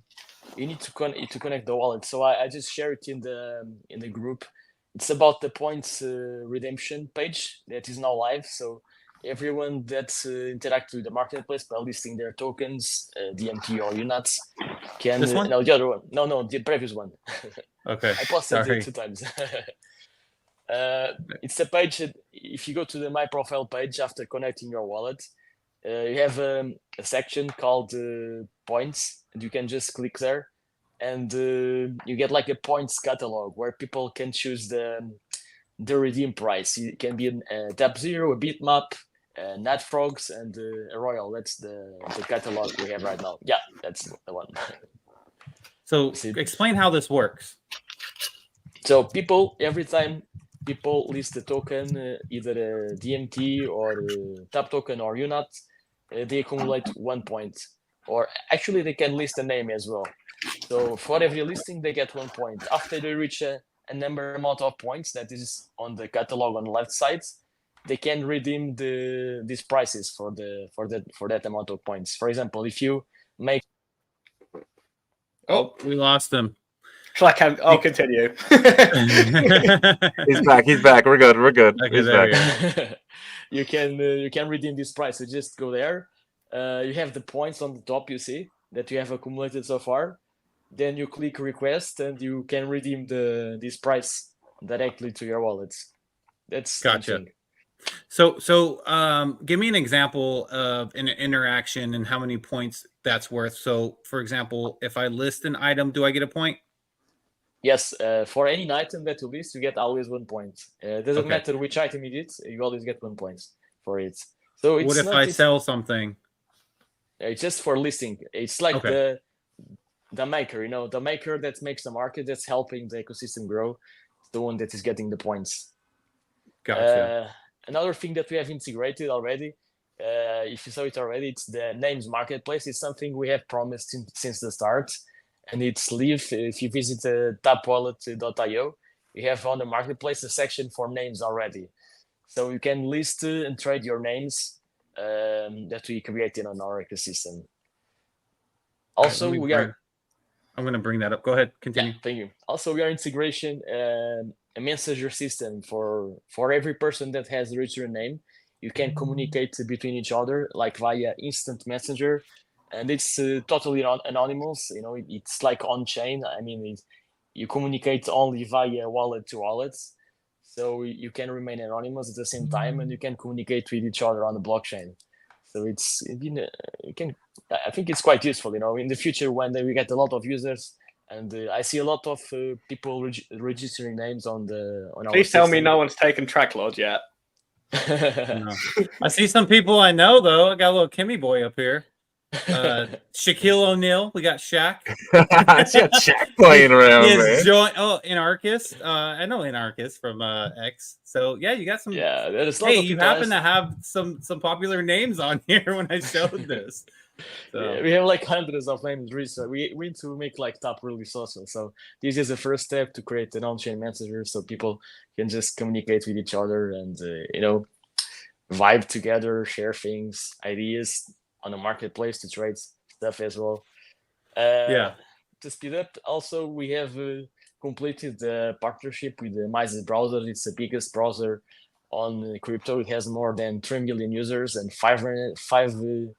you need to connect the wallet. So I just share it in the group. It's about the points redemption page that is now live. So everyone that interacts with the marketplace by listing their tokens, DMT or UNATs, can. This one? No, the other one. No, the previous one. Okay. I posted it 2 times. It's a page that if you go to the My Profile page after connecting your wallet, you have a section called Points, and you can just click there, and you get like a points catalog where people can choose the redeem price. It can be a Tap Zero, a Bitmap, Nat Frogs, and a Royal. That's the catalog we have right now. Yeah, that's the one. So explain how this works. So every time people list the token, either a DMT or a Tap token or UNAT, they accumulate 1 point. Or actually, they can list a name as well. So for every listing, they get 1 point. After they reach a a number amount of points that is on the catalog on the left side, they can redeem these prices for that amount of points. For example, if you make we lost him. I'll continue. He's back. He's back. We're good. We're good. Okay, He's there back. we go. you can redeem this price. So just go there. You have the points on the top. You see that you have accumulated so far. Then you click request, and you can redeem this price directly to your wallets. That's gotcha. something. So give me an example of an interaction and how many points that's worth. So, for example, if I list an item, do I get a point? Yes, for any item that you list, you get always 1 point. Doesn't matter which item it is, you always get 1 point for it. So it's what if I sell something? It's just for listing. It's like the maker, the maker that makes the market, that's helping the ecosystem grow. It's the one that is getting the points. Gotcha. Another thing that we have integrated already, if you saw it already, it's the names marketplace. It's something we have promised since the start, and it's live. If you visit tapwallet.io, you have on the marketplace a section for names already, so you can list and trade your names that we created on our ecosystem. Also, I'm going to bring that up. Go ahead, continue. Yeah, thank you. Also, we are integration a messenger system for every person that has a registered name. You can communicate between each other like via instant messenger, and it's totally anonymous. It's like on chain. I mean, you communicate only via wallet to wallets, so you can remain anonymous at the same time, and you can communicate with each other on the blockchain. So I think it's quite useful. In the future when we get a lot of users. And I see a lot of people registering names on our Please tell me no one's taken TRAC Lord yet. No. I see some people I know, though. I got a little Kimmy boy up here. Shaquille O'Neal. We got Shaq. I see a Shaq playing around, man. Anarchist. I know Anarchist from X. So, yeah, you got some. Yeah, there's a lot hey, of you happen to have some popular names on here when I showed this. So. Yeah, we have like hundreds of names registered. We need to make like Tap really social. So this is the first step to create an on-chain messenger so people can just communicate with each other and vibe together, share things, ideas on the marketplace to trade stuff as well. To speed up, also we have completed the partnership with the Mises browser. It's the biggest browser on crypto. It has more than 3 million users and 500,000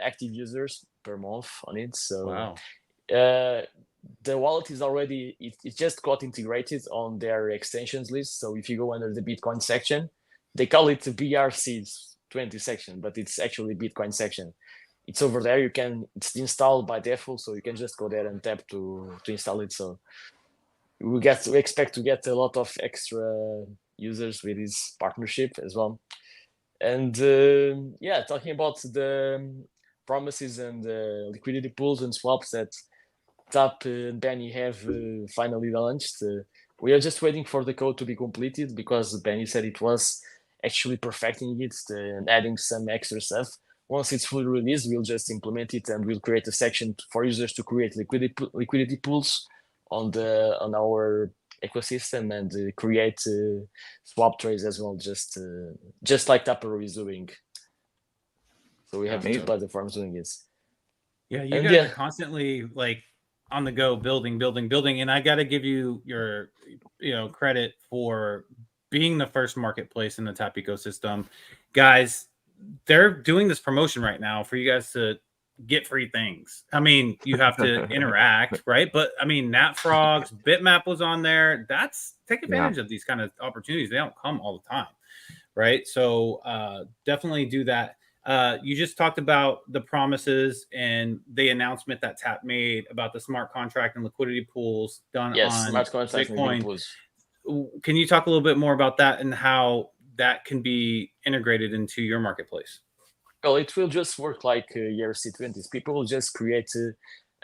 active users per month on it. So wow. The wallet is already, it just got integrated on their extensions list. So if you go under the Bitcoin section, they call it the BRC20 section, but it's actually Bitcoin section. It's over there. It's installed by default, so you can just go there and tap to install it. So we expect to get a lot of extra users with this partnership as well. And talking about the promises and the liquidity pools and swaps that Tap and Benny have finally launched, we are just waiting for the code to be completed because Benny said it was actually perfecting it and adding some extra stuff. Once it's fully released, we'll just implement it and we'll create a section for users to create liquidity pools on our ecosystem and create swap trades as well, just like Tapper is doing. So we have two platforms doing it. Yeah, you guys are constantly like on the go, building, and I got to give you your credit for being the first marketplace in the Tap ecosystem, guys. They're doing this promotion right now for you guys to get free things. I mean, you have to interact, right? But I mean, NatFrogs, Bitmap was on there. Take advantage of these kind of opportunities. They don't come all the time, right? So definitely do that. You just talked about the promises and the announcement that Tap made about the smart contract and liquidity pools done on smart contract Bitcoin. Pools. Can you talk a little bit more about that and how that can be integrated into your marketplace? Well, it will just work like ERC20s. People will just create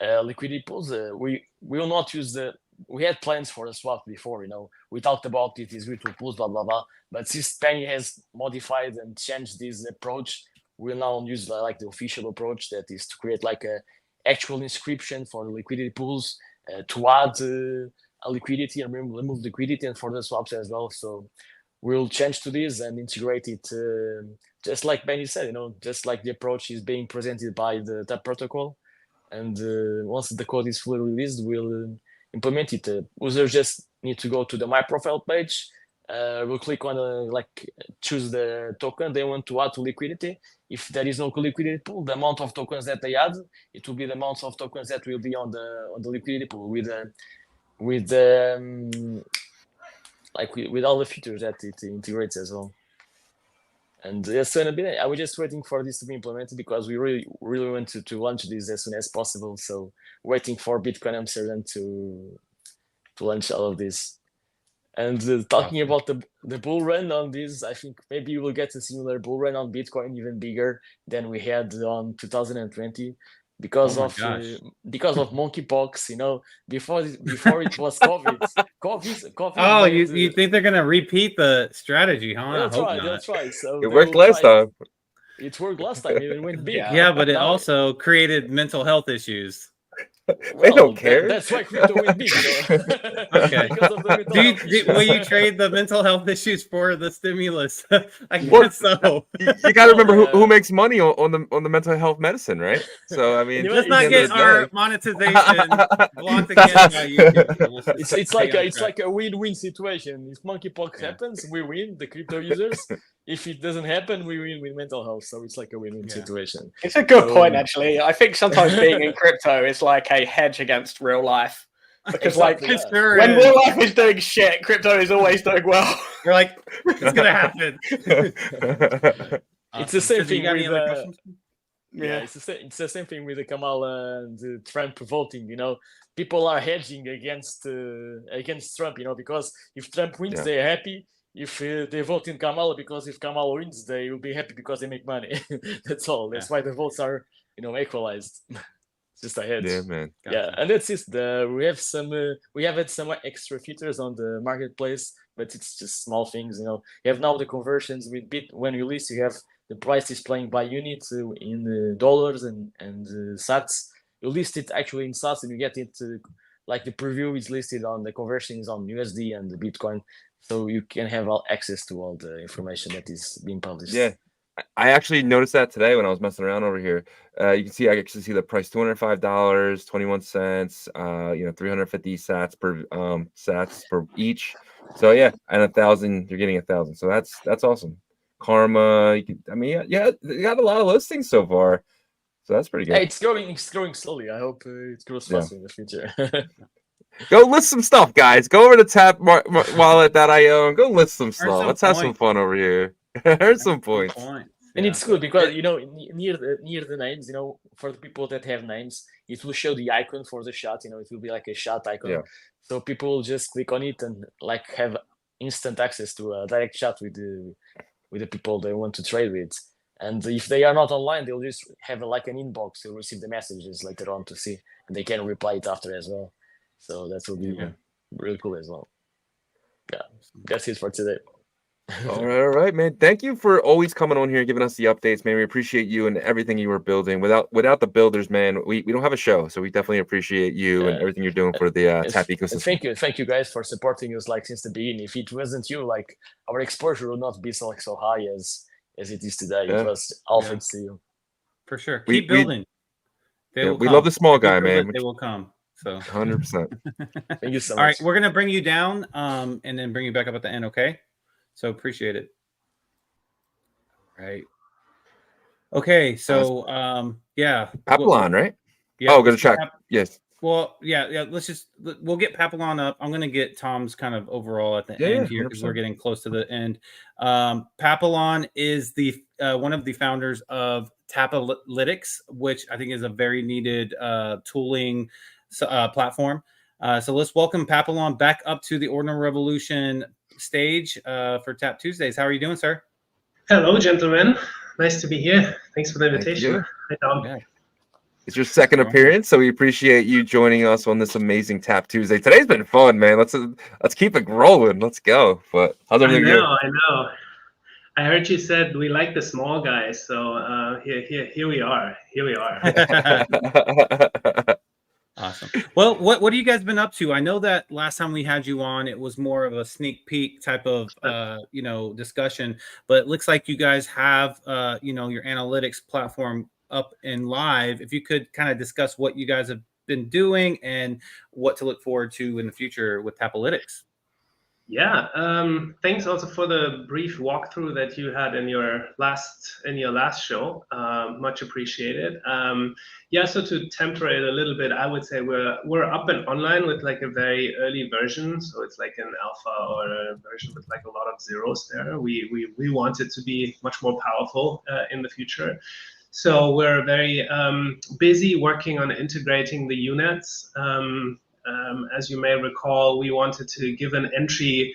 liquidity pools. We will not use we had plans for the swap before, we talked about it, these virtual pools, blah, blah, blah. But since Penny has modified and changed this approach, we'll now use like the official approach that is to create like a actual inscription for liquidity pools to add a liquidity and remove liquidity and for the swaps as well. So we'll change to this and integrate it, just like Benny said, just like the approach is being presented by the TAP protocol. And once the code is fully released, we'll implement it. Users just need to go to the My Profile page. We'll click on choose the token they want to add to liquidity. If there is no liquidity pool, the amount of tokens that they add, it will be the amount of tokens that will be on the liquidity pool with all the features that it integrates as well. And yes, I was just waiting for this to be implemented because we really want to launch this as soon as possible. So waiting for Bitcoin Amsterdam to launch all of this. And talking about the bull run on this, I think maybe we will get a similar bull run on Bitcoin, even bigger than we had on 2020. Because of monkeypox, before it was COVID. Oh, you think they're gonna repeat the strategy, huh? They'll try. So it worked last time. It worked last time. It went big. Yeah, but it also created mental health issues. They don't care. That's why crypto went big. Okay. Will you trade the mental health issues for the stimulus? I guess so. You got to remember who makes money on the mental health medicine, right? So I mean, let's not get our monetization blocked again by YouTube. It's like a win-win situation. If monkeypox happens, we win, the crypto users. If it doesn't happen, we win with mental health. So it's like a win-win situation. It's a good point, actually. I think sometimes being in crypto is like a hedge against real life. Because when real life is doing shit, crypto is always doing well. You're like, it's going to happen. It's the same thing with it's the same thing with the Kamala and Trump voting. People are hedging against Trump. Because if Trump wins, they're happy. If they vote in Kamala, because if Kamala wins, they will be happy because they make money. That's all. That's why the votes are, equalized. It's just a hedge. Yeah, man. Gotcha. Yeah, and that's it. We have had some extra features on the marketplace, but it's just small things. You have now the conversions with when you list, you have the price displaying by unit in dollars and sats. You list it actually in sats, and you get it like the preview is listed on the conversions on USD and the Bitcoin. So you can have access to all the information that is being published. Yeah, I actually noticed that today when I was messing around over here. You can see I actually see the price $205, 21 cents. 350 sats per each. So yeah, and 1,000. You're getting 1,000. So that's awesome. Karma. You got a lot of listings so far. So that's pretty good. Hey, it's growing slowly. I hope it grows faster in the future. Go list some stuff, guys. Go over to tapwallet.io and go list some stuff. Let's have some fun over here. Earn some points. And it's good because near the names, for the people that have names, it will show the icon for the shot. It will be like a shot icon. Yeah. So people will just click on it and have instant access to a direct chat with the people they want to trade with. And if they are not online, they'll just have an inbox to receive the messages later on to see, and they can reply it after as well. So that will be really cool as well. Yeah, that's it for today. All right, man. Thank you for always coming on here and giving us the updates, man. We appreciate you and everything you were building. Without the builders, man, we don't have a show. So we definitely appreciate you and everything you're doing for the TAP ecosystem. Thank you guys for supporting us since the beginning. If it wasn't you, our exposure would not be so high as it is today. It was all thanks to you. For sure. Keep building. We love the small guy, man. They will come. So 100%. Thank you so much. All right, we're gonna bring you down and then bring you back up at the end, okay? So appreciate it. All right. Okay, so Papillon, right? Yeah. Oh, go to track. Yes. Well, yeah. We'll get Papillon up. I'm gonna get Tom's kind of overall at the end here because we're getting close to the end. Papillon is the one of the founders of Taplytics, which I think is a very needed tooling platform. So let's welcome Papillon back up to the Ordinal Revolution stage for Tap Tuesdays. How are you doing, sir? Hello, gentlemen. Nice to be here. Thanks for the invitation. Hi, Tom. Yeah. It's your second appearance, so we appreciate you joining us on this amazing Tap Tuesday. Today's been fun, man. Let's keep it rolling. Let's go. But how's everything going? I know. I heard you said we like the small guys, so here we are. Awesome. Well, what have you guys been up to? I know that last time we had you on, it was more of a sneak peek type of discussion, but it looks like you guys have your analytics platform up and live. If you could kind of discuss what you guys have been doing and what to look forward to in the future with Taplytics. Yeah, thanks also for the brief walkthrough that you had in your last show. Much appreciated. Yeah, so to temper it a little bit, I would say we're up and online with like a very early version. So it's like an alpha or a version with like a lot of zeros there. We want it to be much more powerful in the future. So we're very busy working on integrating the units. As you may recall, we wanted to give an entry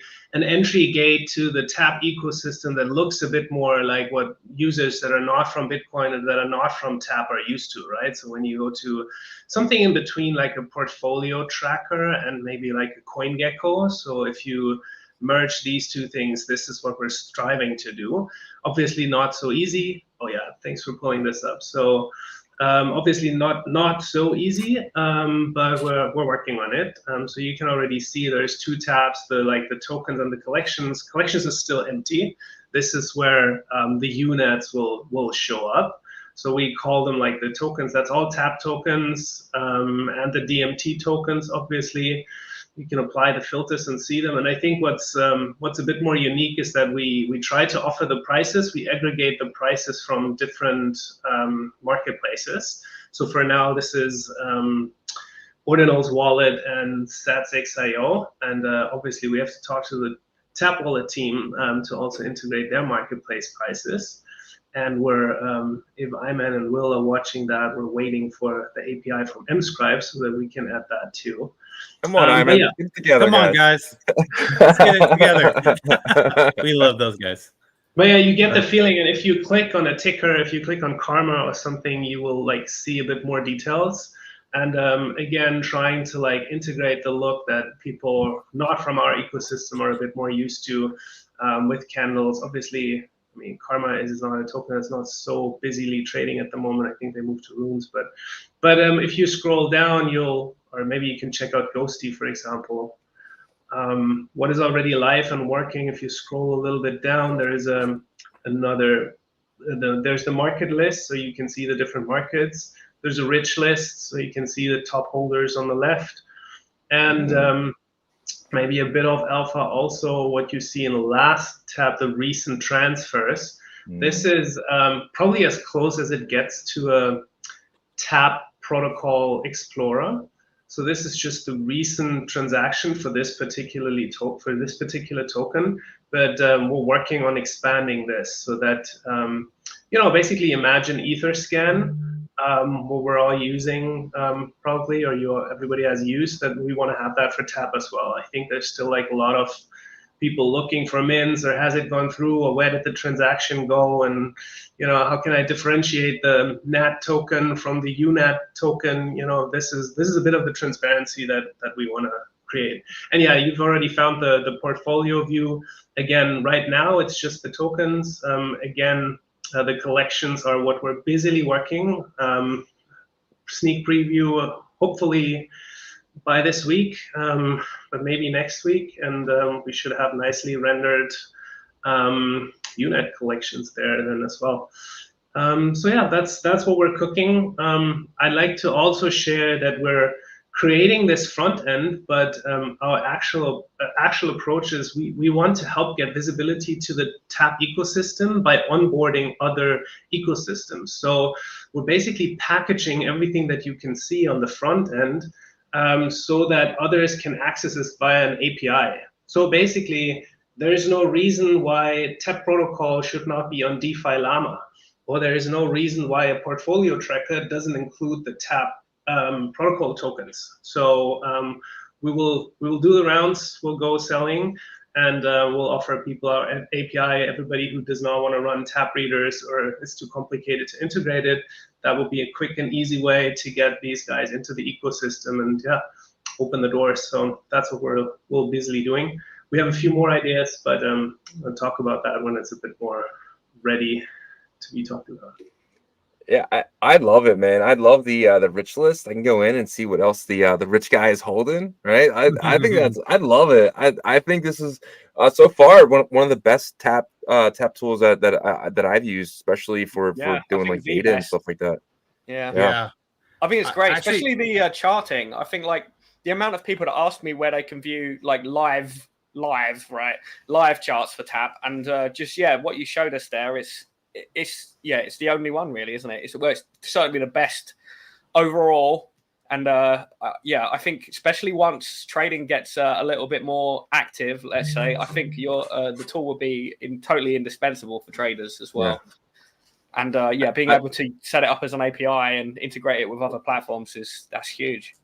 gate to the TAP ecosystem that looks a bit more like what users that are not from Bitcoin and that are not from TAP are used to, right? So when you go to something in between like a portfolio tracker and maybe like a CoinGecko, so if you merge these two things, this is what we're striving to do. Obviously not so easy. Oh yeah, thanks for pulling this up. So obviously not so easy, but we're working on it. So you can already see there's two tabs, the tokens and the collections. Collections is still empty. This is where the units will show up. So we call them like the tokens. That's all TAP tokens and the DMT tokens, obviously. You can apply the filters and see them. And I think what's a bit more unique is that we try to offer the prices. We aggregate the prices from different marketplaces. So for now, this is Ordinal's wallet and StatsX.io. And obviously, we have to talk to the Tap Wallet team to also integrate their marketplace prices. And if Iman and Will are watching that, we're waiting for the API from mScribe so that we can add that too. Come on, Iman. Yeah. Get it together, Come on, guys. Let's get it together. We love those guys. But yeah, you get the feeling, and if you click on a ticker, if you click on Karma or something, you will like see a bit more details. And again, trying to like integrate the look that people not from our ecosystem are a bit more used to with candles. Obviously, I mean, Karma is not a token that's not so busily trading at the moment. I think they moved to runes, but if you scroll down, or maybe you can check out Ghosty, for example. What is already live and working? If you scroll a little bit down, there is there's the market list, so you can see the different markets. There's a rich list, so you can see the top holders on the left, and maybe a bit of alpha also. What you see in the last tab, the recent transfers. This is probably as close as it gets to a TAP protocol explorer. So this is just the recent transaction for this particular token, but we're working on expanding this so that basically imagine Etherscan, what we're all using probably, or everybody has used, that we want to have that for TAP as well. I think there's still like a lot of people looking for mins, or has it gone through, or where did the transaction go, and how can I differentiate the NAT token from the UNAT token? This is a bit of the transparency that we want to create. And yeah, you've already found the portfolio view. Again, right now it's just the tokens. Again, the collections are what we're busily working. Sneak preview, hopefully by this week, but maybe next week, and we should have nicely rendered unit collections there then as well. So yeah, that's what we're cooking. I'd like to also share that we're creating this front end, but our actual approach is we want to help get visibility to the TAP ecosystem by onboarding other ecosystems. So we're basically packaging everything that you can see on the front end so that others can access this via an API. So basically, there is no reason why TAP protocol should not be on DeFi Llama, or there is no reason why a portfolio tracker doesn't include the TAP protocol tokens. So we will do the rounds, we'll go selling, and we'll offer people our API. Everybody who does not want to run TAP readers or it's too complicated to integrate it, that will be a quick and easy way to get these guys into the ecosystem and open the doors. So that's what we're busily doing. We have a few more ideas, but we'll talk about that when it's a bit more ready to be talked about. Yeah, I love it, man. I love the rich list. I can go in and see what else the rich guy is holding, right? I think I love it. I think this is so far one of the best tap tools that I've used, especially for I doing think like the data and best. stuff like that. Yeah. Yeah. I think it's great, Actually- especially the charting. I think like the amount of people that ask me where they can view like live charts for tap, and just what you showed us there is it's the only one really, isn't it? It's certainly the best overall. And I think especially once trading gets a little bit more active, let's say, I think the tool will be totally indispensable for traders as well. And being able to set it up as an API and integrate it with other platforms that's huge.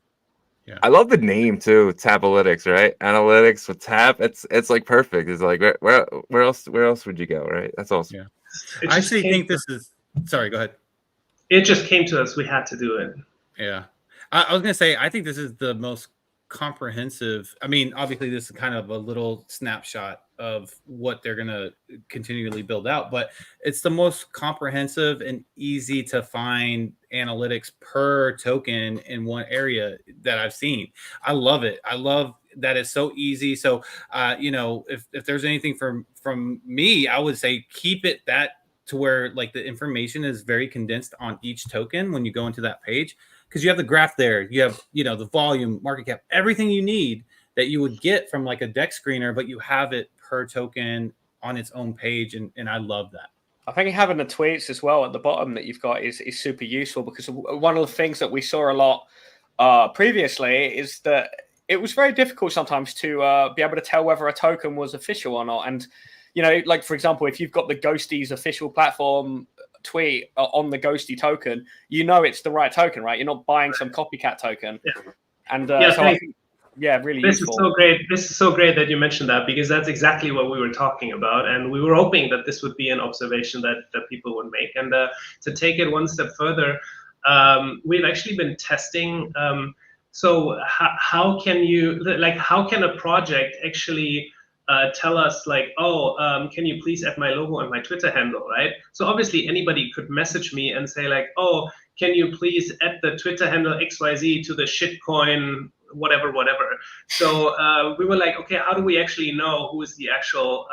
Yeah, I love the name too, Taplytics, right? Analytics with tap. It's like perfect. It's like where else would you go, right? That's awesome. Yeah. I actually think this is. Sorry, go ahead. It just came to us. We had to do it. Yeah, I was gonna say I think this is the most comprehensive. I mean, obviously, this is kind of a little snapshot of what they're gonna continually build out, but it's the most comprehensive and easy to find analytics per token in one area that I've seen. I love it. I love that it's so easy. So, if there's anything from me, I would say keep it that to where like the information is very condensed on each token when you go into that page. Because you have the graph there, you have the volume, market cap, everything you need that you would get from like a deck screener, but you have it per token on its own page, and I love that. I think having the tweets as well at the bottom that you've got is super useful, because one of the things that we saw a lot previously is that it was very difficult sometimes to be able to tell whether a token was official or not. And like for example, if you've got the Ghosty's official platform tweet on the Ghosty token, it's the right token, right? You're not buying some copycat token. And so I think, really this useful. is so great. This is so great that you mentioned that, because that's exactly what we were talking about, and we were hoping that this would be an observation that people would make. And to take it one step further, we've actually been testing. So how can a project actually tell us like, can you please add my logo and my Twitter handle, right? So obviously anybody could message me and say like, can you please add the Twitter handle XYZ to the shitcoin, whatever. So we were like, okay, how do we actually know who is the actual,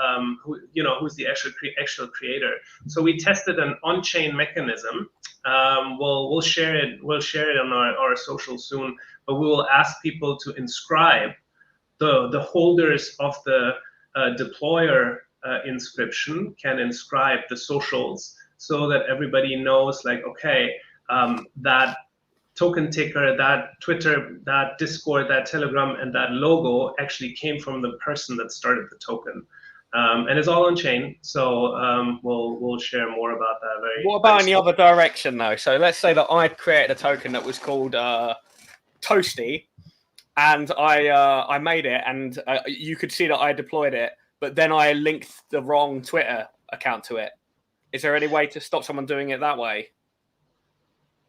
who's the actual creator? So we tested an on-chain mechanism. We'll share it on our social soon, but we will ask people to inscribe the holders of the deployer inscription can inscribe the socials, so that everybody knows like, okay, that token ticker, that Twitter, that Discord, that Telegram, and that logo actually came from the person that started the token. And it's all on chain, so we'll share more about that. What about in the other direction though? So let's say that I created a token that was called Toasty, and I made it, and you could see that I deployed it, but then I linked the wrong Twitter account to it. Is there any way to stop someone doing it that way?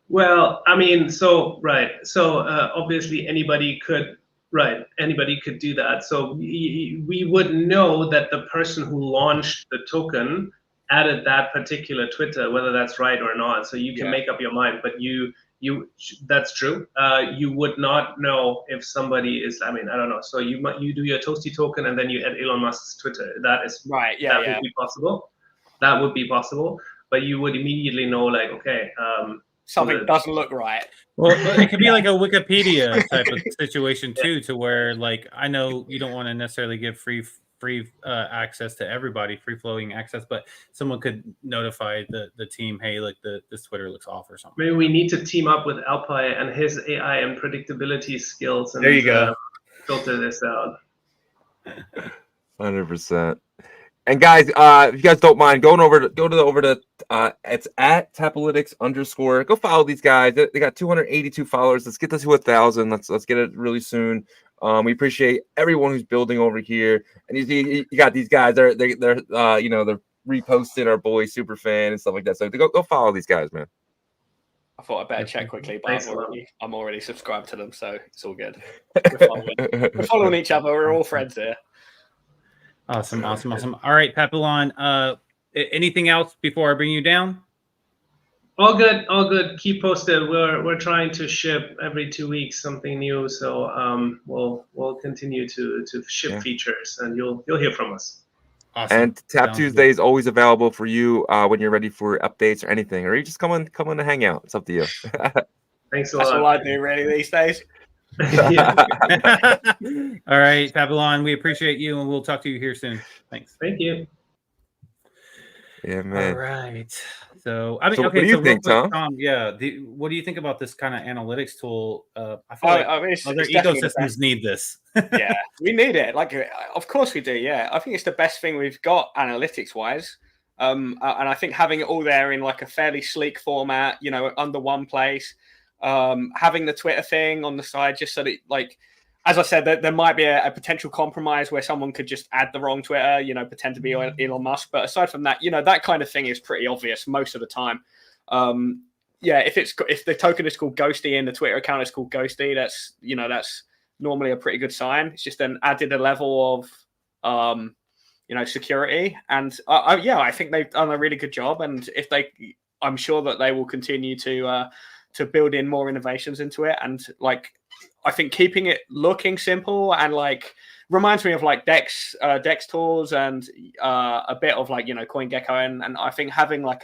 Well, I mean, so obviously anybody could do that. So we would know that the person who launched the token added that particular Twitter, whether that's right or not. So you can make up your mind, but that's true. You would not know if somebody is, I don't know. So you do your Toasty token and then you add Elon Musk's Twitter. That is right. That would be possible. That would be possible, but you would immediately know like, okay, something doesn't look right. Well, it could be like a Wikipedia type of situation too, to where like, I know you don't want to necessarily give free access to everybody, free flowing access, but someone could notify the team, hey, like this Twitter looks off or something. Maybe we need to team up with Alpai and his AI and predictability skills, and there you go. Filter this out. 100%. And guys, if you guys don't mind, go to it's at Taplytics_. Go follow these guys. They got 282 followers. Let's get this to 1,000. Let's get it really soon. We appreciate everyone who's building over here. And you got these guys. They're reposting our boy Superfan and stuff like that. So go follow these guys, man. I thought I'd better check quickly, but I'm already subscribed to them, so it's all good. We're following each other. We're all friends here. Awesome. All right, Papillon. Anything else before I bring you down? All good, all good. Keep posted. We're trying to ship every 2 weeks something new, so we'll continue to ship features, and you'll hear from us. Awesome. And Tap Sounds Tuesday good. is always available for you when you're ready for updates or anything, or you just come on to hang out. It's up to you. Thanks a That's lot. all I do really these days. Yeah. All right, Papillon, we appreciate you, and we'll talk to you here soon. Thanks. Thank you. Yeah, man. All right. So I mean, So okay. what do you so think, real quick, Tom? Yeah. What do you think about this kind of analytics tool? I feel Oh, like I mean, other it's definitely the ecosystems best. need this. Yeah, we need it. Like, of course we do. Yeah, I think it's the best thing we've got analytics wise. And I think having it all there in like a fairly sleek format, you know, under one place, having the Twitter thing on the side, just so that, like, as I said, there might be a potential compromise where someone could just add the wrong Twitter, you know, pretend to be Elon Musk. But aside from that, you know, that kind of thing is pretty obvious most of the time. Yeah, if the token is called Ghosty and the Twitter account is called Ghosty, that's normally a pretty good sign. It's just an added a level of security, and I think they've done a really good job. And I'm sure that they will continue to build in more innovations into it. And like, I think keeping it looking simple and like reminds me of like Dex tools and a bit of like, you know, CoinGecko, and I think having like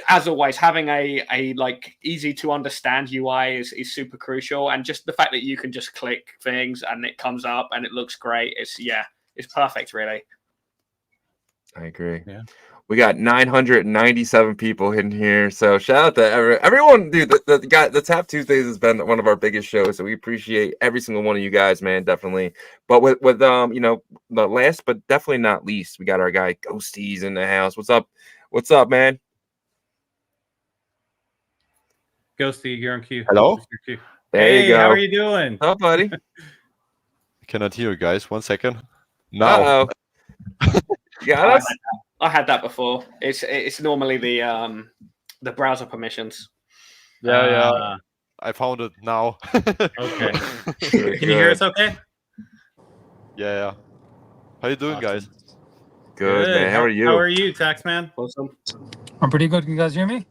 as always, having a like easy to understand UI is super crucial. And just the fact that you can just click things and it comes up and it looks great, it's perfect, really. I agree. Yeah. We got 997 people in here, so shout out to everyone, dude. The Tap Tuesdays has been one of our biggest shows, so we appreciate every single one of you guys, man, definitely. But with you know, the last but definitely not least, we got our guy Ghosty's in the house. What's up? What's up, man? Ghosty, you're on cue. Hello. Your cue. There you go. How are you doing? What's up, buddy? I cannot hear you guys. 1 second. Now. Yeah, I had that before. It's normally the browser permissions. Yeah. I found it now. Okay. Can you hear us okay? Yeah. How you doing, guys? Good, man. How are you? How are you, Taxman? Awesome. I'm pretty good. Can you guys hear me?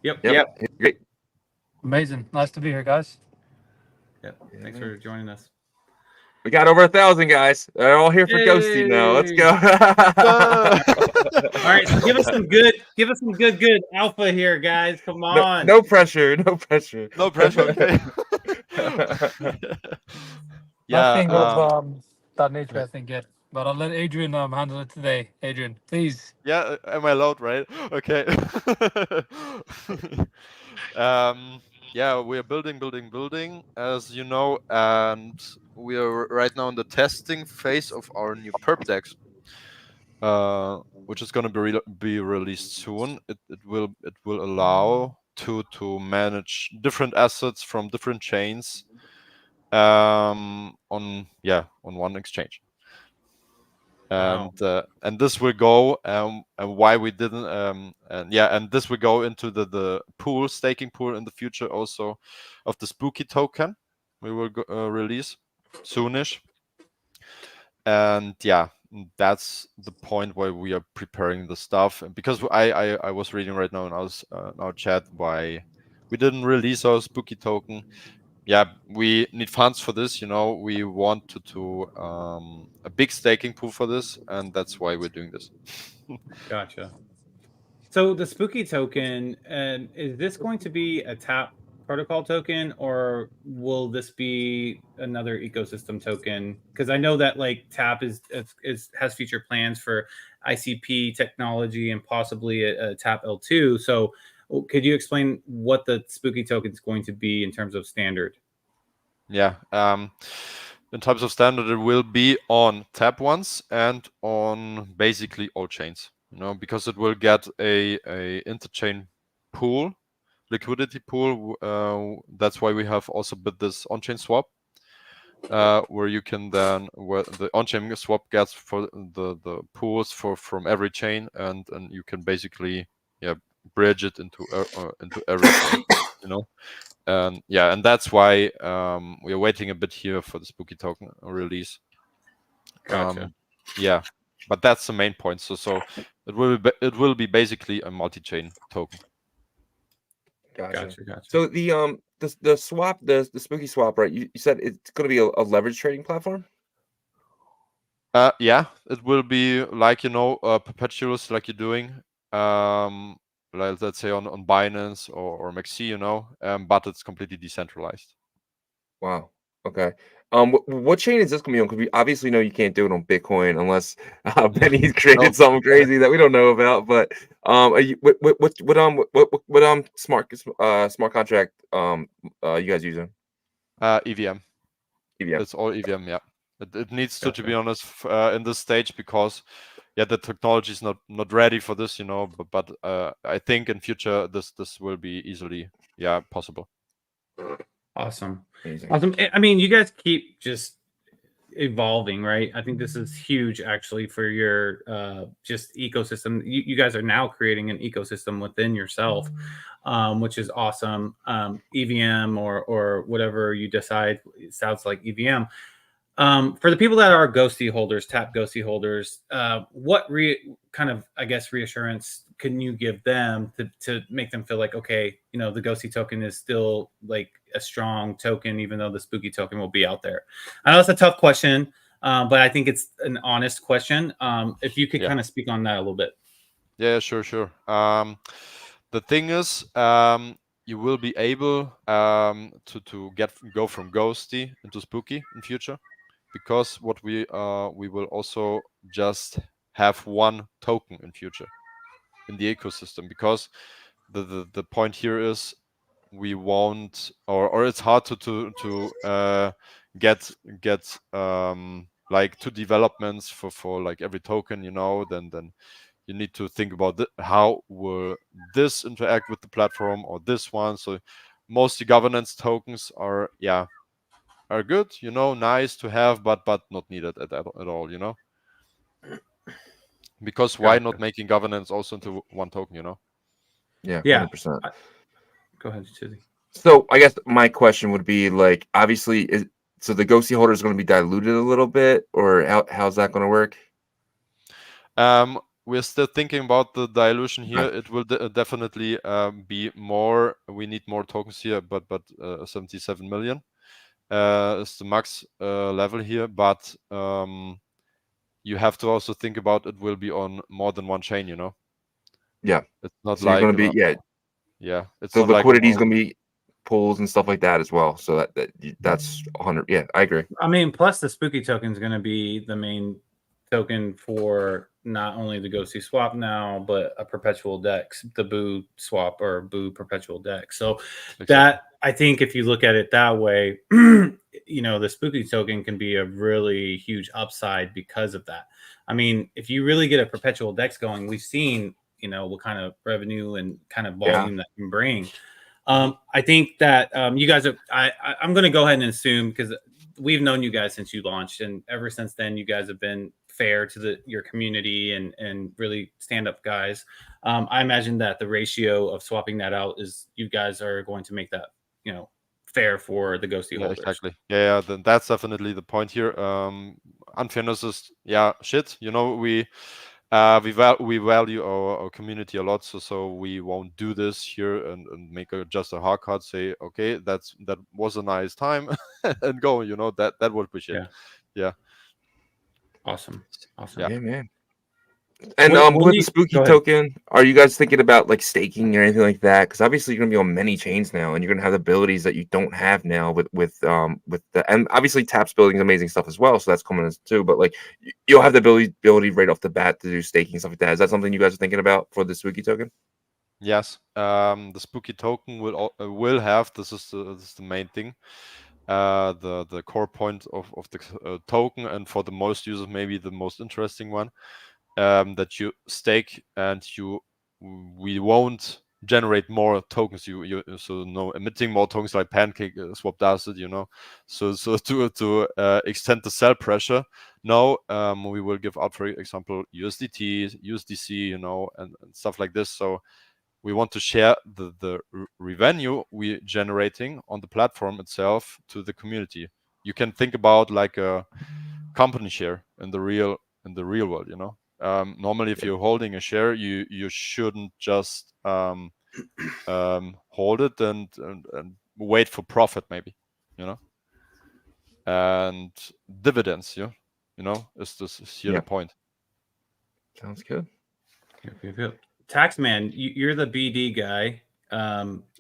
Yep. Great. Amazing. Nice to be here, guys. Yep. Thanks for joining us. We got over 1,000 guys. They're all here for Ghosty now. Let's go. All right, so give us some good alpha here, guys. Come on. No pressure. No pressure. No pressure. Okay. Nothing of that nature, I think, yet. But I'll let Adrian handle it today. Adrian, please. Yeah, am I loud, right? Okay. Yeah, we are building, as you know, and we are right now in the testing phase of our new perp DEX, which is going to be released soon. It will allow to manage different assets from different chains on one exchange. And this will go and why we didn't and this will go into the staking pool in the future also of the Spooky token we will release soonish. And yeah, that's the point where we are preparing the stuff, because I was reading right now in our chat why we didn't release our Spooky token. Yeah, we need funds for this. You know, we want to do a big staking pool for this, and that's why we're doing this. Gotcha. So the Spooky token, is this going to be a Tap protocol token, or will this be another ecosystem token? Because I know that like Tap has future plans for ICP technology and possibly a Tap L2. So could you explain what the Spooky token is going to be in terms of standard? Yeah, in terms of standard, it will be on Tap ones and on basically all chains. You know, because it will get a interchain pool, liquidity pool. That's why we have also built this on-chain swap, where you can then the on-chain swap gets for the pools from every chain, and you can basically bridge it into everything, you know. And that's why we are waiting a bit here for the Spooky token release. Gotcha. But that's the main point. So it will be basically a multi-chain token. Gotcha. Gotcha. So the swap, the spooky swap, right? You said it's going to be a leverage trading platform. Yeah, it will be like perpetuals like you're doing, like let's say on Binance or MEXC, but it's completely decentralized. Wow. Okay. What chain is this going to be on? Because we obviously know you can't do it on Bitcoin unless Benny's created No. something crazy that we don't know about. But are you what smart contract you guys using? EVM. EVM. It's all EVM. Yeah, it needs to Gotcha. be honest, in this stage, because the technology is not ready for this, But I think in future this will be easily possible. Awesome. Amazing. Awesome. I mean, you guys keep just evolving, right? I think this is huge actually for your just ecosystem. You guys are now creating an ecosystem within yourself, which is awesome. EVM or whatever you decide, it sounds like EVM. For the people that are Ghosty holders, Tap Ghosty holders, what kind of, I guess, reassurance can you give them to make them feel like, okay, the Ghosty token is still like a strong token, even though the spooky token will be out there? I know it's a tough question, but I think it's an honest question. If you could kind of speak on that a little bit. Yeah, sure. The thing is, you will be able to go from Ghosty into spooky in future, because what we will also just have one token in future in the ecosystem, because the point here is we won't, or it's hard to get like two developments for like every token, then you need to think about how will this interact with the platform or this one. So mostly governance tokens are good, nice to have, but not needed at all, because why not making governance also into one token, Yeah, Yeah. 100%. Go ahead, Shizzy. So I guess my question would be like, obviously, so the Ghosty holder is going to be diluted a little bit, or how's that going to work? We're still thinking about the dilution here. It will definitely be more. We need more tokens here, but 77 million is the max level here. But you have to also think about it will be on more than one chain, Yeah. It's not so you're like going to be it's the not like liquidity is going to be pools and stuff like that as well. So that's 100. Yeah, I agree. I mean, plus the spooky token is going to be the main token for not only the Ghosty swap now, but a perpetual DEX, the Boo swap or Boo perpetual DEX. So that, I think if you look at it that way, the spooky token can be a really huge upside because of that. I mean, if you really get a perpetual DEX going, we've seen, what kind of revenue and kind of volume that can bring. I think that you guys are, I'm going to go ahead and assume, because we've known you guys since you launched, and ever since then, you guys have been fair to your community and really stand up guys. I imagine that the ratio of swapping that out is you guys are going to make that, fair for the Ghosty holders. Exactly. Then that's definitely the point here. Unfairness is shit. We value our community a lot, so we won't do this here and make just a hard cut. Say, okay, that was a nice time, and go. That would be shit. Yeah. Awesome. Yeah, man. And with the spooky token, are you guys thinking about like staking or anything like that? Because obviously you're gonna be on many chains now, and you're gonna have abilities that you don't have now with the, and obviously Tap's building amazing stuff as well, so that's coming as too. But like you'll have the ability right off the bat to do staking stuff like that. Is that something you guys are thinking about for the spooky token? Yes, the spooky token will have, this is the main thing, the core point of the token, and for the most users maybe the most interesting one, that you stake and we won't generate more tokens. So no emitting more tokens like Pancake Swap does it, So to extend the sell pressure, now we will give out, for example, USDT, USDC, and stuff like this. So we want to share the revenue we're generating on the platform itself to the community. You can think about like a company share in the real world, Normally, if you're holding a share, you shouldn't just hold it and wait for profit, maybe, you know. And dividends, you know, is here the point. Sounds good. Yep. Taxman, you're the BD guy.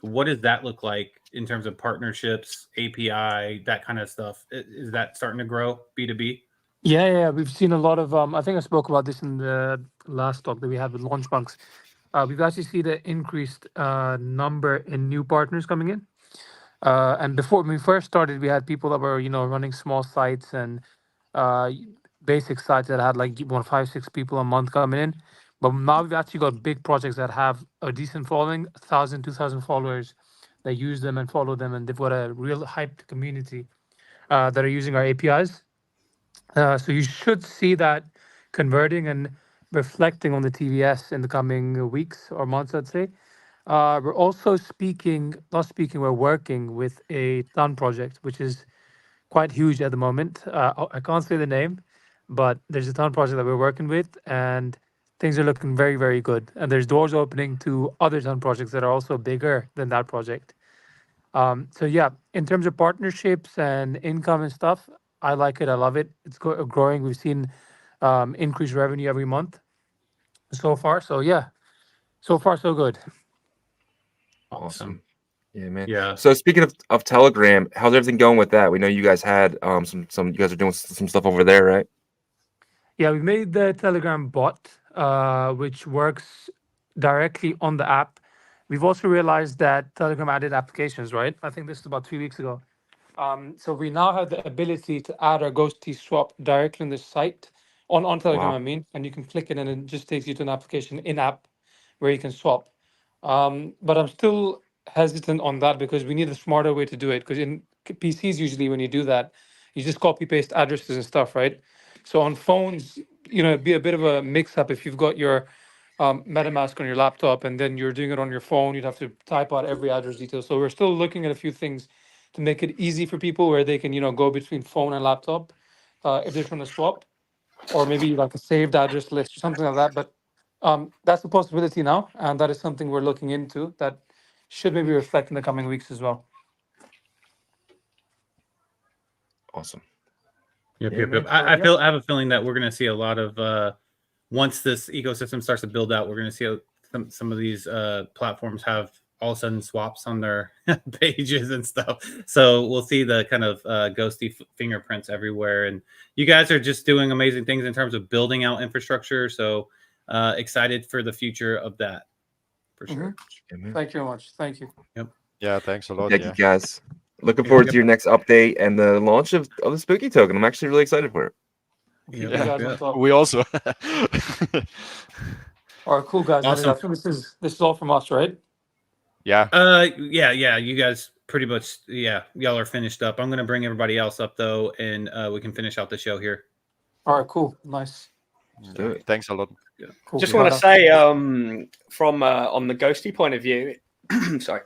What does that look like in terms of partnerships, API, that kind of stuff? Is that starting to grow B2B? Yeah. We've seen a lot of. I think I spoke about this in the last talk that we had with NodeMonkes. We've actually seen the increased number in new partners coming in. And before when we first started, we had people that were running small sites and basic sites that had like 5, 6 people a month coming in. But now we've actually got big projects that have a decent following, 1,000, 2,000 followers that use them and follow them, and they've got a real hyped community that are using our APIs. So you should see that converting and reflecting on the TVS in the coming weeks or months, I'd say. We're also we're working with a TON project, which is quite huge at the moment. I can't say the name, but there's a TON project that we're working with, and things are looking very, very good. And there's doors opening to other TON projects that are also bigger than that project. So yeah, in terms of partnerships and income and stuff, I like it. I love it. It's growing. We've seen increased revenue every month so far. So yeah, so far so good. Awesome. Yeah, man. Yeah. So speaking of Telegram, how's everything going with that? We know you guys had some you guys are doing some stuff over there, right? Yeah, we made the Telegram bot, which works directly on the app. We've also realized that Telegram added applications, right? I think this is about 3 weeks ago. So we now have the ability to add our Ghosty swap directly on the site, on Telegram, Wow. I mean, and you can click it and it just takes you to an application in-app where you can swap. But I'm still hesitant on that because we need a smarter way to do it. Because in PCs, usually when you do that, you just copy paste addresses and stuff, right? So on phones, it'd be a bit of a mix up if you've got your MetaMask on your laptop and then you're doing it on your phone. You'd have to type out every address detail. So we're still looking at a few things to make it easy for people where they can, go between phone and laptop if they're trying to swap, or maybe like a saved address list or something like that. But that's a possibility now, and that is something we're looking into that should maybe reflect in the coming weeks as well. Awesome. Yep. man. I have a feeling that we're going to see a lot of once this ecosystem starts to build out, we're going to see some of these platforms have all of a sudden swaps on their pages and stuff. So we'll see the kind of ghosty fingerprints everywhere. And you guys are just doing amazing things in terms of building out infrastructure. So excited for the future of that, for sure. Thank you very much. Thank you. Yep. Yeah, thanks a lot. Thank you, guys. Looking forward to your next update and the launch of the Spooky token. I'm actually really excited for it. We also. All right, cool, guys. Awesome. I think this is all from us, right? Yeah. Yeah. You guys pretty much, y'all are finished up. I'm going to bring everybody else up though, and we can finish out the show here. All right, cool, nice. Do it. Thanks a lot. Yeah. Cool. Just want to say, from on the Ghosty point of view, sorry,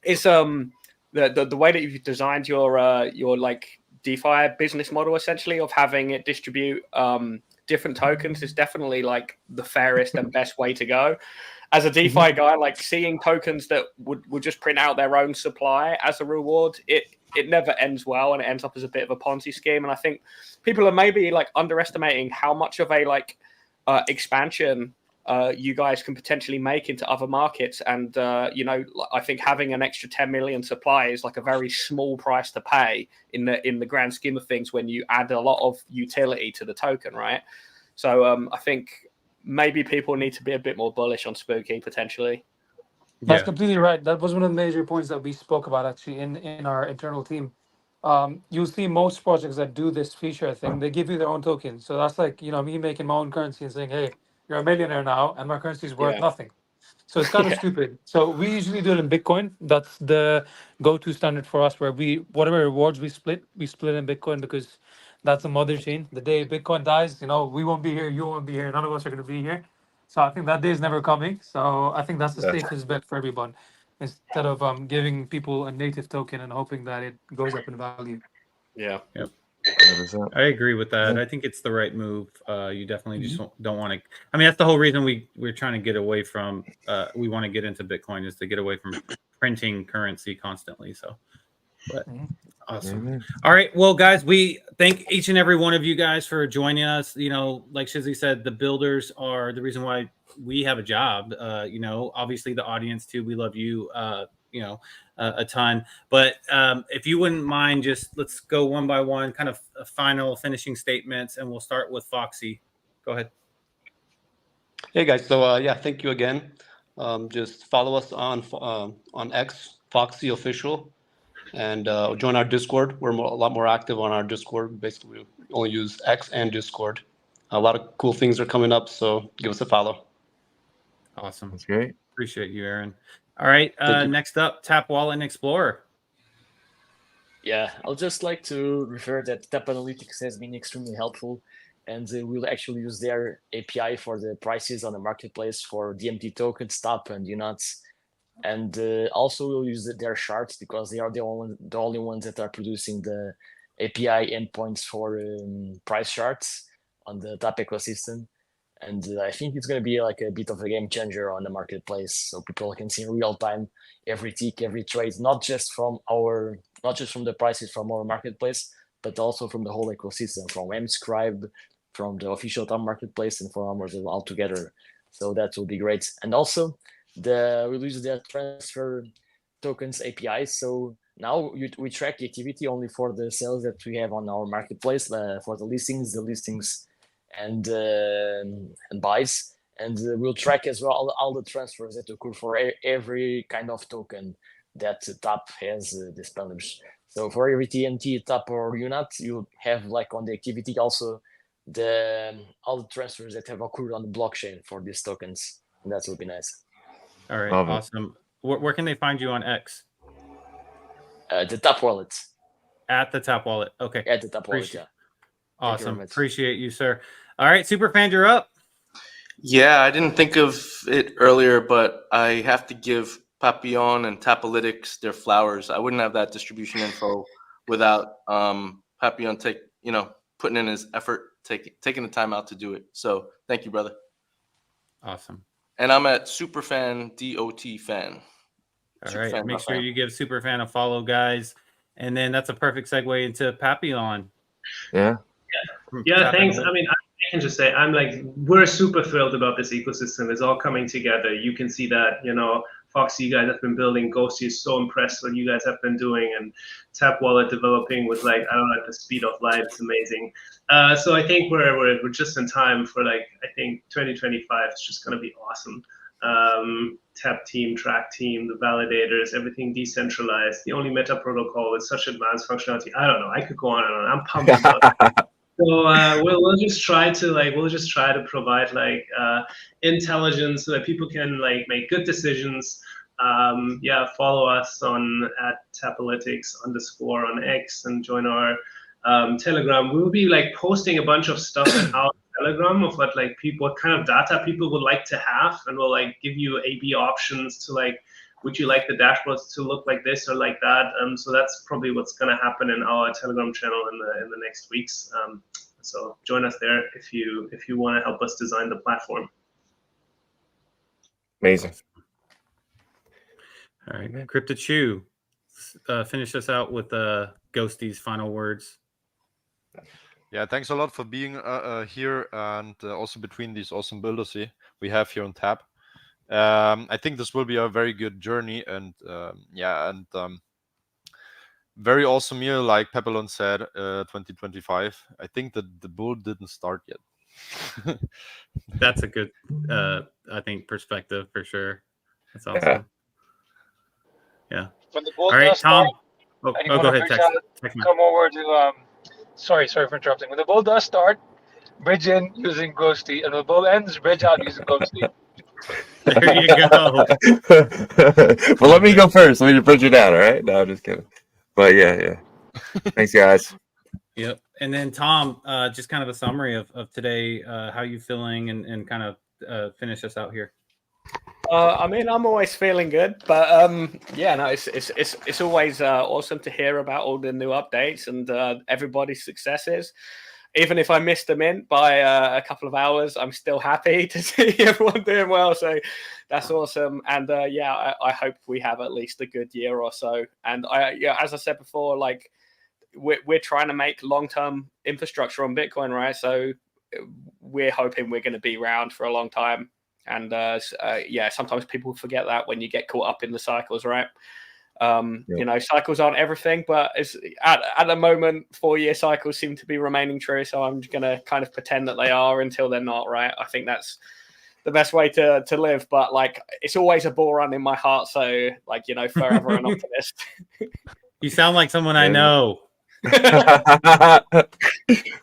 it's the way that you've designed your like DeFi business model essentially of having it distribute different tokens is definitely like the fairest and best way to go. As a DeFi guy, like seeing tokens that would just print out their own supply as a reward, it never ends well, and it ends up as a bit of a Ponzi scheme. And I think people are maybe like underestimating how much of a like expansion you guys can potentially make into other markets. And I think having an extra 10 million supply is like a very small price to pay in the grand scheme of things when you add a lot of utility to the token, right? So I think maybe people need to be a bit more bullish on Spooky potentially. That's completely right. That was one of the major points that we spoke about actually in our internal team. You'll see most projects that do this feature thing, they give you their own token. So that's like, me making my own currency and saying, hey, you're a millionaire now and my currency is worth nothing. So it's kind of stupid. So we usually do it in Bitcoin. That's the go-to standard for us, where whatever rewards we split in Bitcoin, because that's the mother chain. The day Bitcoin dies, we won't be here, you won't be here, none of us are going to be here. So I think that day is never coming. So I think that's the safest bet for everyone, instead of giving people a native token and hoping that it goes up in value. Yeah. Yep. I agree with that. I think it's the right move. You definitely just don't want to. I mean, that's the whole reason we're trying to get away from. We want to get into Bitcoin is to get away from printing currency constantly. So, but awesome. Mm-hmm. All right, well, guys, we thank each and every one of you guys for joining us. You know, like Shizzy said, the builders are the reason why we have a job. You know, obviously the audience too. We love you. You know, a ton. But if you wouldn't mind, just let's go one by one, kind of final finishing statements, and we'll start with Foxy. Go ahead. Hey guys, so yeah, thank you again. Just follow us on X, Foxy Official, and join our Discord. We're a lot more active on our Discord. Basically, we only use X and Discord. A lot of cool things are coming up, so give us a follow. Awesome. That's great. Appreciate you, Aaron. All right, next up, Tap Wallet and Explorer. Yeah, I'll just like to refer that Taplytics has been extremely helpful, and we'll actually use their API for the prices on the marketplace for DMT tokens, TAP, and UNATs. And also we'll use their shards because they are the only ones that are producing the API endpoints for price charts on the TAP ecosystem. And I think it's going to be like a bit of a game changer on the marketplace, so people can see in real time every tick, every trade, not just from the prices from our marketplace, but also from the whole ecosystem, from mScribe, from the official TAP marketplace, and from ours all together. So that will be great. And also, we'll use the transfer tokens API. So now we track the activity only for the sales that we have on our marketplace, for the listings and buys, and we'll track as well all the transfers that occur for every kind of token that TAP has dispatched. So for every TNT, TAP, or UNAT, you have like on the activity also all the transfers that have occurred on the blockchain for these tokens, and that will be nice. All right, awesome. Where can they find you on X? The TAP wallet. At the TAP wallet. Okay. At the TAP wallet, yeah. Awesome. Appreciate you, sir. All right, Superfan, you're up. Yeah, I didn't think of it earlier, but I have to give Papillon and Taplytics their flowers. I wouldn't have that distribution info without Papillon putting in his effort, taking the time out to do it. So thank you, brother. Awesome. And I'm at Superfan DOT fan. All right, make sure you give Superfan a follow, guys. And then that's a perfect segue into Papillon. Yeah. Thanks. I mean, I can just say we're super thrilled about this ecosystem. It's all coming together. You can see that, Foxy, you guys have been building. Ghosty is so impressed what you guys have been doing, and Tap Wallet developing with at the speed of light. It's amazing. So I think we're just in time for I think 2025 is just going to be awesome. Tap team, TRAC team, the validators, everything decentralized. The only meta protocol with such advanced functionality. I don't know. I could go on and on. I'm pumped about it. So we'll just try to provide intelligence so that people can make good decisions. Follow us at Taplytics _ on X and join our Telegram. We'll be posting a bunch of stuff in our Telegram of what kind of data people would like to have, and we'll give you A/B options to would you like the dashboards to look like this or like that? So that's probably what's going to happen in our Telegram channel in the next weeks. So join us there if you want to help us design the platform. Amazing. All right, CryptoChew, finish us out with Ghosty's final words. Yeah, thanks a lot for being here, and also between these awesome builders we have here on Tap. I think this will be a very good journey, and very awesome year, like Papillon said, 2025. I think that the bull didn't start yet. That's a good, I think, perspective for sure. That's awesome. Yeah. When the bull all right, Tom. Start, go ahead. Come over to sorry for interrupting. When the bull does start, bridge in using Ghosty, and when the bull ends, bridge out using Ghosty. There you go. Well, let me go first. Let me bridge it out. All right. No, I'm just kidding. But yeah. Thanks, guys. Yep. And then Tom, just kind of a summary of today. How you feeling, and kind of finish us out here. I mean, I'm always feeling good, but it's always awesome to hear about all the new updates and everybody's successes. even if I missed the mint by a couple of hours, I'm still happy to see everyone doing well. So that's awesome. And I hope we have at least a good year or so. And as I said before, like we're trying to make long-term infrastructure on Bitcoin, right? So we're hoping we're going to be around for a long time. And sometimes people forget that when you get caught up in the cycles, right? Cycles aren't everything, but it's at the moment 4-year cycles seem to be remaining true, so I'm just gonna kind of pretend that they are until they're not, right? I think that's the best way to live, but like it's always a bull run in my heart, so like forever an optimist. You sound like someone I know.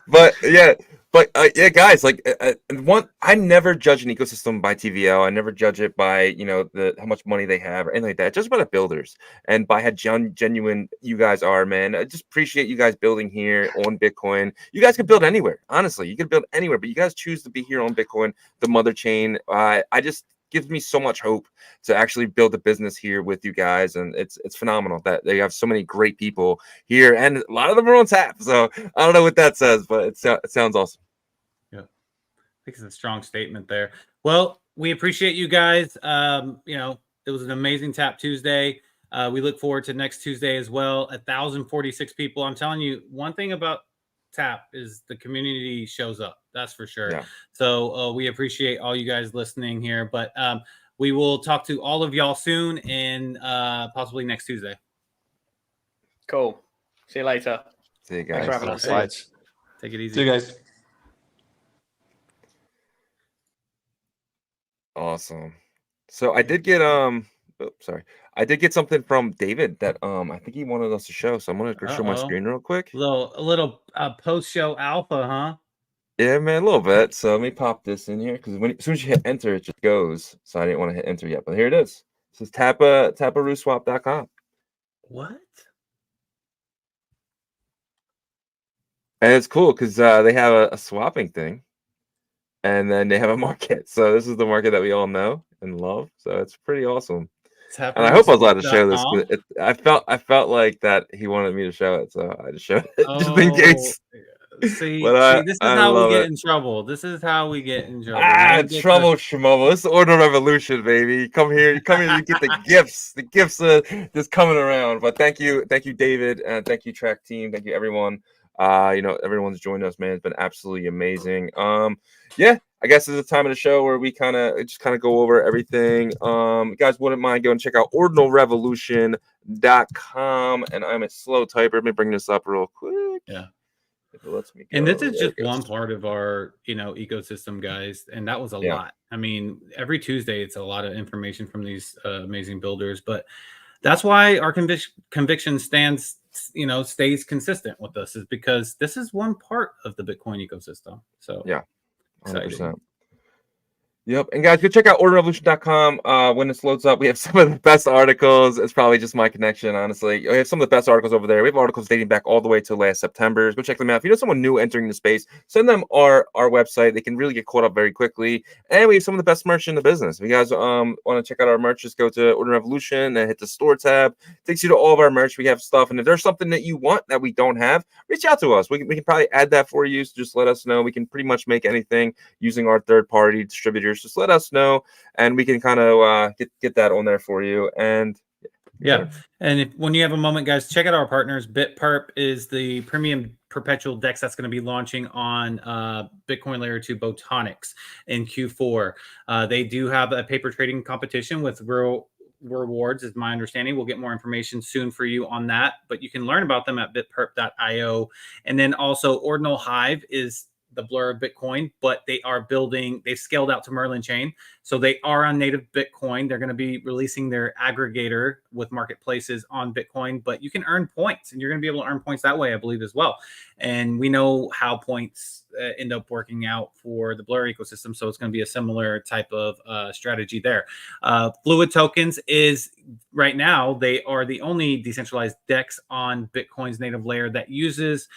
But guys, like I never judge an ecosystem by TVL. I never judge it by how much money they have or anything like that. Just by the builders and by how genuine you guys are, man. I just appreciate you guys building here on Bitcoin. You guys can build anywhere, honestly. You can build anywhere, but you guys choose to be here on Bitcoin, the mother chain. I just gives me so much hope to actually build a business here with you guys, and it's phenomenal that they have so many great people here, and a lot of them are on tap. So I don't know what that says, but it sounds awesome. Yeah, I think it's a strong statement there. Well, we appreciate you guys. It was an amazing Tap Tuesday. We look forward to next Tuesday as well. 1,046 people. I'm telling you, one thing about Tap is the community shows up. That's for sure. Yeah. So we appreciate all you guys listening here, but we will talk to all of y'all soon and possibly next Tuesday. Cool. See you later. See you guys. Thanks for having us. Take it easy. See you guys. Awesome. So I did get I did get something from David that I think he wanted us to show. So I'm gonna go show my screen real quick. A little post-show alpha, huh? Yeah, man, a little bit. So let me pop this in here because as soon as you hit enter, it just goes. So I didn't want to hit enter yet, but here it is. This is taparooswap.com. What? And it's cool because they have a swapping thing, and then they have a market. So this is the market that we all know and love. So it's pretty awesome. And I hope I was allowed to show this. I felt like that he wanted me to show it, so I just showed it just in case. See, this is how we get in trouble. This is how we get in trouble. Trouble, Shmobo. It's the Ordinal Revolution, baby. Come here, you get the gifts. The gifts are just coming around. But thank you, David, and thank you, TRAC team. Thank you, everyone. Everyone's joined us, man. It's been absolutely amazing. I guess it's the time of the show where we kind of go over everything. You guys wouldn't mind going and check out ordinalrevolution.com. And I'm a slow typer. Let me bring this up real quick. Yeah. If it lets me go. And this is just one part of our, ecosystem, guys. And that was a lot. I mean, every Tuesday, it's a lot of information from these amazing builders. But that's why our conviction stays consistent with us, is because this is one part of the Bitcoin ecosystem. So yeah, 100%. Yep. And guys, go check out ordinalrevolution.com. When this loads up, we have some of the best articles. It's probably just my connection, honestly. We have some of the best articles over there. We have articles dating back all the way to last September. Go check them out. If you know someone new entering the space, send them our website. They can really get caught up very quickly. And we have some of the best merch in the business. If you guys want to check out our merch, just go to Ordinal Revolution and hit the store tab. It takes you to all of our merch. We have stuff. And if there's something that you want that we don't have, reach out to us. We can probably add that for you. So just let us know. We can pretty much make anything using our third-party distributors. Just let us know, and we can kind of get that on there for you. And and when you have a moment, guys, check out our partners. BitPerp is the premium perpetual DEX that's going to be launching on Bitcoin Layer 2 Botonics in Q4. They do have a paper trading competition with real rewards, is my understanding. We'll get more information soon for you on that, but you can learn about them at bitperp.io. And then also Ordinal Hive is the Blur of Bitcoin, but they've scaled out to Merlin chain. So they are on native Bitcoin. They're going to be releasing their aggregator with marketplaces on Bitcoin, but you can earn points, and you're going to be able to earn points that way, I believe, as well. And we know how points end up working out for the Blur ecosystem. So it's going to be a similar type of strategy there. Fluid Tokens is right now, they are the only decentralized DEX on Bitcoin's native layer that uses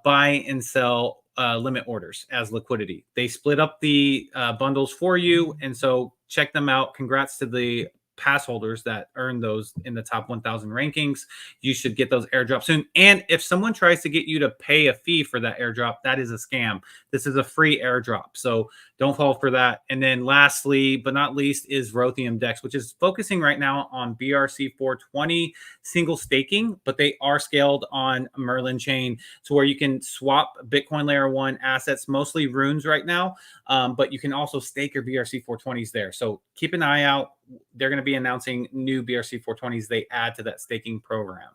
buy and sell limit orders as liquidity. They split up the bundles for you, and so check them out. Congrats to the pass holders that earn those in the top 1,000 rankings. You should get those airdrops soon. And if someone tries to get you to pay a fee for that airdrop, that is a scam. This is a free airdrop, so don't fall for that. And then lastly, but not least, is Rothium Dex, which is focusing right now on BRC 420 single staking, but they are scaled on Merlin chain to where you can swap Bitcoin layer 1 assets, mostly runes right now, but you can also stake your BRC 420s there. So keep an eye out. They're going to be announcing new BRC 420s they add to that staking program.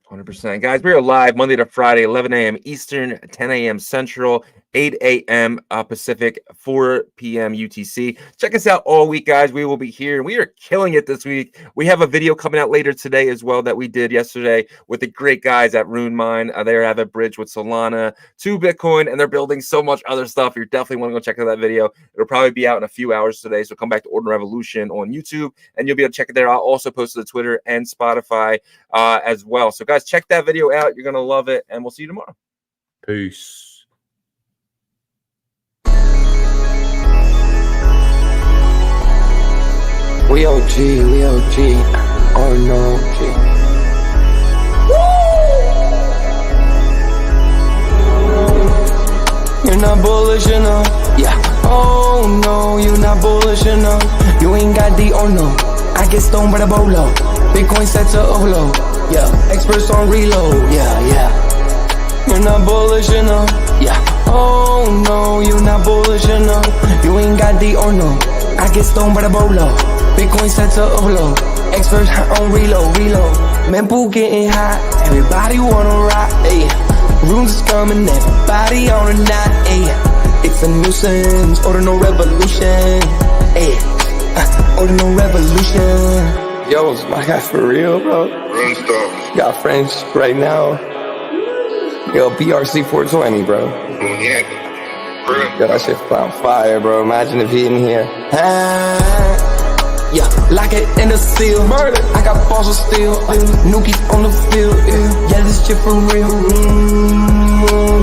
100%. Guys, we are live Monday to Friday, 11 a.m. Eastern, 10 a.m. Central, 8 a.m. Pacific, 4 p.m. UTC. Check us out all week, guys. We will be here. We are killing it this week. We have a video coming out later today as well that we did yesterday with the great guys at Rune Mine. They have a bridge with Solana to Bitcoin, and they're building so much other stuff. You definitely want to go check out that video. It'll probably be out in a few hours today, so come back to Ordinal Revolution on YouTube, and you'll be able to check it there. I'll also post it to Twitter and Spotify as well. So, guys, check that video out. You're going to love it, and we'll see you tomorrow. Peace. We OG, oh no, G. You're not bullish enough, yeah. Oh no, you're not bullish enough. You ain't got the oh no. I get stoned by the bolo. Bitcoin set to Olo, yeah. Experts on reload, yeah. You're not bullish enough, yeah. Oh no, you're not bullish enough. You ain't got the oh no. I get stoned by the bolo. Bitcoin set to Olo. Experts on reload. Mempool getting hot. Everybody wanna rock, ayy. Runes is coming, everybody on a knot, ayy. It's a nuisance, Ordinal Revolution, ayy. Ordinal Revolution. Yo, it's my guy for real, bro. Got friends right now. Yo, BRC 420, bro. Yo, that shit on fire, bro. Imagine if he in here. Yeah, lock it in the seal. Murder. I got balls of steel. Nookies on the field. Yeah, this shit for real.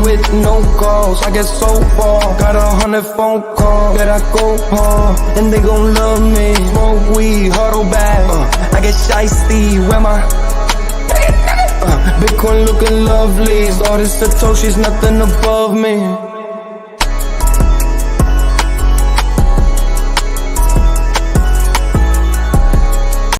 With no calls, I get so far. Got 100 phone calls that I go hard, and they gon' love me. Smoke weed, huddle back. I get shiesty. Where my Bitcoin looking lovely. All this Satoshi's nothing above me.